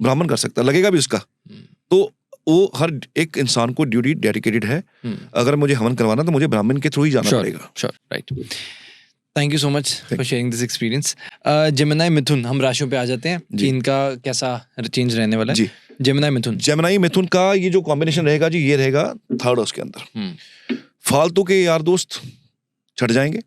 ब्राह्मण कर सकता, लगेगा भी उसका। तो वो हर एक इंसान को ड्यूटी डेडिकेटेड है। अगर मुझे हवन करवाना तो मुझे ब्राह्मण के थ्रू ही जाना पड़ेगा। Right, thank you so much for sharing this experience. Gemini Mithun, हम राशियों पे आ जाते हैं कि इनका कैसा चेंज रहने वाला है। जेमिनी मिथुन का ये जो कॉम्बिनेशन रहेगा जी, ये रहेगा थर्ड हाउस के अंदर। फालतू के यार दोस्त छट जाएंगे,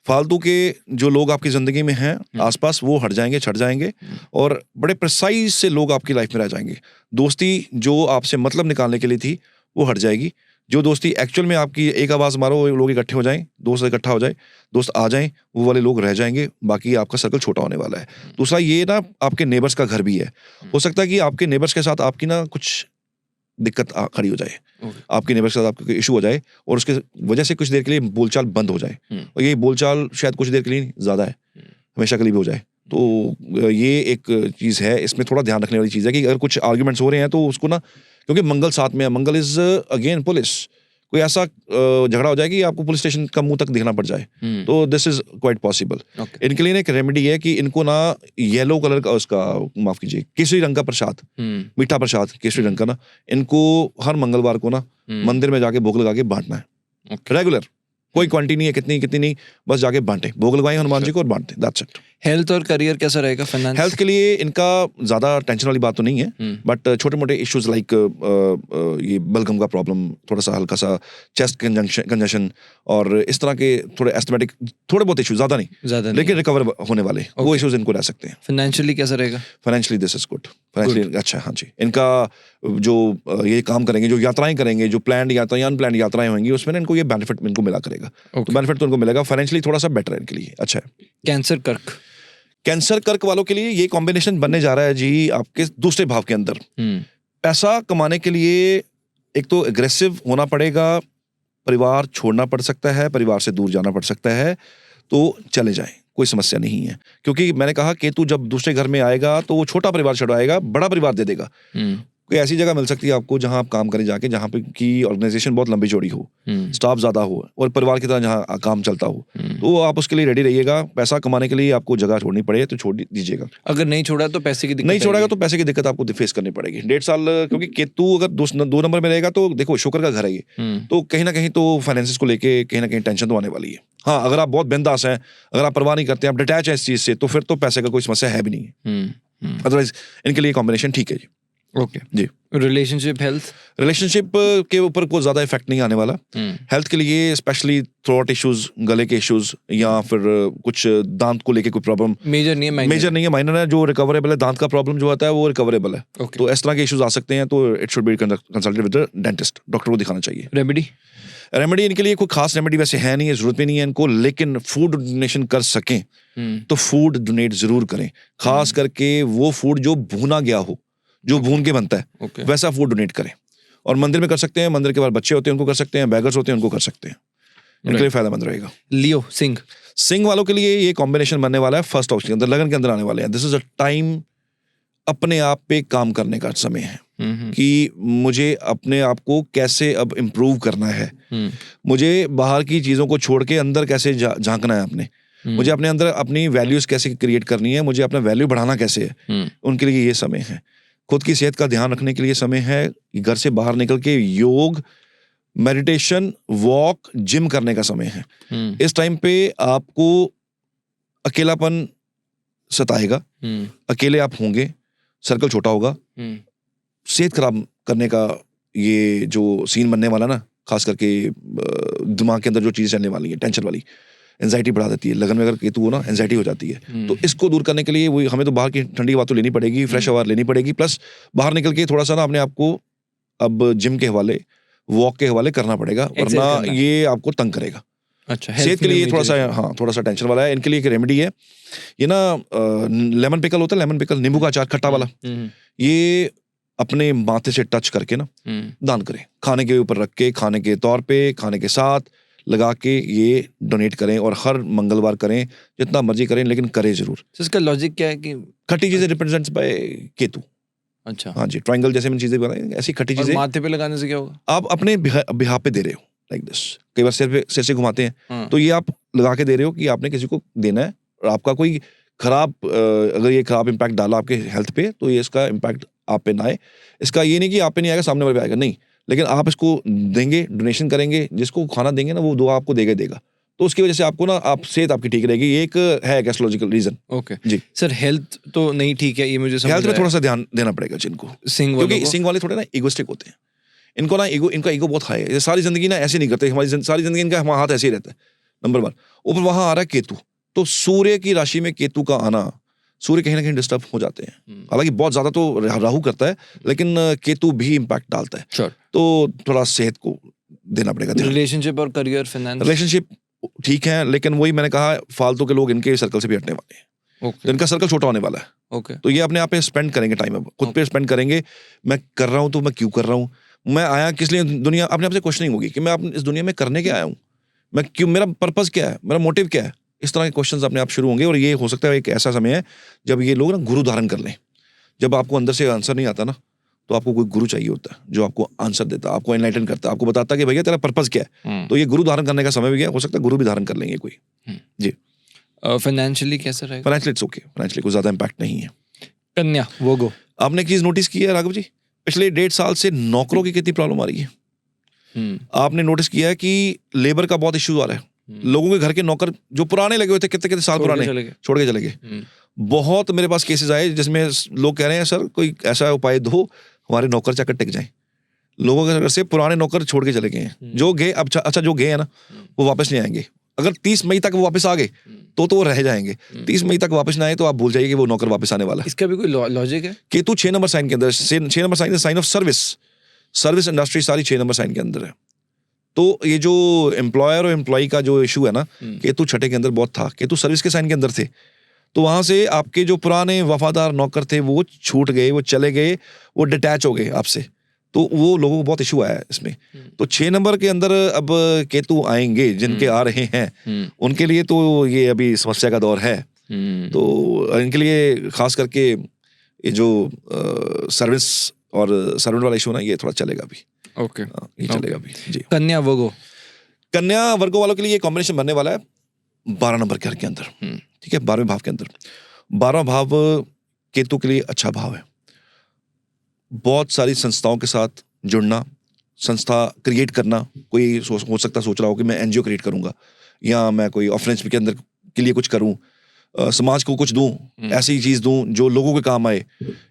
फालतू के जो लोग आपकी जिंदगी में हैं आसपास, वो हट जाएंगे, छट जाएंगे, और बड़े प्रिसाइज से लोग आपकी लाइफ में रह जाएंगे। दोस्ती जो आपसे मतलब निकालने के लिए थी, वो हट जाएगी। जो दोस्ती एक्चुअल में आपकी, एक आवाज मारो लोग इकट्ठे हो जाएं, दोस्त इकट्ठा हो जाए, दोस्त आ जाएं, वो वाले लोग रह जाएंगे। बाकी आपका सर्कल छोटा होने वाला है। दूसरा ये ना, आपके नेबर्स का घर भी है। हो सकता है कि आपके नेबर्स के साथ आपकी ना कुछ दिक्कत खड़ी हो जाए, आपके नेबर के साथ आपका इशू हो जाए, और उसके वजह से कुछ देर के लिए बोलचाल बंद हो जाए। और ये बोलचाल शायद कुछ देर के लिए ज्यादा है, हमेशा के लिए भी हो जाए। तो ये एक चीज है, इसमें थोड़ा ध्यान रखने वाली चीज है कि अगर कुछ आर्ग्यूमेंट्स हो रहे हैं तो उसको ना, क्योंकि मंगल साथ में है, मंगल इज अगेन पुलिस, कोई ऐसा झगड़ा हो जाए कि आपको पुलिस स्टेशन का मुंह तक दिखना पड़ जाए, तो दिस इज क्वाइट पॉसिबल। इनके लिए एक रेमेडी है कि इनको ना येलो कलर का, उसका माफ कीजिए, केसरी रंग का प्रसाद, मीठा प्रसाद केसरी रंग का ना, इनको हर मंगलवार को ना मंदिर में जाके भोग लगा के बांटना है। रेगुलर, कोई क्वांटिटी नहीं है, कितनी नहीं, बस जाके बांटे, भोग लगवाएं हनुमान जी को और बांटते, दैट्स इट। हेल्थ और करियर कैसा रहेगा, फाइनेंस? हेल्थ के लिए इनका ज्यादा टेंशन वाली बात तो नहीं है, बट छोटे मोटे इश्यूज लाइक ये बलगम का प्रॉब्लम, थोड़ा सा हल्का सा चेस्ट कंजशन, और इस तरह के थोड़े एस्थमेटिक थोड़े बहुत इश्यूज, ज्यादा नहीं, लेकिन रिकवर होने वाले वो इश्यूज इनको रह सकते हैं। फाइनेंशियली कैसा रहेगा? Financially this is good, financially अच्छा है। हाँ जी, इनका जो ये काम करेंगे, जो यात्राएं करेंगे, जो प्लान्ड यात्राएं, अनप्लान्ड यात्राएं होंगी, उसमें इनको ये बेनिफिट इनको मिला करेगा। तो बेनिफिट तो इनको मिलेगा, फाइनेंशियली थोड़ा सा बेटर है इनके लिए, अच्छा है। कैंसर कर्क वालों के लिए ये कॉम्बिनेशन बनने जा रहा है जी, आपके दूसरे भाव के अंदर। पैसा कमाने के लिए एक तो एग्रेसिव होना पड़ेगा, परिवार छोड़ना पड़ सकता है, परिवार से दूर जाना पड़ सकता है, तो चले जाएं, कोई समस्या नहीं है। क्योंकि मैंने कहा केतु जब दूसरे घर में आएगा तो वो छोटा परिवार छुड़ाएगा, बड़ा परिवार दे देगा। कोई ऐसी जगह मिल सकती है आपको जहां आप काम करें जाके, जहां पे की ऑर्गेनाइजेशन बहुत लंबी चौड़ी हो, स्टाफ ज्यादा हो, और परिवार की तरह जहां काम चलता हो, तो आप उसके लिए रेडी रहिएगा। पैसा कमाने के लिए आपको जगह छोड़नी पड़े तो छोड़ दीजिएगा। अगर नहीं छोड़ा तो पैसे की दिक्कत, नहीं छोड़ेगा तो पैसे की दिक्कत आपको फेस करनी पड़ेगी। 1.5 साल, क्योंकि केतु अगर 2 नंबर में रहेगा तो देखो शुक्र का घर है ये, तो कहीं ना कहीं तो फाइनेंसिस को लेके कहीं ना कहीं टेंशन तो आने वाली है। हाँ, अगर आप बहुत बिंदास हैं, अगर आप परवाह नहीं करते, आप डिटैच हैं इस चीज से, तो फिर तो पैसे का कोई समस्या है भी नहीं है। अदरवाइज इनके लिए कॉम्बिनेशन ठीक है जी। ओके जी। रिलेशनशिप हेल्थ रिलेशनशिप के ऊपर कोई ज़्यादा इफेक्ट नहीं आने वाला। हेल्थ के लिए स्पेशली थ्रोट इश्यूज, गले के इश्यूज या फिर कुछ दांत को लेके कोई प्रॉब्लम मेजर नहीं है, मेजर नहीं है, माइनर है। जो रिकवरेबल है, दांत का प्रॉब्लम जो होता है वो रिकवरेबल है। Okay. तो इस तरह के इश्यूज आ सकते हैं, तो it should be consulted with the dentist, doctor को दिखाना चाहिए। रेमेडी इनके लिए कोई खास रेमेडी वैसे है नहीं है, जरूरत भी नहीं है इनको, लेकिन फूड डोनेशन कर सकें तो फूड डोनेट जरूर करें। खास करके वो फूड जो भूना गया हो, जो भून के बनता है, वैसा फूड डोनेट करें। और मंदिर में कर सकते हैं, मंदिर के बाद बच्चे होते हैं उनको कर सकते हैं, बैगर्स होते हैं उनको कर सकते हैं, इनके लिए फायदेमंद रहेगा। लियो सिंह वालों के लिए ये कॉम्बिनेशन बनने वाला है फर्स्ट हाउस के अंदर, लगन के अंदर आने वाले हैं। दिस इज अ टाइम अपने आप पे काम करने का समय है कि मुझे अपने आप को कैसे अब इम्प्रूव करना है, मुझे बाहर की चीज़ों को छोड़ के अंदर कैसे झांकना है अपने, मुझे अपने अंदर अपनी वैल्यूज कैसे क्रिएट करनी है, मुझे अपना वैल्यू बढ़ाना कैसे है, उनके लिए ये समय है। खुद की सेहत का ध्यान रखने के लिए समय है, घर से बाहर निकल के योग, मेडिटेशन, वॉक, जिम करने का समय है। इस टाइम पे आपको अकेलापन सताएगा, अकेले आप होंगे, सर्कल छोटा होगा, सेहत खराब करने का ये जो सीन बनने वाला ना, खास करके दिमाग के अंदर जो चीज़ चलने वाली है, टेंशन वाली, एंजाइटी बढ़ा देती है। लगन में अगर केतु हो ना, एंजाइटी हो जाती है। तो इसको दूर करने के लिए वो हमें तो बाहर की ठंडी हवा तो लेनी पड़ेगी, फ्रेश हवा लेनी पड़ेगी, प्लस बाहर निकल के थोड़ा सा ना अपने आप को अब जिम के हवाले, वॉक के हवाले करना पड़ेगा, वरना ये आपको तंग करेगा। अच्छा, सेहत के लिए थोड़ा सा, हाँ, थोड़ा सा टेंशन वाला है। इनके लिए एक रेमेडी है, ये ना लेमन पिकल होता है, लेमन पिकल, नींबू का अचार खट्टा वाला, ये अपने माथे से टच करके ना दान करें, खाने के ऊपर रख के, खाने के तौर पे, खाने के साथ लगा के ये डोनेट करें, और हर मंगलवार करें, जितना मर्जी करें, लेकिन करें जरूर। इसका लॉजिक क्या है कि खट्टी चीजें रिप्रेजेंट्स बाय केतु। अच्छा, हाँ जी, ट्रायंगल जैसे मैंने चीजें बनाई, ऐसी खट्टी चीजें माथे पे लगाने से क्या होगा? आप अपने बिहाफ पे दे रहे हो, लाइक दिस। कई बार सिर से घुमाते हैं, तो ये आप लगा के दे रहे हो कि आपने किसी को देना है, और आपका कोई खराब अगर ये खराब इम्पैक्ट डाला आपके हेल्थ पे, तो ये इसका इम्पैक्ट आप पे ना आए। इसका ये नहीं कि आप पे नहीं आएगा, सामने वाले पे आएगा, नहीं, लेकिन आप इसको देंगे, डोनेशन करेंगे, जिसको खाना देंगे ना, वो दुआ आपको देगा। तो उसकी वजह से आपको ना, आप सेहत आपकी ठीक रहेगी। ये एक है एस्ट्रोलॉजिकल रीजन। ओके जी सर, हेल्थ तो नहीं ठीक है, ये मुझे समझ हेल्थ में थोड़ा सा ध्यान देना पड़ेगा जिनको, क्योंकि सिंह वाले थोड़े ना इगोस्टिक होते हैं। इनको ना इनका ईगो बहुत हाई है, सारी जिंदगी ना ऐसे नहीं करते, हमारी सारी जिंदगी इनका हमारा हाथ ऐसे ही रहता है। नंबर 1, ऊपर वहां आ रहा है केतु, तो सूर्य की राशि में केतु का आना, सूर्य कहीं ना कहीं डिस्टर्ब हो जाते हैं। हालांकि बहुत ज्यादा तो राहु करता है, लेकिन केतु भी इम्पैक्ट डालता है। Sure. तो थोड़ा सेहत को देना पड़ेगा। रिलेशनशिप और करियर, फाइनेंस, रिलेशनशिप ठीक है, लेकिन वही मैंने कहा, फालतू के लोग इनके सर्कल से भी हटने वाले हैं। तो इनका सर्कल छोटा होने वाला है। तो ये अपने आप पे स्पेंड करेंगे टाइम, अब खुद पे स्पेंड करेंगे। मैं कर रहा हूँ तो मैं क्यों कर रहा हूँ, मैं आया किस लिए दुनिया, अपने आप से क्वेश्चनिंग होगी कि मैं इस दुनिया में करने क्या आया हूँ, मैं क्यों, मेरा पर्पस क्या है, मेरा मोटिव क्या है। इस तरह के क्वेश्चंस अपने आप शुरू होंगे, और ये हो सकता है एक ऐसा समय है जब ये लोग ना गुरु धारण कर लें। जब आपको अंदर से आंसर नहीं आता ना, तो आपको कोई गुरु चाहिए होता है जो आपको आंसर देता है, आपको एनलाइटन करता है, आपको बताता है कि भैया तेरा पर्पस क्या है। तो ये गुरु धारण करने का समय भी गया, हो सकता है गुरु भी धारण कर लेंगे कोई। जी। फाइनेंशियली कैसा रहेगा? फाइनेंशियली इट्स ओके, फाइनेंशियली कोई ज्यादा इंपैक्ट नहीं है। कन्या वोगो, आपने एक चीज नोटिस की है राघव जी, पिछले 1.5 साल से नौकरों की कितनी प्रॉब्लम आ रही है। आपने नोटिस किया है कि लेबर का बहुत इश्यू आ रहा है। लोगों के घर के नौकर जो पुराने लगे हुए थे, कितने साल पुराने, छोड़ के चले गए। बहुत मेरे पास केसेस आए जिसमें लोग कह रहे हैं सर कोई ऐसा उपाय दो, हमारे नौकर चाकर टिक जाए। लोगों के घर से पुराने नौकर छोड़ के चले गए हैं, जो गए अब अच्छा जो गए हैं ना, वो वापस नहीं आएंगे। अगर 30 मई तक वो वापस आ गए तो वो रह जाएंगे। 30 मई तक वापस ना आए तो आप भूल जाइए कि वो नौकर वापस आने वाला है। इसका भी कोई लॉजिक है? केतु 6 नंबर साइन के अंदर, 6 number sign sign of service industry सारी 6 नंबर साइन के अंदर है। तो ये जो एम्प्लॉयर और एम्प्लॉय का जो इशू है ना, केतु 6 के अंदर बहुत था, केतु सर्विस के साइन के अंदर थे। तो वहां से आपके जो पुराने वफादार नौकर थे वो छूट गए, वो चले गए, वो डिटैच हो गए आपसे। तो वो लोगों को बहुत इशू आया है इसमें। तो 6 नंबर के अंदर अब केतु आएंगे, जिनके आ रहे हैं उनके लिए तो ये अभी समस्या का दौर है। तो इनके लिए खास करके ये जो सर्विस और सर्वेंट वाला इशू ना, ये थोड़ा चलेगा अभी। ओके, ये चलेगा अभी जी। कन्या वर्गो वालों के लिए ये कॉम्बिनेशन बनने वाला है 12 नंबर के घर के अंदर। ठीक है, 12वें भाव के अंदर। 12वां भाव केतु के लिए अच्छा भाव है। बहुत सारी संस्थाओं के साथ जुड़ना, संस्था क्रिएट करना। कोई हो सकता सोच रहा हो कि मैं एनजीओ क्रिएट करूंगा, या मैं कोई ऑर्फनेज के अंदर के लिए कुछ करूं, समाज को कुछ दूं, ऐसी चीज दूं जो लोगों के काम आए,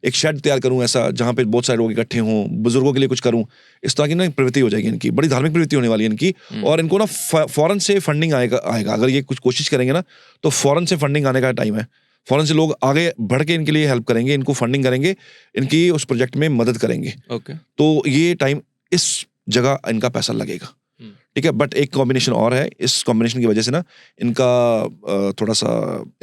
एक शेड तैयार करूं ऐसा जहां पे बहुत सारे लोग इकट्ठे हों, बुजुर्गों के लिए कुछ करूं, इस तरह की ना प्रवृत्ति हो जाएगी इनकी, बड़ी धार्मिक प्रवृत्ति होने वाली है इनकी। और इनको ना फौरन से फंडिंग आएगा अगर ये कुछ कोशिश करेंगे ना, तो फौरन से फंडिंग आने का टाइम है। फौरन से लोग आगे बढ़ के इनके लिए हेल्प करेंगे, इनको फंडिंग करेंगे, इनकी उस प्रोजेक्ट में मदद करेंगे। तो ये टाइम, इस जगह इनका पैसा लगेगा, ठीक है। बट एक कॉम्बिनेशन और है, इस कॉम्बिनेशन की वजह से ना इनका थोड़ा सा,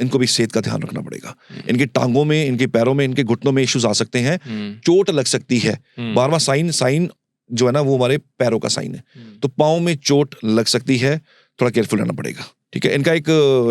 इनको भी सेहत का ध्यान रखना पड़ेगा। इनकी टांगों में, इनके पैरों में, इनके घुटनों में इश्यूज आ सकते हैं, चोट लग सकती है। 12वां साइन जो है ना वो हमारे पैरों का साइन है, तो पाँव में चोट लग सकती है, थोड़ा केयरफुल रहना पड़ेगा, ठीक है। इनका एक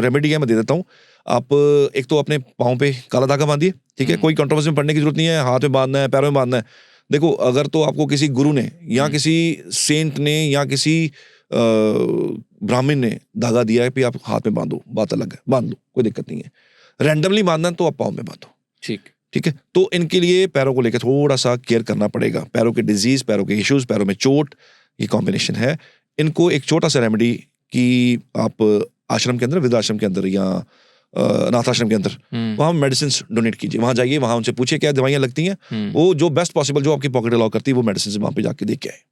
रेमेडी है, मैं दे देता हूँ। आप एक तो अपने पाँव पे काला धागा बांधिए, ठीक है। कोई कंट्रोवर्सी में पड़ने की जरूरत नहीं है, हाथ में बांधना है, पैरों में बांधना है। देखो, अगर तो आपको किसी गुरु ने या किसी सेंट ने या किसी ब्राह्मण ने धागा दिया है कि आप हाथ में बांधो, बात अलग है, बांध लो, कोई दिक्कत नहीं है। रैंडमली बांधना तो आप पाँव में बांधो, ठीक है। तो इनके लिए पैरों को लेकर थोड़ा सा केयर करना पड़ेगा। पैरों के डिजीज, पैरों के इश्यूज, पैरों में चोट, ये कॉम्बिनेशन है। इनको एक छोटा सा रेमेडी कि आप आश्रम के अंदर, वृद्धाश्रम के अंदर या अनाथ आश्रम के अंदर, वहाँ मेडिसिन डोनेट कीजिए, वहाँ जाइए, वहाँ उनसे पूछिए क्या दवाइयाँ लगती हैं, वो जो बेस्ट पॉसिबल, जो आपकी पॉकेट अलाउ करती है, वो मेडिसिन वहाँ पे जाके देख के आए।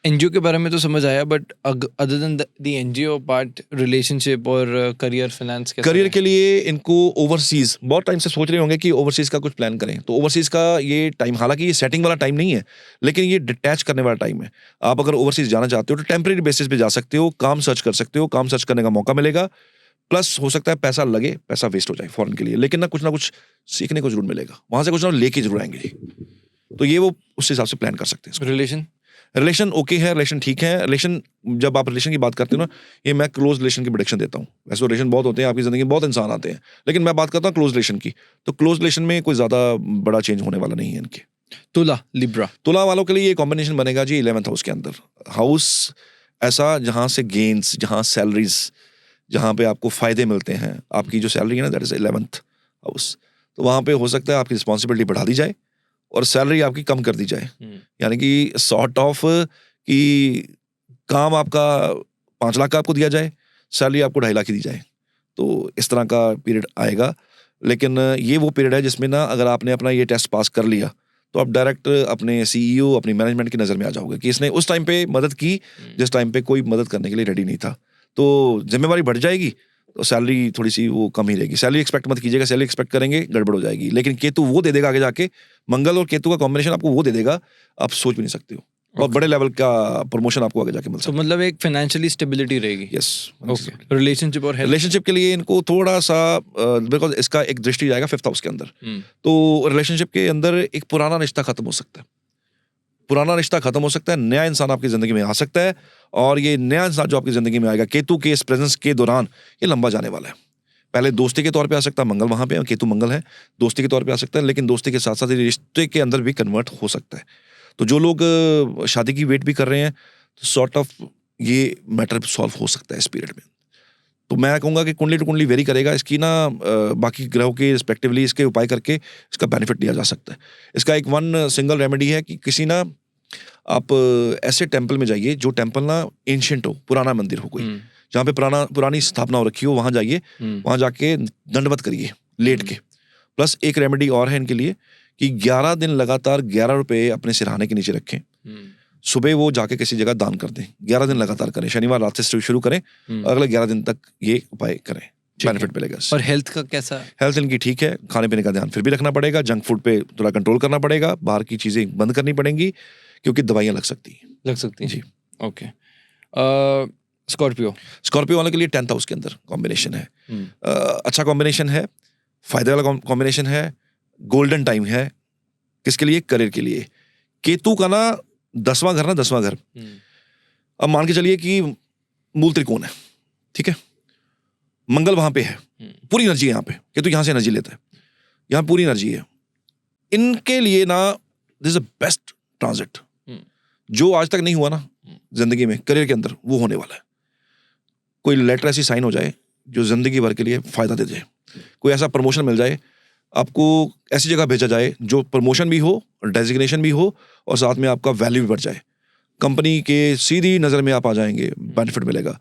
एनजीओ के बारे में तो समझ आया, but other than the NGO part, relationship और करियर, फाइनेंस कैसा करियर है? के लिए इनको ओवरसीज, बहुत टाइम से सोच रहे होंगे कि ओवरसीज का कुछ प्लान करें, तो ओवरसीज का ये टाइम, हालांकि ये सेटिंग वाला टाइम नहीं है, लेकिन ये डिटैच करने वाला टाइम है। आप अगर ओवरसीज जाना चाहते हो तो टेम्परेरी बेसिस पे जा सकते हो, काम सर्च कर सकते हो, काम सर्च करने का मौका मिलेगा, प्लस हो सकता है पैसा लगे, पैसा वेस्ट हो जाए फॉरेन के लिए, लेकिन ना कुछ सीखने को जरूर मिलेगा, वहां से कुछ ना लेके जरूर आएंगे जी। तो ये वो उस हिसाब से प्लान कर सकते हैं। रिलेशन ओके है, रिलेशन ठीक है। रिलेशन, जब आप रिलेशन की बात करते हो ना, ये मैं क्लोज रिलेशन की प्रेडिक्शन देता हूँ। वैसे रिलेशन बहुत होते हैं आपकी जिंदगी में, बहुत इंसान आते हैं, लेकिन मैं बात करता हूँ क्लोज रिलेशन की। तो क्लोज रिलेशन में कोई ज्यादा बड़ा चेंज होने वाला नहीं है इनके। तुला वालों के लिए ये कॉम्बिनेशन बनेगा जी 11th हाउस के अंदर। हाउस ऐसा जहां से गेन्स, जहां सैलरीज, जहां पे आपको फायदे मिलते हैं, आपकी जो सैलरी है ना, दैट इज 11th हाउस। तो वहां पे हो सकता है आपकी रिस्पॉन्सिबिलिटी बढ़ा दी जाए और सैलरी आपकी कम कर दी जाए, यानी कि सॉर्ट ऑफ कि काम आपका 5 लाख का आपको दिया जाए, सैलरी आपको 2.5 लाख की दी जाए। तो इस तरह का पीरियड आएगा। लेकिन ये वो पीरियड है जिसमें ना अगर आपने अपना ये टेस्ट पास कर लिया तो आप डायरेक्ट अपने सीईओ, अपनी मैनेजमेंट की नज़र में आ जाओगे कि इसने उस टाइम पे मदद की जिस टाइम पे कोई मदद करने के लिए रेडी नहीं था। तो जिम्मेवारी बढ़ जाएगी, तो सैलरी थोड़ी सी वो कम ही रहेगी। सैलरी एक्सपेक्ट मत कीजिएगा, सैलरी एक्सपेक्ट करेंगे गड़बड़ हो जाएगी। लेकिन केतु वो दे देगा आगे जाके, मंगल और केतु का कॉम्बिनेशन आपको वो दे देगा, आप सोच भी नहीं सकते हो। और बड़े लेवल का प्रमोशन आपको आगे जाके मिल सकता है। मतलब एक फाइनेंशियली स्टेबिलिटी रहेगी। यस। रिलेशनशिप और रिलेशनशिप के लिए इनको थोड़ा सा, बिकॉज इसका एक दृष्टि जाएगा 5th हाउस के अंदर, तो रिलेशनशिप के अंदर एक पुराना रिश्ता खत्म हो सकता है, पुराना रिश्ता खत्म हो सकता है, नया इंसान आपकी जिंदगी में आ सकता है। और ये नया इंसान जो आपकी जिंदगी में आएगा केतु के इस प्रेजेंस के दौरान, ये लंबा जाने वाला है। पहले दोस्ती के तौर पे आ सकता है, मंगल वहां पे, केतु मंगल है, दोस्ती के तौर पे आ सकता है, लेकिन दोस्ती के साथ साथ रिश्ते के अंदर भी कन्वर्ट हो सकता है। तो जो लोग शादी की वेट भी कर रहे हैं, तो सॉर्ट ऑफ ये मैटर सॉल्व हो सकता है इस पीरियड में। तो मैं कहूँगा कि कुंडली टू कुंडली वेरी करेगा, इसकी ना बाकी ग्रहों के रिस्पेक्टिवली इसके उपाय करके इसका बेनिफिट लिया जा सकता है। इसका एक सिंगल रेमेडी है कि किसी ना आप ऐसे टेम्पल में जाइए जो टेम्पल ना एंशिएंट हो, पुराना मंदिर हो कोई, जहाँ पे पुरानी स्थापना हो रखी हो, वहां जाइए, वहां जाके दंडवत करिए लेट के। प्लस एक रेमेडी और है इनके लिए कि 11 दिन लगातार 11 रुपए अपने सिरहाने के नीचे रखें, सुबह वो जाके किसी जगह दान कर दें। 11 दिन लगातार करें, शनिवार रात से शुरू करें, अगले 11 दिन तक ये उपाय करें, बेनिफिट मिलेगा। और हेल्थ का कैसा? हेल्थ इनकी ठीक है, खाने पीने का ध्यान फिर भी रखना पड़ेगा, जंक फूड पे थोड़ा कंट्रोल करना पड़ेगा, बाहर की चीजें बंद करनी पड़ेंगी क्योंकि दवाइयां लग सकती हैं जी। ओके। स्कॉर्पियो वालों के लिए 10th हाउस के अंदर कॉम्बिनेशन है, अच्छा कॉम्बिनेशन है, फायदे वाला कॉम्बिनेशन है, गोल्डन टाइम है। किसके लिए? करियर के लिए। केतु का ना 10वां घर, अब मान के चलिए कि मूल त्रिकोण है, ठीक है, मंगल वहां पे है, पूरी एनर्जी है यहाँ पे, केतु यहाँ से एनर्जी लेता है, यहाँ पूरी एनर्जी है। इनके लिए ना this is the best transit, जो आज तक नहीं हुआ ना जिंदगी में करियर के अंदर, वो होने वाला है। कोई लेटर ऐसी साइन हो जाए जो जिंदगी भर के लिए फायदा दे जाए, कोई ऐसा प्रमोशन मिल जाए, आपको ऐसी जगह भेजा जाए जो प्रमोशन भी हो, डेजिग्नेशन भी हो, और साथ में आपका वैल्यू भी बढ़ जाए, कंपनी के सीधी नजर में आप आ जाएंगे, बेनिफिट मिलेगा।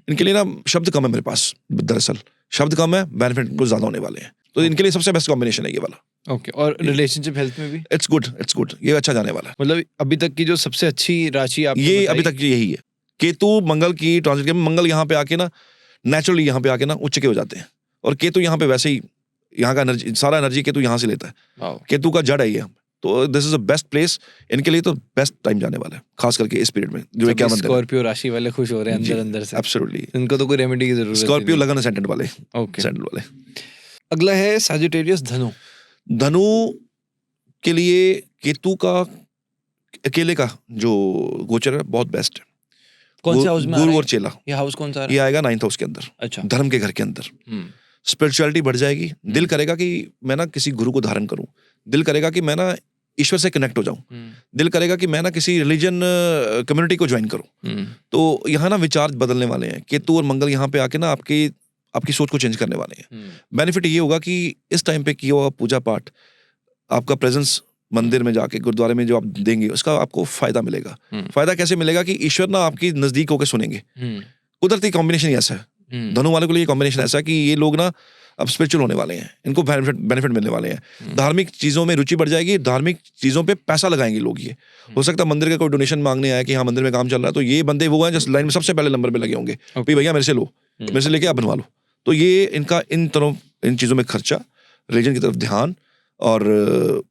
इनके लिए ना शब्द कम है मेरे पास दरअसल, शब्द कम है, बेनिफिट इनको ज्यादा होने वाले हैं, तो इनके लिए सबसे बेस्ट कॉम्बिनेशन है ये वाला। ओके, और रिलेशनशिप हेल्थ में भी इट्स गुड, ये अच्छा जाने वाला है। मतलब अभी तक की जो सबसे अच्छी राशि आपने ये बताई, अभी तक यही है। केतु मंगल की ट्रांजिट, मंगल यहाँ पे आके ना नेचुरली यहाँ पे आके ना उच्च के हो जाते हैं, और केतु यहाँ पे वैसे ही यहाँ का एनर्जी, सारा एनर्जी केतु यहाँ से लेता है, वाओ, केतु का जड़ है ये, तो this is the best place इनके लिए, तो बेस्ट टाइम जाने वाला है खास करके इस पीरियड में जो क्या बनते हैं। स्कॉर्पियो राशि वाले खुश हो रहे हैं अंदर अंदर से, एब्सोल्युटली। इनको तो कोई रेमेडी की जरूरत स्कॉर्पियो नहीं। लगन असेंडेंट वाले, ओके, असेंडेंट वाले। अगला है सैजिटेरियस धनु। धनु के लिए केतु का अकेले का जो गोचर है बहुत बेस्ट है। कौन से हाउस में आ रहा गुरु है? और चेला, ये हाउस कौन सा आ रहा ये है? आएगा 9th हाउस के अंदर, अच्छा, धर्म के घर के अंदर। हम्म, स्पिरिचुअलिटी बढ़ जाएगी, दिल करेगा कि मैं ना किसी गुरु को धारण करूं, दिल करेगा कि मैं ना ईश्वर से कनेक्ट हो जाऊं, दिल करेगा कि मैं ना किसी रिलीजन कम्युनिटी को ज्वाइन करूं। तो यहाँ ना विचार बदलने वाले हैं, केतु और मंगल यहाँ पे आके ना आपकी सोच को चेंज करने वाले हैं। बेनिफिट ये होगा कि इस टाइम पे किया हुआ पूजा पाठ, आपका प्रेजेंस मंदिर में जाके, गुरुद्वारे में जो आप देंगे, उसका आपको फायदा मिलेगा। फायदा कैसे मिलेगा कि ईश्वर ना आपकी नजदीक होकर सुनेंगे। कुदरती कॉम्बिनेशन ही ऐसा है, धनु वाले के लिए कॉम्बिनेशन ऐसा है कि ये लोग ना अब स्पिरिचुअल होने वाले हैं, इनको बेनिफिट मिलने वाले हैं। धार्मिक चीजों में रुचि बढ़ जाएगी, धार्मिक चीजों पे पैसा लगाएंगे लोग। ये हो सकता है मंदिर का कोई डोनेशन मांगने आया कि हाँ मंदिर में काम चल रहा है, तो ये बंदे वो हैं जो लाइन में सबसे पहले नंबर पे लगे होंगे, भाई भैया मेरे से लो, मेरे से लेके आप बनवा लो। तो ये इनका इन चीजों में खर्चा, रिलीजन की तरफ ध्यान और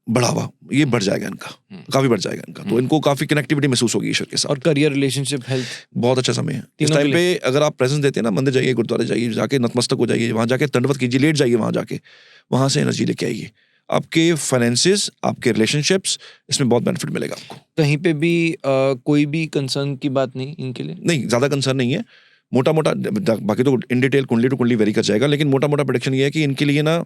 बढ़ावा, ये बढ़ जाएगा इनका, काफी बढ़ जाएगा इनका। तो इनको काफी कनेक्टिविटी महसूस होगी ईश्वर के साथ। और करियर, रिलेशनशिप, हेल्थ, बहुत अच्छा समय है इस टाइम पे। अगर आप प्रेजेंस देते हैं ना, मंदिर जाइए, गुरुद्वारे जाइए, जाके नतमस्तक हो जाइए, वहां जाके दंडवत कीजिए, लेट जाइए वहां जाके, वहां से एनर्जी लेके आइए। आपके फाइनेंसेस, आपके रिलेशनशिप्स, इसमें बहुत बेनिफिट मिलेगा आपको। कहीं पे भी कोई भी कंसर्न की बात नहीं इनके लिए? नहीं, ज्यादा कंसर्न नहीं है। मोटा मोटा, बाकी तो इन डिटेल कुंडली टू कुंडली वेरी कर जाएगा, लेकिन मोटा मोटा प्रेडिक्शन ये है कि इनके लिए ना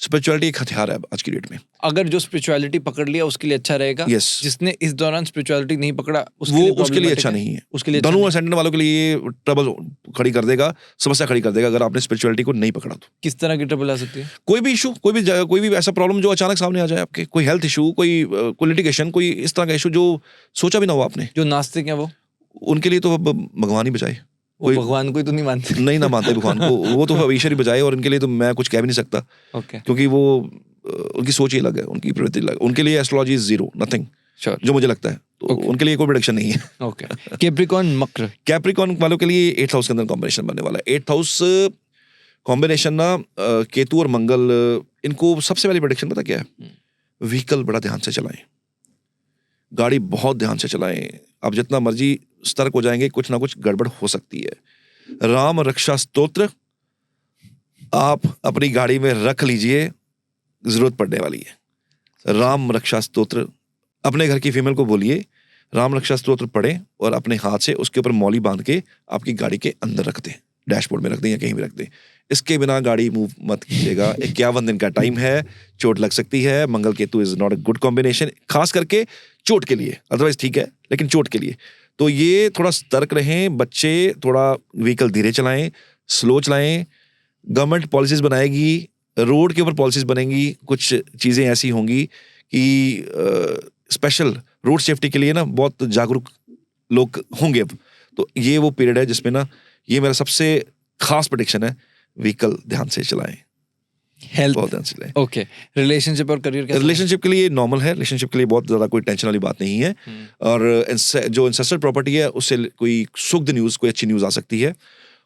स्पिरिचुअलिटी एक हथियार है आज की डेट में। अगर जो स्पिरिचुअलिटी पकड़ लिया उसके लिए अच्छा रहेगा। Yes. जिसने इस दौरान स्पिरिचुअलिटी नहीं पकड़ा उसके लिए अच्छा नहीं है। उसके लिए धनु असेंडेंट वालों के लिए ट्रबल खड़ी कर देगा, समस्या खड़ी कर देगा अगर आपने स्पिरिचुअलिटी को नहीं पकड़ा तो। किस तरह की ट्रबल आ सकती है? कोई भी इशू, कोई भी ऐसा प्रॉब्लम जो अचानक सामने आ जाए आपके, कोई हेल्थ इशू, कोई लिटिगेशन, कोई इस तरह का इशू जो सोचा भी ना हो आपने। जो नास्तिक है वो, उनके लिए तो भगवान ही बचाए। कोई भगवान को तो नहीं मानते? नहीं ना मानते भगवान को, वो तो ईश्वर ही बचाए, और इनके लिए तो मैं कुछ कह भी नहीं सकता। ओके, क्योंकि वो उनकी सोच ही अलग है, उनकी प्रवृत्ति अलग। उनके लिए astrology is zero, nothing, sure, जो मुझे लगता है। तो उनके लिए कोई प्रेडिक्शन नहीं है। ओके। कैप्रिकॉर्न, मकर। कैप्रिकॉर्न वालों के लिए 8th हाउस के अंदर कॉम्बिनेशन बनने वाला है। 8th हाउस कॉम्बिनेशन ना, केतु और मंगल, इनको सबसे पहली प्रेडिक्शन पता क्या है? व्हीकल बड़ा ध्यान से चलाएं, गाड़ी बहुत ध्यान से चलाएं। आप जितना मर्जी सतर्क हो जाएंगे, कुछ ना कुछ गड़बड़ हो सकती है। राम रक्षा स्तोत्र आप अपनी गाड़ी में रख लीजिए, जरूरत पड़ने वाली है। राम रक्षा स्तोत्र अपने घर की फीमेल को बोलिए, राम रक्षा स्तोत्र पढ़ें और अपने हाथ से उसके ऊपर मौली बांध के आपकी गाड़ी के अंदर रख दें, डैशबोर्ड में रख दें या कहीं भी रख दें। इसके बिना गाड़ी मूव मत कीजिएगा। 51 दिन का टाइम है, चोट लग सकती है। Mangal Ketu is not a good combination, खास करके चोट के लिए। अदरवाइज ठीक है, लेकिन चोट के लिए तो ये थोड़ा सतर्क रहें। बच्चे थोड़ा व्हीकल धीरे चलाएं, स्लो चलाएं। गवर्नमेंट पॉलिसीज बनाएगी, रोड के ऊपर पॉलिसीज बनेंगी, कुछ चीज़ें ऐसी होंगी कि स्पेशल रोड सेफ्टी के लिए ना बहुत जागरूक लोग होंगे अब। तो ये वो पीरियड है जिसमें ना, ये मेरा सबसे खास प्रेडिक्शन है, व्हीकल ध्यान से चलाएं, हेल्थ बहुत ध्यान से चलाएं। ओके, रिलेशनशिप और करियर कैसा? रिलेशनशिप के लिए नॉर्मल है, रिलेशनशिप के लिए बहुत ज़्यादा कोई टेंशन वाली बात नहीं है। और जो इंसेस्टर प्रॉपर्टी है उससे कोई सुखद न्यूज़, कोई अच्छी न्यूज़ आ सकती है।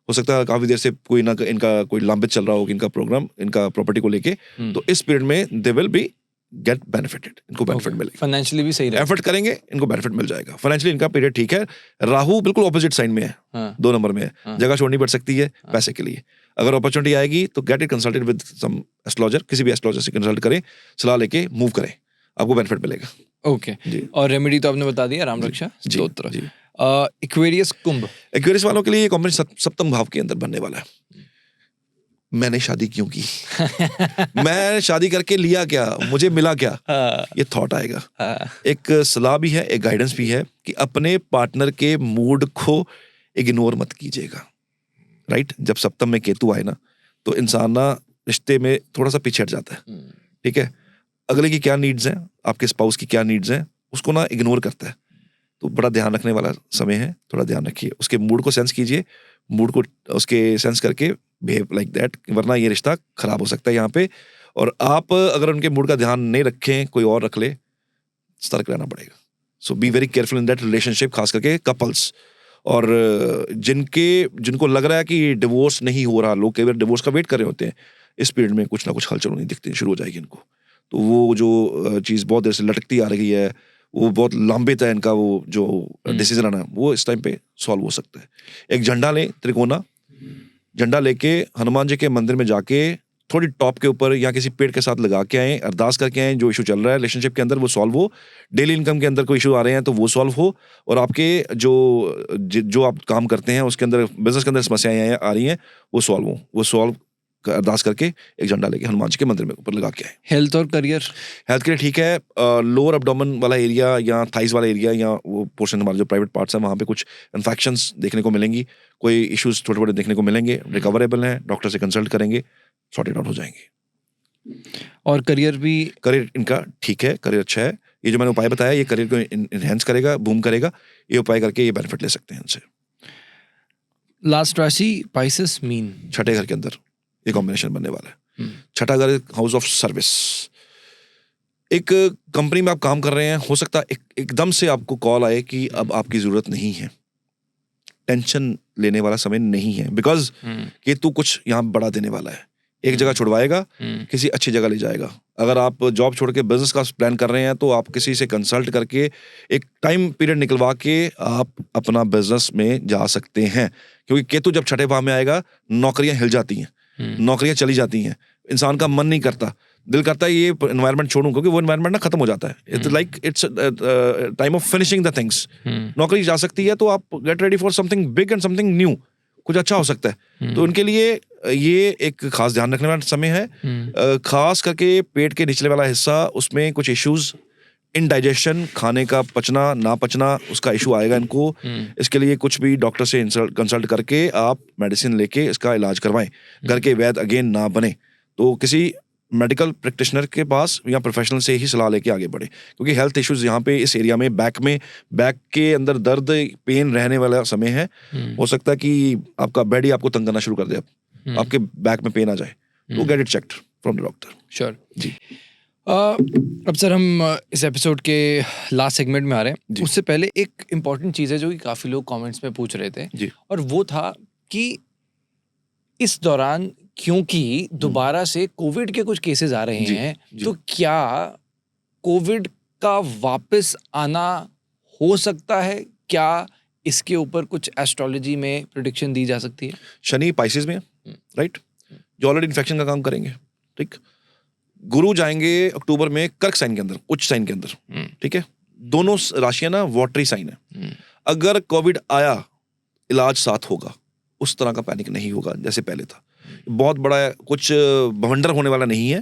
हो सकता है काफ़ी देर से कोई ना इनका कोई लंबित चल रहा हो इनका प्रोग्राम, इनका प्रॉपर्टी को लेके, तो इस पीरियड में they will be get benefited, इनको बेनिफिट मिलेगा। फाइनेंशियली भी सही रहेगा, एफर्ट करेंगे इनको बेनिफिट मिल जाएगा। फाइनेंशियली इनका पीरियड ठीक है। राहु बिल्कुल ऑपोजिट साइन में है, 2 नंबर में है, जगह छोड़नी पड़ सकती है पैसे के लिए। अगर अपॉर्चुनिटी आएगी तो get it consulted with some astrologer, किसी भी एस्ट्रोलॉजर से कंसल्ट करें, सलाह लेके मूव करें, आपको बेनिफिट मिलेगा। ओके, और रेमेडी तो आपने बता दिया, राम रक्षा स्तोत्र। एक्वेरियस, कुंभ। एक्वेरियस वालों के लिए ये कॉम्बिनेशन सप्तम भाव के अंदर बनने वाला है। मैंने शादी क्यों की? मैं शादी करके लिया क्या, मुझे मिला क्या? ये थॉट आएगा। एक सलाह भी है, एक गाइडेंस भी है कि अपने पार्टनर के मूड को इग्नोर मत कीजिएगा। राइट, जब सप्तम में केतु आए ना, तो इंसान ना रिश्ते में थोड़ा सा पीछे हट जाता है। ठीक है, अगले की क्या नीड्स हैं, आपके स्पाउस की क्या नीड्स हैं, उसको ना इग्नोर करता है। तो बड़ा ध्यान रखने वाला समय है, थोड़ा ध्यान रखिए, उसके मूड को सेंस कीजिए, मूड को उसके सेंस करके बिहेव लाइक दैट, वरना ये रिश्ता खराब हो सकता है यहाँ पे। और आप अगर उनके मूड का ध्यान नहीं रखें, कोई और रख ले, सतर्क रहना पड़ेगा। So be very careful in that relationship, खास करके कपल्स। और जिनको लग रहा है कि डिवोर्स नहीं हो रहा, लोग कई बार डिवोर्स का वेट कर रहे होते हैं, इस पीरियड में कुछ ना कुछ हलचल होनी दिखती शुरू हो जाएगी इनको। तो वो जो चीज़ बहुत देर से लटकती आ रही है, वो बहुत लंबित है इनका, वो जो डिसीजन आना, वो इस टाइम पे सॉल्व हो सकता है। एक झंडा लें, त्रिकोना झंडा लेके हनुमान जी के मंदिर में जाके थोड़ी टॉप के ऊपर या किसी पेड़ के साथ लगा के आए, अरदास करके आए, जो इशू चल रहा है रिलेशनशिप के अंदर वो सॉल्व हो, डेली इनकम के अंदर कोई इशू आ रहे हैं तो वो सॉल्व हो, और आपके जो आप काम करते हैं उसके अंदर, बिजनेस के अंदर समस्याएं आ रही हैं, वो सॉल्व हो, वो सॉल्व अरदास करके एक झंडा लेके हनुमान जी के मंदिर में ऊपर लगा के आए। हेल्थ और करियर, हेल्थ के लिए ठीक है, लोअर एब्डोमेन वाला एरिया या थाइस वाला एरिया या वो पोर्शन हमारे जो प्राइवेट पार्ट्स हैं वहाँ पे कुछ इन्फेक्शंस देखने को मिलेंगी, कोई इश्यूज छोटे छोटे देखने को मिलेंगे, रिकवरेबल हैं, डॉक्टर से कंसल्ट करेंगे, सॉर्टेड आउट हो जाएंगे। और करियर भी, करियर इनका ठीक है, करियर अच्छा है। ये जो मैंने उपाय बताया ये करियर को इनहेंस करेगा, बूम करेगा, ये उपाय करके ये बेनिफिट ले सकते हैं इनसे। लास्ट राशि पाइसेस मीन, छठे घर के अंदर ये कॉम्बिनेशन बनने वाला है। छठा घर हाउस ऑफ सर्विस। एक कंपनी में आप काम कर रहे हैं, हो सकता है एकदम से आपको कॉल आए कि अब आपकी जरूरत नहीं है। टेंशन लेने वाला समय नहीं है, बिकॉज कि तू कुछ यहाँ बड़ा देने वाला है, एक जगह छुड़वाएगा, किसी अच्छी जगह ले जाएगा। अगर आप जॉब छोड़ के बिजनेस का प्लान कर रहे हैं तो आप किसी से कंसल्ट करके एक टाइम पीरियड निकलवा के आप अपना बिजनेस में जा सकते हैं, क्योंकि केतु जब छठे भाव में आएगा नौकरियां हिल जाती हैं, नौकरियां चली जाती हैं, इंसान का मन नहीं करता, दिल करता है ये एनवायरनमेंट छोड़ूं, क्योंकि वो एनवायरनमेंट ना खत्म हो जाता है। It's like it's time of finishing the things. नौकरी जा सकती है तो आप get ready for something big and something new, कुछ अच्छा हो सकता है। तो उनके लिए ये एक खास ध्यान रखने वाला समय है। खास करके पेट के निचले वाला हिस्सा, उसमें कुछ इश्यूज, इनडाइजेशन, खाने का पचना ना पचना, उसका इशू आएगा इनको। इसके लिए कुछ भी डॉक्टर से कंसल्ट करके आप मेडिसिन लेके इसका इलाज करवाएं। घर के वैद्य अगेन ना बने तो किसी मेडिकल प्रैक्टिशनर के पास या प्रोफेशनल से ही सलाह लेके आगे बढ़े, क्योंकि हेल्थ इश्यूज यहाँ पे इस एरिया में बैक के अंदर दर्द, पेन रहने वाला समय है। हो सकता है कि आपका बेड ही आपको तंग करना शुरू कर दे, आपके बैक में पेन आ जाए, तो get it checked from the doctor. Sure ji. अब सर हम इस एपिसोड के लास्ट सेगमेंट में आ रहे हैं। उससे पहले एक इम्पॉर्टेंट चीज़ है जो कि काफ़ी लोग कमेंट्स में पूछ रहे थे जी। और वो था कि इस दौरान क्योंकि दोबारा से कोविड के कुछ केसेस आ रहे हैं, तो क्या कोविड का वापस आना हो सकता है? क्या इसके ऊपर कुछ एस्ट्रोलॉजी में प्रेडिक्शन दी जा सकती है? शनि पाइसेस में, राइट, जो ऑलरेडी इन्फेक्शन का काम करेंगे, ठीक। गुरु जाएंगे अक्टूबर में कर्क साइन के अंदर, उच्च साइन के अंदर, ठीक है। दोनों राशियां ना वाटरी साइन है। अगर कोविड आया, इलाज साथ होगा, उस तरह का पैनिक नहीं होगा जैसे पहले था। बहुत बड़ा कुछ बवंडर होने वाला नहीं है,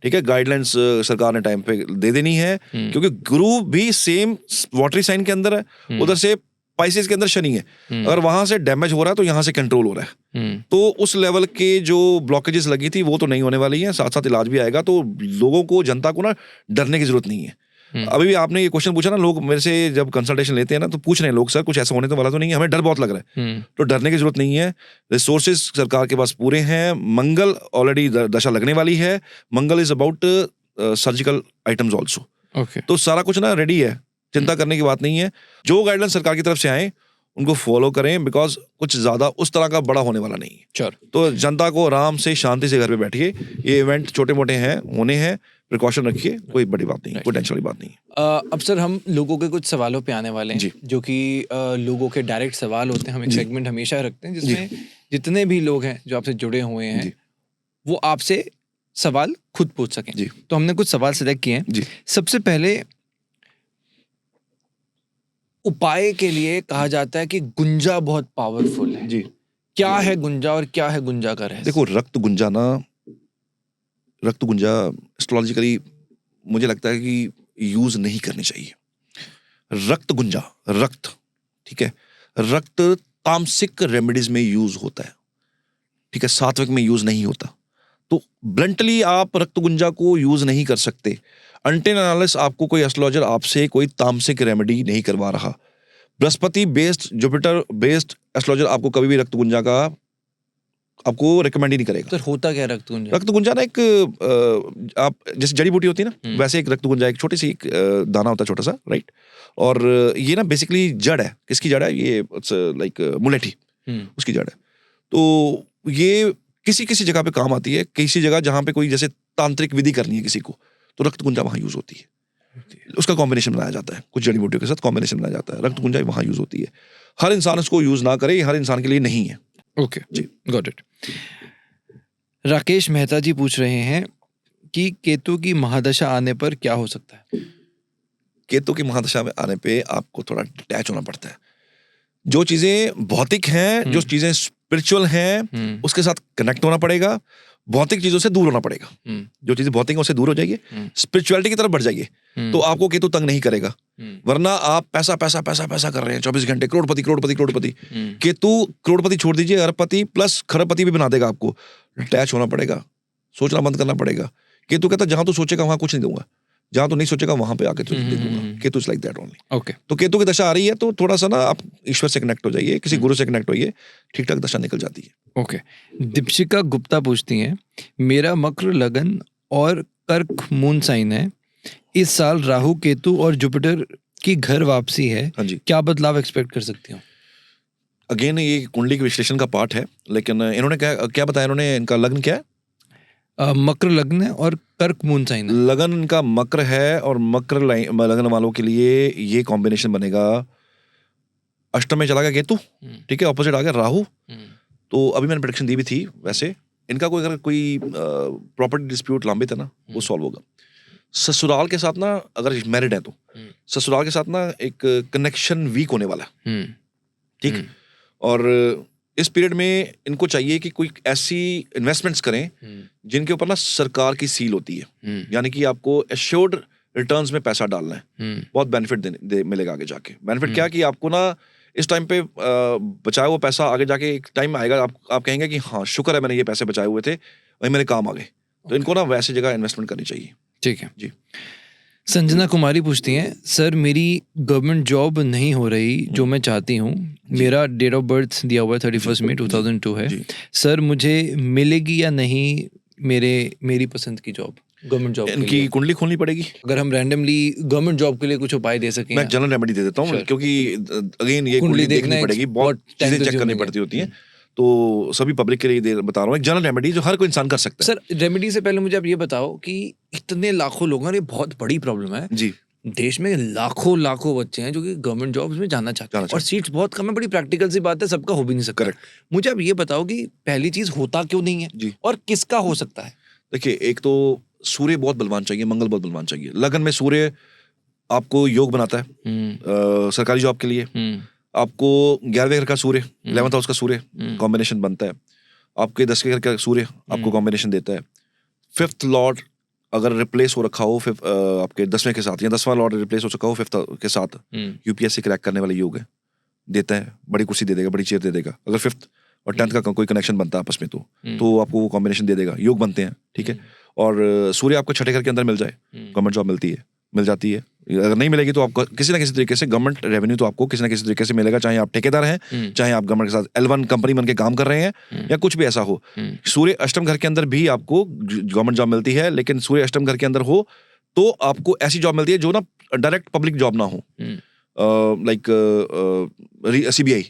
ठीक है। गाइडलाइंस सरकार ने टाइम पे दे देनी है, क्योंकि गुरु भी सेम वाटरी साइन के अंदर है, उधर से पाइसेस के अंदर शनि है। अगर वहां से डैमेज हो रहा है तो यहाँ से कंट्रोल हो रहा है, तो उस लेवल के जो ब्लॉकेजेस लगी थी वो तो नहीं होने वाली है, साथ साथ इलाज भी आएगा। तो लोगों को, जनता को ना डरने की जरूरत नहीं है। अभी भी आपने ये क्वेश्चन पूछा ना, लोग मेरे से जब कंसल्टेशन लेते हैं ना तो पूछ रहे हैं लोग, सर कुछ ऐसा होने तो वाला तो नहीं है, हमें डर बहुत लग रहा है। तो डरने की जरूरत नहीं है, रिसोर्सेज सरकार के पास पूरे हैं। मंगल ऑलरेडी दशा लगने वाली है, Mangal is about surgical items also, तो सारा कुछ ना रेडी है, चिंता करने की बात नहीं है। जो गाइडलाइन सरकार की तरफ से आए उनको फॉलो करें, बिकॉज कुछ ज्यादा उस तरह का बड़ा होने वाला नहीं है। Sure. तो जनता को आराम से शांति से घर पे बैठिए, ये इवेंट छोटे मोटे हैं, होने हैं, प्रिकॉशन रखिए, कोई बड़ी बात नहीं, कोई टेंशन वाली बात नहीं। अब सर हम लोगों के कुछ सवालों पे आने वाले हैं, जो कि लोगों के डायरेक्ट सवाल होते हैं। हम एक सेगमेंट हमेशा रखते हैं जिसमें जितने भी लोग हैं जो आपसे जुड़े हुए हैं वो आपसे सवाल खुद पूछ सकें। तो हमने कुछ सवाल सिलेक्ट किए हैं। सबसे पहले, उपाय के लिए कहा जाता है कि गुंजा बहुत पावरफुल है। क्या है गुंजा और क्या है गुंजा का रहस्य? देखो, रक्त गुंजा एस्ट्रोलॉजिकली मुझे लगता है कि यूज नहीं करनी चाहिए। रक्त गुंजा, ठीक है, रक्त तामसिक रेमेडीज में यूज होता है, ठीक है, सात्विक में यूज नहीं होता। तो ब्लंटली आप रक्त गुंजा को यूज नहीं कर सकते अनटिल अनलेस आपको कोई एस्ट्रोलॉजर आपसे कोई तामसिक रेमेडी नहीं करवा रहा। Brihaspati based, Jupiter based astrologer आपको कभी भी रक्त गुंजा का आपको रिकमेंड ही नहीं करेगा। सर होता क्या रक्त गुंजा? रक्त गुंजा ना एक आप जैसे जड़ी बूटी होती है ना, वैसे एक रक्त गुंजा, एक छोटी सी एक दाना होता है छोटा सा, राइट। और ये ना बेसिकली जड़ है। किसकी जड़ है? ये लाइक मुलेठी, उसकी जड़ है। तो ये किसी किसी जगह पे काम आती है, किसी जगह जहाँ पे कोई जैसे तांत्रिक विधि करनी है किसी को, तो रक्त गुंजा वहाँ यूज होती है। उसका कॉम्बिनेशन बनाया जाता है, कुछ जड़ी बूटियों के साथ कॉम्बिनेशन बनाया जाता है, रक्त गुंजा वहाँ यूज होती है। हर इंसान इसको यूज ना करे, हर इंसान के लिए नहीं है। Okay ji, got it. Rakesh Mehta ji पूछ रहे हैं कि केतु की महादशा आने पर क्या हो सकता है? केतु की महादशा में आने पे आपको थोड़ा डिटैच होना पड़ता है। जो चीजें भौतिक हैं, जो चीजें स्पिरिचुअल हैं, उसके साथ कनेक्ट होना पड़ेगा। भौतिक चीजों से दूर होना पड़ेगा। जो चीजें भौतिक हैं उससे दूर हो जाइए, स्पिरिचुअलिटी की तरफ बढ़ जाइए, तो आपको केतु तंग नहीं करेगा। वरना आप पैसा पैसा पैसा पैसा कर रहे हैं 24 घंटे, करोड़पति करोड़पति करोड़पति। केतु करोड़पति छोड़ दीजिए, अरबपति प्लस खरबपति भी बना देगा आपको। डिटैच होना पड़ेगा, सोचना बंद करना पड़ेगा। केतु कहता है जहां तू सोचेगा वहां कुछ नहीं दूंगा, जहां तू नहीं सोचेगा वहां पे आके तुझे दे दूंगा। Ketu is like that only. Okay, तो केतु की दशा आ रही है तो थोड़ा सा ना आप ईश्वर से कनेक्ट हो जाइए, किसी गुरु से कनेक्ट होइए, ठीक ठाक दशा निकल जाती है। ओके। दीपिका गुप्ता पूछती हैं, मेरा मकर लगन और कर्क मून साइन है, इस साल राहु केतु और जुपिटर की घर वापसी है, हाँ जी। क्या बदलाव एक्सपेक्ट कर सकती हूँ? अगेन ये कुंडली के विश्लेषण का पार्ट है, लेकिन इन्होंने क्या बताया? इन्होंने इनका लग्न क्या है? मकर लग्न है और कर्क मून साइन है। लगन इनका मकर है और मकर लगन वालों के लिए ये कॉम्बिनेशन बनेगा। अष्टम में चला गया केतु, ठीक है, ऑपोजिट आ गया राहु। तो अभी मैंने प्रेडिक्शन दी भी थी। वैसे इनका कोई अगर कोई प्रॉपर्टी डिस्प्यूट लंबित है ना, वो सॉल्व होगा। ससुराल के साथ ना, अगर मैरिड है तो ससुराल के साथ ना एक कनेक्शन वीक होने वाला है, ठीक। और इस पीरियड में इनको चाहिए कि कोई ऐसी इन्वेस्टमेंट्स करें जिनके ऊपर ना सरकार की सील होती है, यानी कि आपको एश्योर्ड रिटर्न्स में पैसा डालना है। बहुत बेनिफिट मिलेगा आगे जाके। बेनिफिट क्या कि आपको ना इस टाइम पे बचाया हुआ पैसा आगे जाके एक टाइम आएगा, आप कहेंगे कि हाँ शुक्र है मैंने ये पैसे बचाए हुए थे, वही मेरे काम आ गए। तो इनको ना वैसे जगह इन्वेस्टमेंट करनी चाहिए। ठीक है जी। संजना कुमारी पूछती हैं, सर मेरी गवर्नमेंट जॉब नहीं हो रही जो मैं चाहती हूँ, मेरा डेट ऑफ बर्थ दिया हुआ है 31 मई 2002 है, सर मुझे मिलेगी या नहीं मेरी पसंद की जॉब गवर्नमेंट जॉब? इनकी कुंडली खोलनी पड़ेगी। अगर हम रैंडमली गवर्नमेंट जॉब के लिए कुछ उपाय दे सकें। मैं जनरल रेमेडी दे देता हूँ, क्योंकि अगेन ये कुंडली देखनी पड़ेगी, बहुत चीजें चेक करनी पड़ती होती हैं, तो सभी पब्लिक के लिए बता रहा हूँ। एक जनरल रेमेडी जो हर कोई इंसान कर सकता है। सर रेमेडी से पहले मुझे आप ये बताओ कि इतने लाखों लोगों ने, बहुत बड़ी प्रॉब्लम है जी, देश में लाखों बच्चे हैं जो कि गवर्नमेंट जॉब्स में जाना चाहते हैं और सीट्स बहुत कम है। बड़ी प्रैक्टिकल सी बात है, सबका हो भी नहीं सकता। मुझे आप ये बताओ कि पहली चीज होता क्यों नहीं है जी, और किसका हो सकता है? देखिए, एक तो सूर्य बहुत बलवान चाहिए, मंगल बहुत बलवान चाहिए। लगन में सूर्य आपको योग बनाता है सरकारी जॉब के लिए। आपको 11वें घर का सूर्य, 11th हाउस का सूर्य कॉम्बिनेशन बनता है। आपके 10वें घर का सूर्य आपको कॉम्बिनेशन देता है। 5th लॉर्ड अगर रिप्लेस हो रखा हो आपके 10वें के साथ, या 10वां लॉर्ड रिप्लेस हो चुका हो 5th के साथ, यूपीएससी क्रैक करने वाले योग है, देता है, बड़ी कुर्सी दे देगा, बड़ी चेयर दे देगा। अगर 5th और 10th का कोई कनेक्शन बनता है आपस में, तो आपको वो कॉम्बिनेशन दे देगा, योग बनते हैं, ठीक है। और सूर्य आपको 6ठे घर के अंदर मिल जाए, गवर्नमेंट जॉब मिल जाती है। अगर नहीं मिलेगी तो आपको किसी ना किसी तरीके से गवर्नमेंट रेवेन्यू तो आपको किसी ना किसी तरीके से मिलेगा, चाहे आप ठेकेदार हैं, चाहे आप गवर्नमेंट के साथ L1 कंपनी बन के काम कर रहे हैं, या कुछ भी ऐसा हो। सूर्य अष्टम घर के अंदर भी आपको गवर्नमेंट जॉब मिलती है, लेकिन सूर्य अष्टम घर के अंदर हो तो आपको ऐसी जॉब मिलती है जो ना डायरेक्ट पब्लिक जॉब ना हो, लाइक CBI,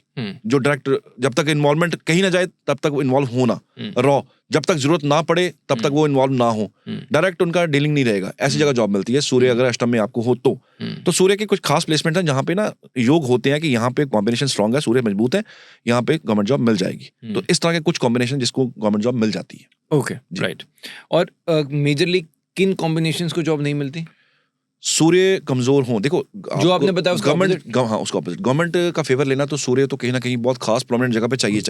जो डायरेक्ट जब तक इन्वॉल्वमेंट कहीं ना जाए तब तक इन्वॉल्व होना, रॉ जब तक जरूरत ना पड़े तब तक वो इन्वॉल्व ना हो, डायरेक्ट उनका डीलिंग नहीं रहेगा, ऐसी जगह जॉब मिलती है सूर्य अगर अष्टम में आपको हो तो सूर्य के कुछ खास प्लेसमेंट हैं जहाँ पे ना योग होते हैं कि यहाँ पे कॉम्बिनेशन स्ट्रांग है, सूर्य मजबूत है, यहाँ पे गवर्नमेंट जॉब मिल जाएगी। तो इस तरह के कुछ कॉम्बिनेशन जिसको गवर्नमेंट जॉब मिल जाती है। Okay, right. और मेजरली किन कॉम्बिनेशंस को जॉब नहीं मिलती? सूर्य कमजोर हो, देखो जो आपने बताया गवर्नमेंट, हाँ उसका ऑपोजिट, गवर्नमेंट का फेवर लेना तो सूर्य तो कहीं ना कहीं बहुत खास प्रोमिनेंट जगह पे चाहिए,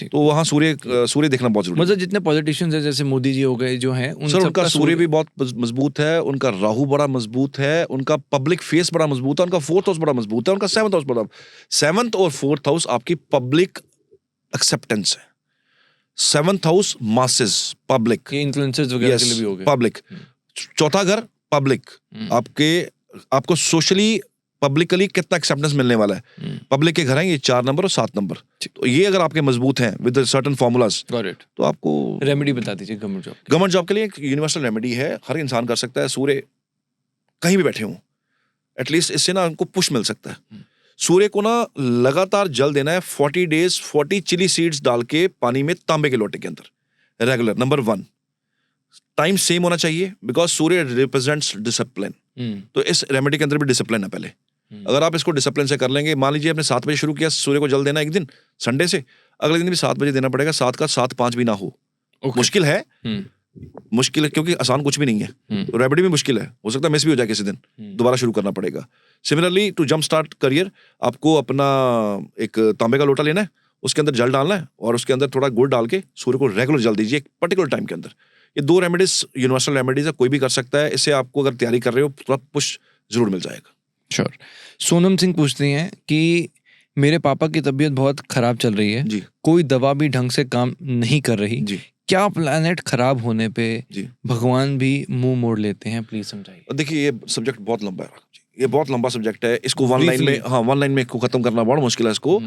तो वहाँ सूर्य देखना बहुत जरूरी है। मतलब जितने पॉलिटिशियंस हैं जैसे मोदी जी हो गए जो हैं, उनका सूर्य भी बहुत मजबूत है, उनका राहु बड़ा मजबूत है, उनका पब्लिक फेस बड़ा मजबूत है, उनका 4th हाउस बड़ा मजबूत है, उनका 7th हाउस बड़ा, 7th और 4th हाउस आपकी पब्लिक एक्सेप्टेंस है, 7th house masses, public, influencers वगैरह के लिए भी हो गए, पब्लिक। 4था घर पब्लिक, आपको सोशली पब्लिकली कितना एक्सेप्टेंस मिलने वाला है। पब्लिक के घर हैं ये 4 नंबर और 7 नंबर, तो ये अगर आपके मजबूत हैं विद सर्टेन फॉर्मूलाज, तो आपको रेमेडी बता दीजिए गवर्नमेंट जॉब के लिए। एक यूनिवर्सल रेमेडी है, हर इंसान कर सकता है। सूर्य कहीं भी बैठे हों, एटलीस्ट इससे ना उनको पुश मिल सकता है। सूर्य को ना लगातार जल देना है 40 डेज, 40 चिली सीड्स डाल के पानी में तांबे के लोटे के अंदर रेगुलर। नंबर 1, टाइम सेम होना चाहिए, बिकॉज सूर्य रिप्रेजेंट्स डिसिप्लिन। तो इस रेमेडी के अंदर भी डिसिप्लिन है पहले। अगर आप इसको डिसिप्लिन से कर लेंगे, मान लीजिए आपने 7 बजे शुरू किया सूर्य को जल देना एक दिन संडे से, अगले दिन भी 7 बजे देना पड़ेगा, 7 का 7:05 भी ना हो। मुश्किल है, मुश्किल है क्योंकि आसान कुछ भी नहीं है। तो रेमेडी भी मुश्किल है, हो सकता है मिस भी हो जाए किसी दिन, दोबारा शुरू करना पड़ेगा। Similarly to jump start career, आपको अपना एक तांबे का लोटा लेना है, उसके अंदर जल डालना है और उसके अंदर थोड़ा गुड़ डाल के सूर्य को रेगुलर जल दीजिए एक पर्टिकुलर टाइम के अंदर। ये 2 रेमेडीज यूनिवर्सल रेमेडीज है, कोई भी कर सकता है। इससे आपको अगर तैयारी कर रहे हो थोड़ा पुश जरूर मिल जाएगा। श्योर। सोनम सिंह पूछती हैं कि मेरे पापा की तबीयत बहुत खराब चल रही है जी, कोई दवा भी ढंग से काम नहीं कर रही जी, क्या प्लैनेट खराब होने पे जी। भगवान भी मुंह मोड़ लेते हैं? प्लीज समझाइए। देखिए ये सब्जेक्ट बहुत लंबा है, ये बहुत लंबा सब्जेक्ट है। इसको वन लाइन में, हाँ, वन लाइन में खत्म करना बहुत मुश्किल है इसको।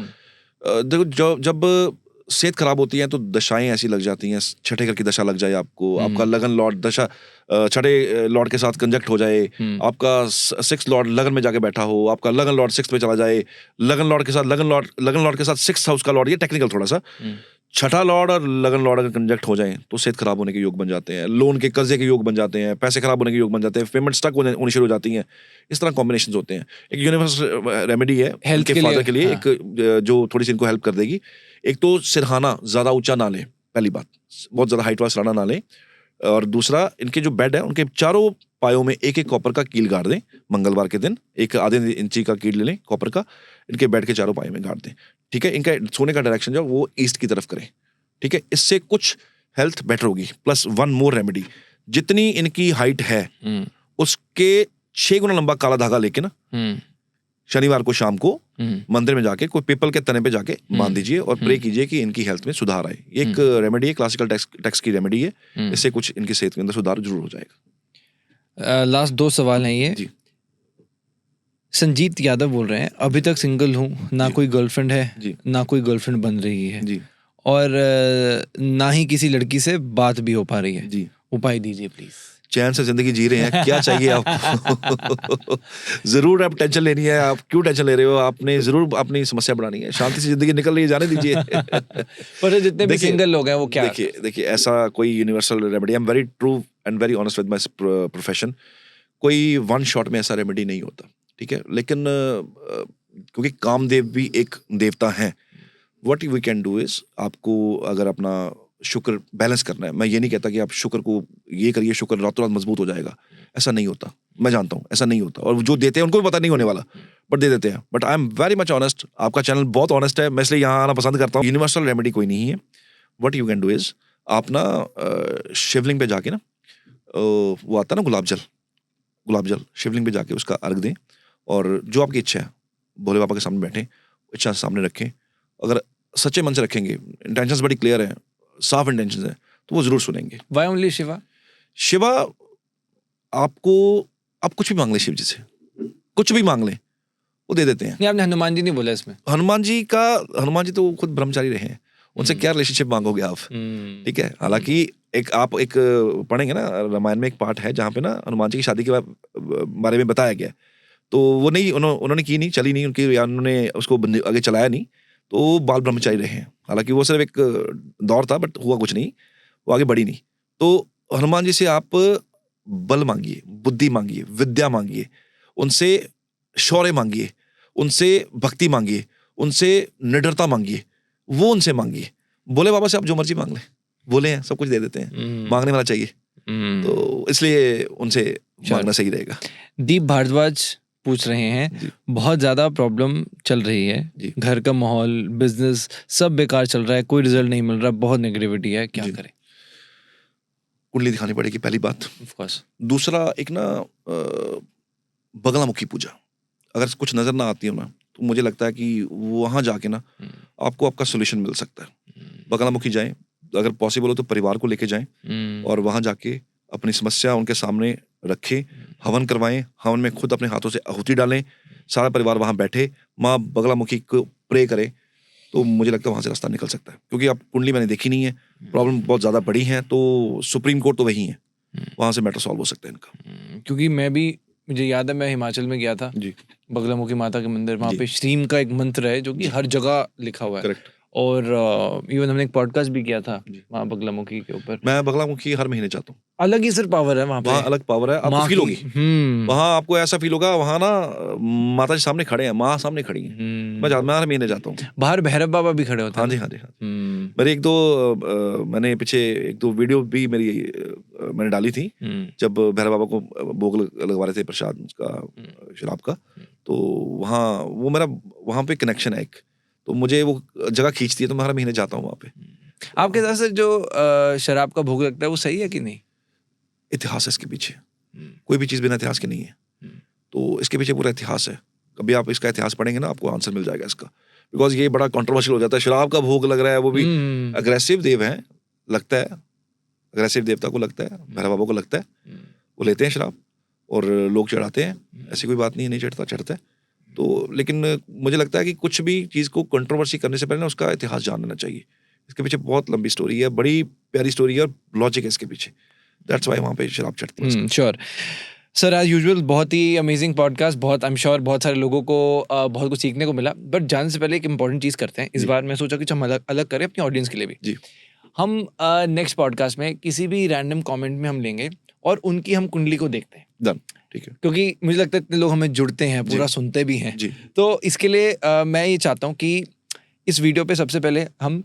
देखो जब सेहत खराब होती है तो दशाएं ऐसी लग जाती हैं, छठे घर की दशा लग जाए आपको, आपका लगन लॉर्ड दशा छठे लॉर्ड के साथ कंजक्ट हो जाए, आपका 6th लॉर्ड लगन में जाके बैठा हो, आपका लगन लॉर्ड 6th में चला जाए, लगन लॉर्ड के साथ 6th हाउस का लॉर्ड, ये टेक्निकल थोड़ा सा, छठा लॉर्ड और लगन लॉर्ड अगर कंजक्ट हो जाए तो सेहत खराब होने के योग बन जाते हैं, लोन के कर्जे के योग बन जाते हैं, पैसे खराब होने के योग बन जाते हैं, पेमेंट स्टक होनी शुरू हो जाती हैं। इस तरह कॉम्बिनेशंस होते हैं। एक यूनिवर्सल रेमेडी है हेल्थ के फादर के लिए, हाँ। एक जो थोड़ी सी इनको हेल्प कर देगी। एक तो सिरहाना ज्यादा ऊंचा ना लें, पहली बात, बहुत ज्यादा हाइट वाला सिरहाना ना लें। और दूसरा, इनके जो बेड है उनके चारों पायों में एक कॉपर का कील गाड़ दें। मंगलवार के दिन एक आधे इंची का कील ले लें कॉपर का, इनके बेड के चारों पायों में गाड़ दें। ठीक है, इनका सोने का डायरेक्शन जो वो ईस्ट की तरफ करें। ठीक है, इससे कुछ हेल्थ बेटर होगी। प्लस 1 मोर रेमेडी, जितनी इनकी हाइट है उसके 6 गुना लंबा काला धागा लेके ना शनिवार को शाम को मंदिर में जाके कोई पीपल के तने पे जाके बांध दीजिए और प्रे कीजिए कि इनकी हेल्थ में सुधार आए। ये एक रेमेडी है, क्लासिकल टेक्स्ट की रेमेडी है। इससे कुछ इनकी सेहत के अंदर सुधार जरूर हो जाएगा। लास्ट 2 सवाल हैं ये जी। संजीत यादव बोल रहे हैं, अभी तक सिंगल हूँ, ना कोई गर्लफ्रेंड है जी, ना कोई गर्लफ्रेंड बन रही है जी, और ना ही किसी लड़की से बात भी हो पा रही है जी। उपाय दीजिए प्लीज। चैन से जिंदगी जी रहे हैं, क्या चाहिए आपको? जरूर आप टेंशन लेनी है, आप क्यों टेंशन ले रहे हो? आपने जरूर अपनी समस्या बढ़ानी है, शांति से जिंदगी निकल रही है, जाने दीजिए। पर जितने भी सिंगल लोग हैं वो क्या, देखिए ऐसा कोई universal remedy, I am very true and very honest with my profession, कोई वन शॉट में ऐसा रेमेडी नहीं होता। ठीक है, लेकिन क्योंकि कामदेव भी एक देवता है, what we can do is, आपको अगर अपना शुक्र बैलेंस करना है, मैं ये नहीं कहता कि आप शुक्र को ये करिए शुक्र रातों रात मजबूत हो जाएगा, ऐसा नहीं होता। मैं जानता हूँ ऐसा नहीं होता, और जो देते हैं उनको भी पता नहीं होने वाला, बट दे देते हैं। But I am very much honest, आपका चैनल बहुत ऑनेस्ट है, मैं इसलिए यहाँ आना पसंद करता हूँ। यूनिवर्सल रेमेडी कोई नहीं है। What you can do is, आप ना शिवलिंग पे जाके ना, वो आता है ना गुलाब जल, शिवलिंग पे जाके उसका अर्घ दें, और जो आपकी इच्छा है भोले बाबा के सामने बैठें, इच्छा सामने रखें। अगर सच्चे मन से रखेंगे, इंटेंशंस बड़ी क्लियर है, साफ इंटेंशंस है, तो वो जरूर सुनेंगे। Why only Shiva? शिवा, आपको आप कुछ भी मांग लें शिव जी से, कुछ भी मांग लें, वो दे देते हैं। नहीं, आपने हनुमान जी नहीं बोला इसमें। हनुमान जी तो खुद ब्रह्मचारी रहे हैं, उनसे क्या रिलेशनशिप मांगोगे आप? ठीक है, हालांकि आप एक पढ़ेंगे ना, रामायण में एक पार्ट है जहाँ पे ना हनुमान जी की शादी के बारे में बताया गया, तो वो नहीं, उन्होंने की नहीं, चली नहीं उनकी, या उन्होंने उसको आगे चलाया नहीं, तो वो बाल ब्रह्मचारी रहे हैं। हालांकि वो सिर्फ एक दौर था, बट हुआ कुछ नहीं, वो आगे बढ़ी नहीं। तो हनुमान जी से आप बल मांगिए, बुद्धि मांगिए, विद्या मांगिए, उनसे शौर्य मांगिए, उनसे भक्ति मांगिए, उनसे निडरता मांगिए, वो उनसे मांगिए। भोले बाबा से आप जो मर्जी मांग लें, बोले हैं सब कुछ दे देते हैं, मांगने वाला चाहिए, तो इसलिए उनसे मांगना सही रहेगा। दीप भारद्वाज पूछ रहे हैं, बहुत ज्यादा प्रॉब्लम चल रही है, घर का माहौल, बिजनेस सब बेकार चल रहा है, कोई रिजल्ट नहीं मिल रहा, बहुत नेगेटिविटी है, क्या करें? कुंडली दिखानी पड़ेगी पहली बात, ऑफ कोर्स। दूसरा, एक ना बगलामुखी पूजा, अगर कुछ नजर ना आती हो ना, तो मुझे लगता है कि वहां जाके ना आपको आपका सोल्यूशन मिल सकता है। बगलामुखी जाएं, अगर पॉसिबल हो तो परिवार को लेके जाएं, और वहां जाके अपनी समस्या उनके सामने रखें, हवन करवाएं, हवन में खुद अपने हाथों से आहुति डालें, सारा परिवार वहाँ बैठे, माँ बगलामुखी को प्रे करे, तो मुझे लगता है वहाँ से रास्ता निकल सकता है। क्योंकि अब कुंडली मैंने देखी नहीं है, प्रॉब्लम बहुत ज़्यादा बड़ी है, तो सुप्रीम कोर्ट तो वही है, वहाँ से मैटर सॉल्व हो सकता है इनका। क्योंकि मुझे याद है मैं हिमाचल में गया था जी, बगलामुखी माता के मंदिर, वहाँ जी। पे श्रीम का एक मंत्र है जो कि हर जगह लिखा हुआ है। करेक्ट। और इवन हमने एक पॉडकास्ट भी किया था जी। वहाँ बगलामुखी के ऊपर। मैं बगलामुखी हर महीने जाता हूँ, अलग ही सर पावर है वहाँ पे, वहाँ अलग पावर है, आपको माँ फील की। होगी। वहाँ आपको ऐसा फील होगा, वहाँ ना माता जी सामने खड़े हैं, माँ सामने खड़ी है। मैं हर महीने जाता हूँ। बाहर भैरव बाबा भी खड़े होते हैं हाँ जी, ना? हाँ जी, हाँ जी। मेरे एक दो मैंने पीछे एक दो वीडियो भी मेरी मैंने डाली थी, जब भैरव बाबा को भोग लगवा रहे थे प्रसाद का, शराब का, तो वहाँ वो मेरा वहाँ पे कनेक्शन है एक, तो मुझे वो जगह खींचती है, तो मैं हर महीने जाता हूँ वहाँ पे। आपके हिसाब से जो शराब का भोग लगता है वो सही है कि नहीं? इतिहास है इसके पीछे, कोई भी चीज़ बिना इतिहास के नहीं है, तो इसके पीछे पूरा इतिहास है। कभी आप इसका इतिहास पढ़ेंगे ना, आपको आंसर मिल जाएगा इसका, बिकॉज ये बड़ा कंट्रोवर्शियल हो जाता है। शराब का भोग लग रहा है, वो भी अग्रेसिव देव है, लगता है अग्रेसिव देवता को लगता है, भैरव बाबा को लगता है, वो लेते हैं शराब और लोग चढ़ाते हैं, ऐसी कोई बात नहीं है, नहीं चढ़ता, चढ़ता है। तो लेकिन मुझे लगता है कि कुछ भी चीज़ को कंट्रोवर्सी करने से पहले ना उसका इतिहास जान लेना चाहिए। इसके पीछे बहुत लंबी स्टोरी है, बड़ी प्यारी स्टोरी है और लॉजिक है इसके पीछे। दैट्स वाई वहाँ पे शराब चढ़ती है। श्योर सर, एज यूजुअल बहुत ही अमेजिंग पॉडकास्ट, बहुत आई एम श्योर बहुत सारे लोगों को बहुत कुछ सीखने को मिला। बट जाने से पहले एक इंपॉर्टेंट चीज़ करते हैं इस बार। मैं सोचा कि हम अलग करें अपनी ऑडियंस के लिए भी। जी, हम नेक्स्ट पॉडकास्ट में किसी भी रैंडम कमेंट में हम लेंगे और उनकी हम कुंडली को देखते हैं, डन, ठीक है। क्योंकि मुझे लगता है इतने लोग हमें जुड़ते हैं, पूरा सुनते भी हैं। जी, तो इसके लिए मैं ये चाहता हूँ कि इस वीडियो पे सबसे पहले हम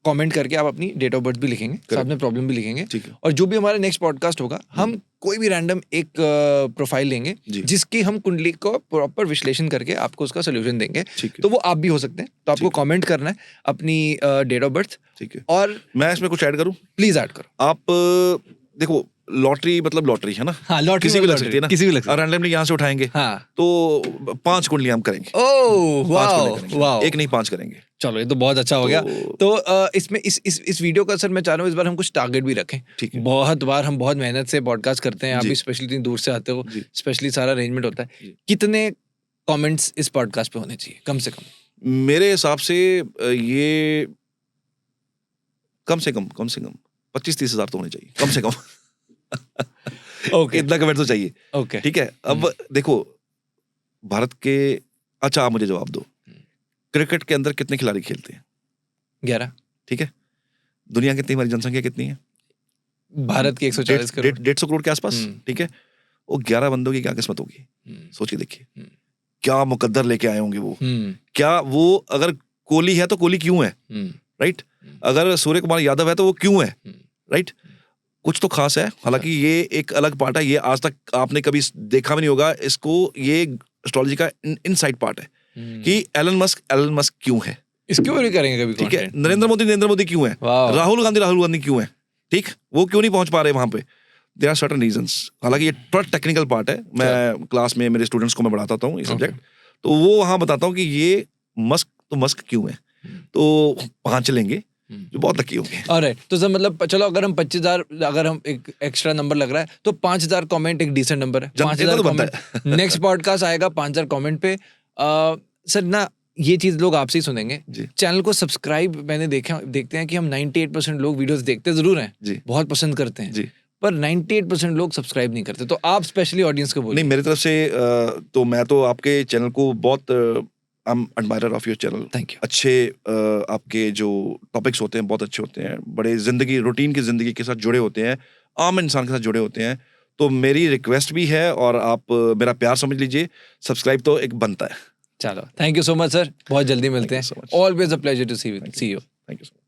कमेंट करके आप अपनी डेट ऑफ बर्थ भी लिखेंगे, साथ में प्रॉब्लम भी लिखेंगे, ठीक है। और जो भी हमारा नेक्स्ट पॉडकास्ट होगा हम कोई भी रैंडम एक प्रोफाइल लेंगे जिसकी हम कुंडली को प्रॉपर विश्लेषण करके आपको उसका सोल्यूशन देंगे। तो वो आप भी हो सकते हैं, तो आपको कमेंट करना है अपनी डेट ऑफ बर्थ। ठीक है। और मैं इसमें कुछ ऐड करूं? प्लीज ऐड करो। आप देखो, लॉटरी मतलब लॉटरी है ना। हाँ, लॉटरी किसी भी लग सकती है ना, किसी भी लग सकती है। रैंडमली यहाँ से उठाएंगे। हाँ, तो 5 कुंडलियां हम करेंगे। ओह वाओ वाओ, एक नहीं 5 करेंगे। चलो ये तो बहुत अच्छा हो गया। तो इसमें इस वीडियो का सर मैं चाह रहा हूँ इस बार हम कुछ टारगेट भी रखें। ठीक है। बहुत बार हम बहुत मेहनत से पॉडकास्ट करते हैं, आप भी स्पेशली इतनी दूर से आते हो, स्पेशली सारा अरेंजमेंट होता है। कितने कमेंट्स इस पॉडकास्ट पे होने चाहिए कम से कम? मेरे हिसाब से ये कम से कम 25-30 हज़ार तो होने चाहिए, कम से कम। ओके, इतना कमेंट तो चाहिए। ओके, ठीक है। अब देखो, भारत के, अच्छा आप मुझे जवाब दो, क्रिकेट के अंदर कितने खिलाड़ी खेलते हैं? 11। ठीक है। दुनिया कितनी, हमारी जनसंख्या कितनी है? भारत की 140 करोड़, 150 करोड़ के आसपास। ठीक है। वो 11 बंदों की क्या किस्मत होगी, सोच के देखिए। क्या मुकद्दर लेके आए होंगे वो। क्या वो, अगर कोहली है तो कोहली क्यों है, राइट? अगर सूर्य कुमार यादव है तो वो क्यों है, राइट? कुछ तो खास है। हालांकि ये एक अलग पार्ट है, ये आज तक आपने कभी देखा भी नहीं होगा इसको। ये एस्ट्रोलॉजी का इनसाइड पार्ट है कि एलन मस्क क्यों है, इसके ऊपर भी करेंगे कभी। ठीक है। नरेंद्र मोदी क्यों है, राहुल गांधी क्यों है, ठीक, वो क्यों नहीं पहुंच पा रहे वहां पे। There are certain reasons. हालांकि ये थोड़ा टेक्निकल पार्ट है, मैं क्लास में मेरे स्टूडेंट्स को मैं पढ़ाता हूँ ये सब्जेक्ट, तो वो वहां बताता हूँ कि ये मस्क क्यों है। तो वहां चलेंगे जो बहुत लकी होंगे। ऑलराइट, तो सर मतलब चलो अगर हम 25,000, अगर हम एक एक्स्ट्रा नंबर लग रहा है तो 5,000 कमेंट एक डिसेंट नंबर है। 5,000 कमेंट नेक्स्ट पॉडकास्ट आएगा 5,000 कमेंट पे। सर ना ये चीज लोग आपसे ही सुनेंगे। चैनल को सब्सक्राइब, मैंने देखते हैं कि हम 98% लोग वीडियोस देखते जरूर हैं, बहुत पसंद करते हैं, पर 98% लोग सब्सक्राइब नहीं करते। तो आप स्पेशली ऑडियंस को बोलिए। नहीं, मेरी तरफ से तो मैं तो आपके चैनल को बहुत I am admirer of your channel. Thank you. अच्छे आपके जो टॉपिक्स होते हैं बहुत अच्छे होते हैं, बड़े रूटीन की जिंदगी के साथ जुड़े होते हैं, आम इंसान के साथ जुड़े होते हैं। तो मेरी रिक्वेस्ट भी है और आप मेरा प्यार समझ लीजिए, सब्सक्राइब तो एक बनता है। चलो, thank you so much sir, बहुत जल्दी मिलते हैं। Always a pleasure to see you. Thank you so much.